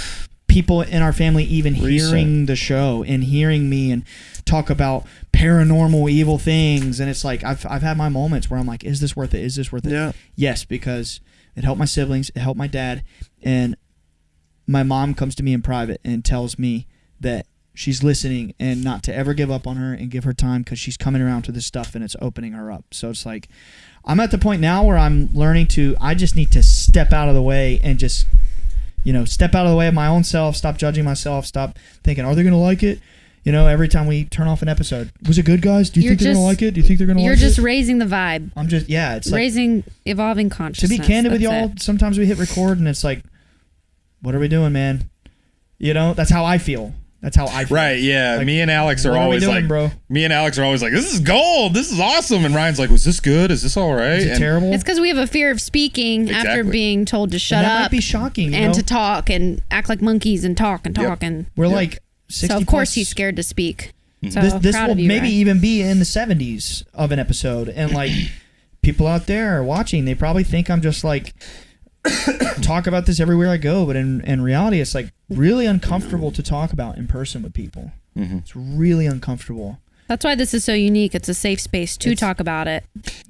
people in our family, even hearing the show and hearing me and talk about paranormal evil things. And it's like, I've had my moments where I'm like, is this worth it? Is this worth it? Yeah. Yes, because it helped my siblings, it helped my dad, and my mom comes to me in private and tells me that she's listening and not to ever give up on her and give her time, because she's coming around to this stuff and it's opening her up. So it's like, I'm at the point now where I'm learning I just need to step out of the way and just, you know, step out of the way of my own self, stop judging myself, stop thinking, are they going to like it? You know, every time we turn off an episode, was it good, guys? Do you think they're going to like it? Do you think they're going to like it? You're just raising the vibe. I'm just, it's raising, evolving consciousness. To be candid with y'all, sometimes we hit record and it's like, what are we doing, man? You know, that's how I feel. That's how I feel. Right, yeah. Like, me and Alex are always doing, like, bro? Me and Alex are always like, this is gold. This is awesome. And Ryan's like, was this good? Is this all right? Is it terrible? It's because we have a fear of speaking after being told to shut up. That might be shocking. And to talk and act like monkeys and talk and talk. And we're like 60 So, of course, he's scared to speak. So this will maybe even be in the 70s of an episode. And like, people out there are watching, they probably think I'm just like, talk about this everywhere I go, but in reality it's like really uncomfortable to talk about in person with people. It's really uncomfortable. That's why this is so unique. It's a safe space to talk about it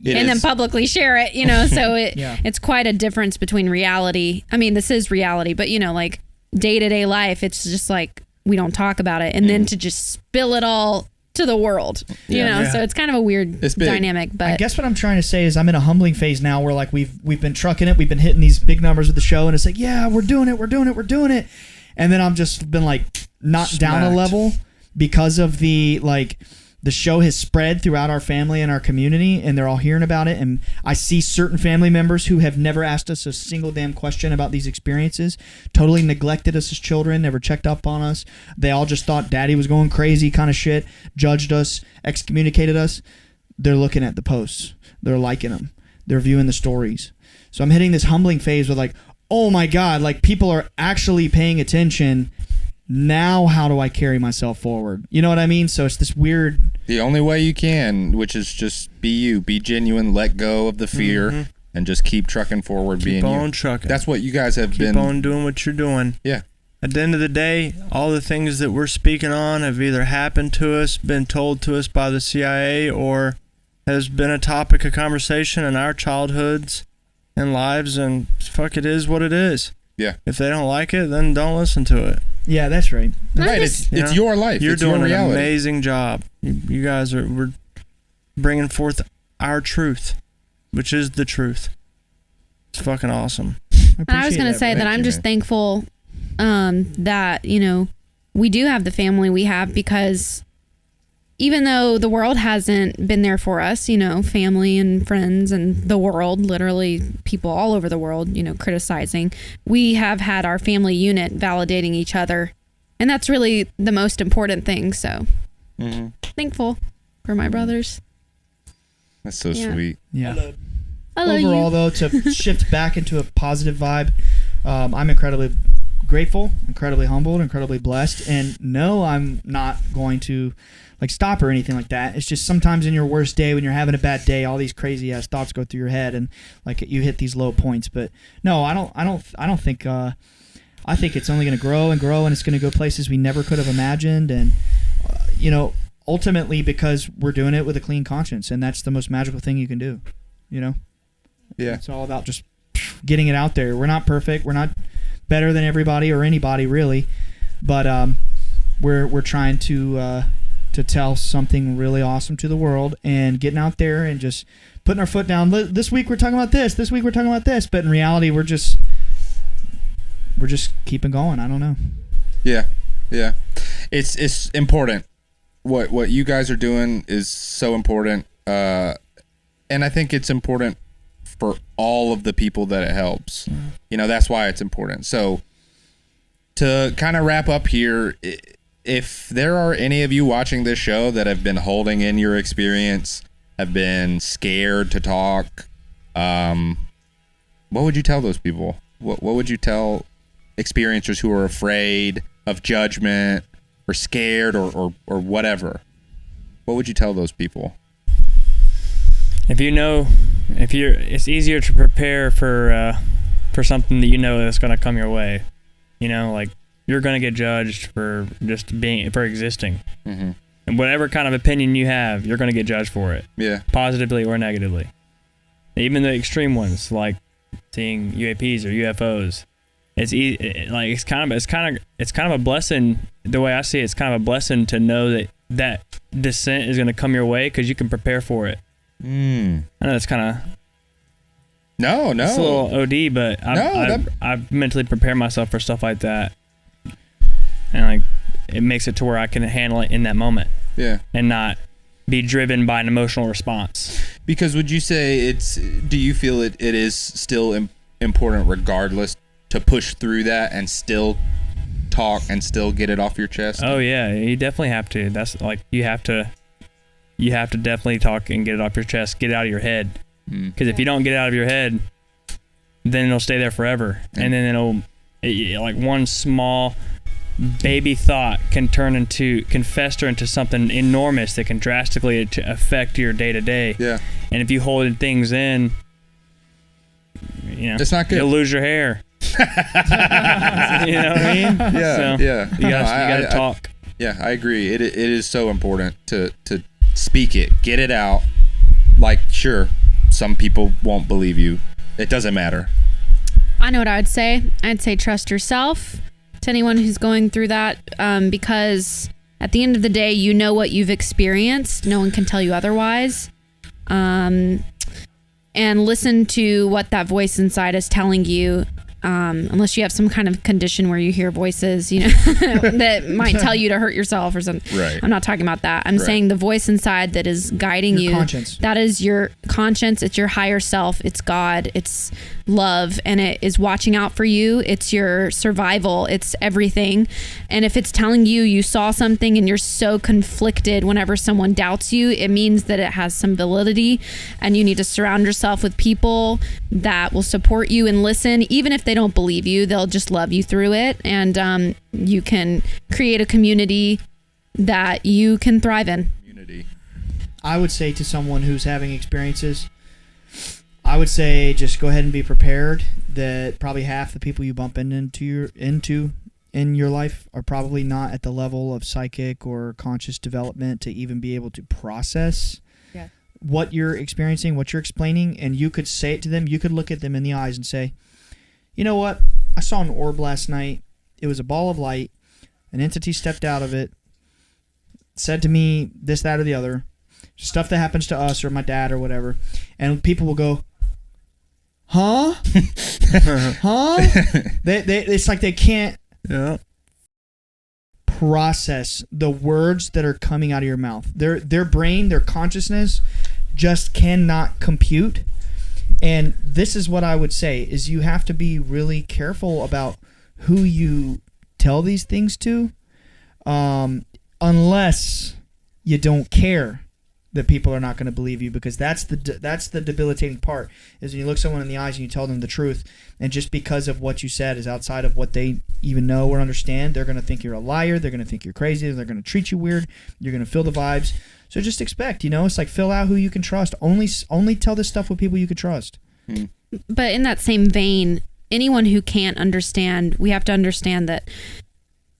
and then publicly share it, you know. So it's quite a difference between reality. I mean, this is reality, but you know, like day-to-day life, it's just like we don't talk about it, and then to just spill it all to the world, you know. So it's kind of a weird dynamic. But I guess what I'm trying to say is I'm in a humbling phase now where like we've been trucking it, we've been hitting these big numbers with the show, and it's like, yeah, we're doing it, and then I've just been like knocked down a level because of the show has spread throughout our family and our community, and they're all hearing about it. And I see certain family members who have never asked us a single damn question about these experiences, totally neglected us as children, never checked up on us. They all just thought daddy was going crazy kind of shit, judged us, excommunicated us. They're looking at the posts. They're liking them. They're viewing the stories. So I'm hitting this humbling phase with like, oh my God, like people are actually paying attention. Now how do I carry myself forward? You know what I mean? So it's this weird... The only way you can, which is just be you, be genuine, let go of the fear, and just keep trucking forward, being you. Keep on trucking. That's what you guys have been... Keep on doing what you're doing. Yeah. At the end of the day, all the things that we're speaking on have either happened to us, been told to us by the CIA, or has been a topic of conversation in our childhoods and lives, and fuck, it is what it is. Yeah. If they don't like it, then don't listen to it. Yeah, that's right. Right, it's your life. You're it's doing your an amazing job. You guys we're bringing forth our truth, which is the truth. It's fucking awesome. And I was going to say that I'm just thankful that, we do have the family we have, because even though the world hasn't been there for us, family and friends and the world, literally people all over the world, criticizing, we have had our family unit validating each other. And that's really the most important thing. So thankful for my brothers. That's so sweet. Yeah. Overall, though, to shift back into a positive vibe, I'm incredibly grateful, incredibly humbled, incredibly blessed. And no, I'm not going to stop or anything like that. It's just sometimes in your worst day, when you're having a bad day, all these crazy ass thoughts go through your head, and you hit these low points. But no, I don't think. I think it's only going to grow and grow, and it's going to go places we never could have imagined. And ultimately, because we're doing it with a clean conscience, and that's the most magical thing you can do. Yeah, it's all about just getting it out there. We're not perfect. We're not better than everybody or anybody really, but we're trying to tell something really awesome to the world, and getting out there and just putting our foot down. This week we're talking about this. This week we're talking about this. But in reality, we're just keeping going. I don't know. Yeah. It's important. What you guys are doing is so important, and I think it's important for all of the people that it helps. That's why it's important. So to kind of wrap up here, if there are any of you watching this show that have been holding in your experience, have been scared to talk, what would you tell those people? What would you tell experiencers who are afraid of judgment or scared or whatever? What would you tell those people? It's easier to prepare for something that that's going to come your way. You're going to get judged for existing. Mm-hmm. And whatever kind of opinion you have, you're going to get judged for it. Yeah. Positively or negatively. Even the extreme ones, like seeing UAPs or UFOs. It's kind of a blessing. The way I see it, it's kind of a blessing to know that descent is going to come your way, because you can prepare for it. I know that's kind of no, it's a little OD, but I've mentally prepared myself for stuff like that, and it makes it to where I can handle it in that moment. Yeah, and not be driven by an emotional response. Because would you say do you feel it is still important regardless to push through that and still talk and still get it off your chest? Oh yeah, you definitely have to. That's you have to definitely talk and get it off your chest, get it out of your head. Because if you don't get it out of your head, then it'll stay there forever. And then one small baby thought can fester into something enormous that can drastically affect your day to day. Yeah. And if you hold things in, it's not good. You'll lose your hair. You know what I mean? Yeah. So yeah. You gotta talk. I agree. It is so important to speak it, get it out. Sure, some people won't believe you. It doesn't matter. I know what I would say. I'd say trust yourself to anyone who's going through that, because at the end of the day, you know what you've experienced. No one can tell you otherwise. And listen to what that voice inside is telling you. Unless you have some kind of condition where you hear voices, that might tell you to hurt yourself or something. Right. I'm not talking about that. I'm saying the voice inside that is guiding your conscience. That is your conscience. It's your higher self. It's God. It's love, and it is watching out for you. It's your survival. It's everything. And if it's telling you saw something and you're so conflicted whenever someone doubts you, it means that it has some validity, and you need to surround yourself with people that will support you and listen. Even if they don't believe you, they'll just love you through it, and you can create a community that you can thrive in. I would say to someone who's having experiences, I would say just go ahead and be prepared that probably half the people you bump into in your life are probably not at the level of psychic or conscious development to even be able to process what you're experiencing, what you're explaining. And you could say it to them. You could look at them in the eyes and say, you know what? I saw an orb last night. It was a ball of light. An entity stepped out of it, said to me this, that, or the other. Stuff that happens to us or my dad or whatever. And people will go, huh? Huh? It's like they can't Yeah. Process the words that are coming out of your mouth. Their brain, their consciousness just cannot compute. And this is what I would say is you have to be really careful about who you tell these things to, unless you don't care that people are not going to believe you, because that's the debilitating part is when you look someone in the eyes and you tell them the truth, and just because of what you said is outside of what they even know or understand, they're going to think you're a liar, they're going to think you're crazy, they're going to treat you weird, you're going to feel the vibes. So just expect, it's like fill out who you can trust. Only tell this stuff with people you can trust. But in that same vein, anyone who can't understand, we have to understand that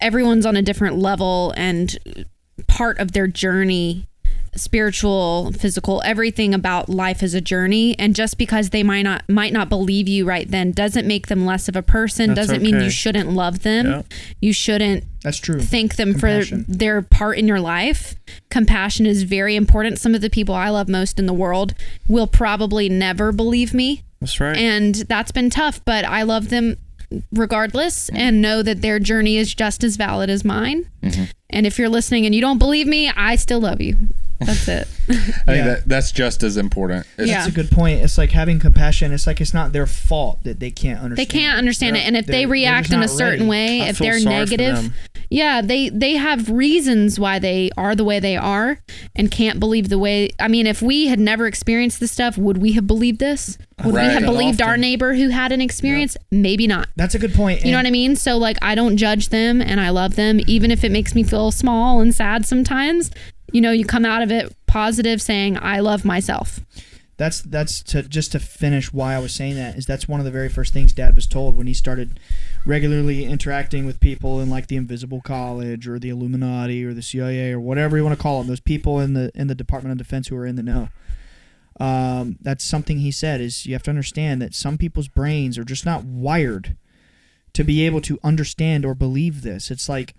everyone's on a different level and part of their journey, spiritual, physical, everything about life is a journey. And just because they might not believe you right then doesn't make them less of a person. Doesn't mean you shouldn't love them. Yeah. You shouldn't That's true. Thank them for their part in your life. Compassion is very important. Some of the people I love most in the world will probably never believe me. That's right. And that's been tough, but I love them regardless and know that their journey is just as valid as mine. Mm-hmm. And if you're listening and you don't believe me, I still love you. That's it. I think that's just as important. That's a good point. It's like having compassion. It's like it's not their fault that they can't understand. They can't understand it. And if they react in a certain way, if they're negative, they have reasons why they are the way they are and can't believe the way. I mean, if we had never experienced this stuff, would we have believed this? Would we have believed our neighbor who had an experience? Yep. Maybe not. That's a good point. You know what I mean? So like, I don't judge them and I love them, even if it makes me feel small and sad sometimes. You come out of it positive saying, I love myself. That's to finish why I was saying that is that's one of the very first things Dad was told when he started regularly interacting with people in like the Invisible College or the Illuminati or the CIA or whatever you want to call them, those people in the Department of Defense who are in the know. That's something he said is you have to understand that some people's brains are just not wired to be able to understand or believe this. It's like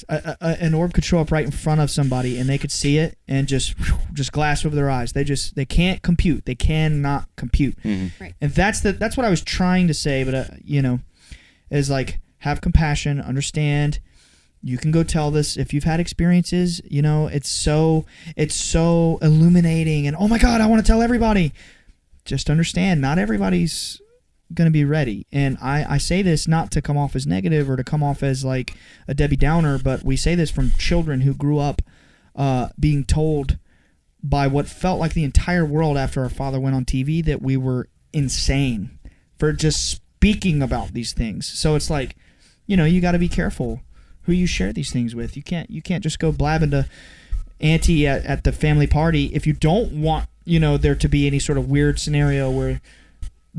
an orb could show up right in front of somebody and they could see it and just glass over their eyes. They can't compute. They cannot compute. Mm-hmm. Right. And that's what I was trying to say. But is like have compassion, understand. You can go tell this if you've had experiences. It's so illuminating and oh my God, I want to tell everybody. Just understand, not everybody's going to be ready. And I say this not to come off as negative or to come off as like a Debbie Downer, but we say this from children who grew up being told by what felt like the entire world after our father went on TV that we were insane for just speaking about these things. So it's like, you got to be careful who you share these things with. You can't just go blabbing to auntie at the family party if you don't want, there to be any sort of weird scenario where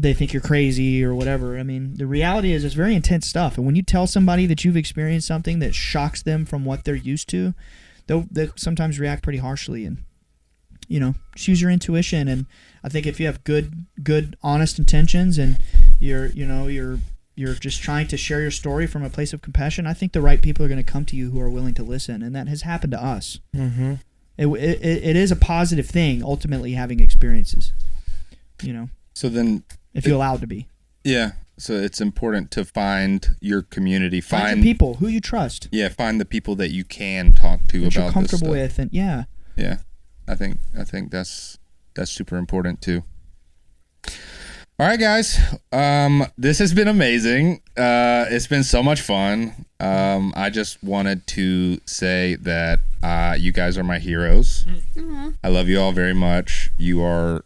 they think you're crazy or whatever. I mean, the reality is it's very intense stuff. And when you tell somebody that you've experienced something that shocks them from what they're used to, they'll sometimes react pretty harshly. And, just use your intuition. And I think if you have good, honest intentions and you're just trying to share your story from a place of compassion, I think the right people are going to come to you who are willing to listen. And that has happened to us. Mm-hmm. It is a positive thing, ultimately, having experiences, So then, if you allow it to be. Yeah. So it's important to find your community. Find your people who you trust. Yeah. Find the people that you can talk to that about you're comfortable this stuff. with. And yeah. Yeah. I think that's super important too. All right, guys. This has been amazing. It's been so much fun. I just wanted to say that you guys are my heroes. Mm-hmm. I love you all very much. You are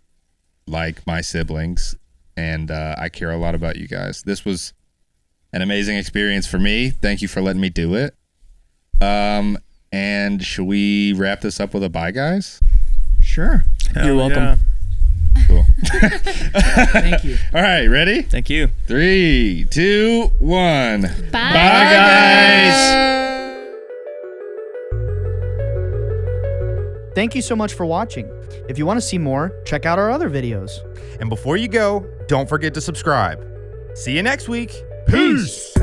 like my siblings, and I care a lot about you guys. This was an amazing experience for me. Thank you for letting me do it. And should we wrap this up with a bye, guys? Sure. You're welcome. Yeah. Cool. Thank you. All right, ready? Thank you. 3, 2, 1. Bye, guys. Thank you so much for watching. If you want to see more, check out our other videos. And before you go, don't forget to subscribe. See you next week. Peace.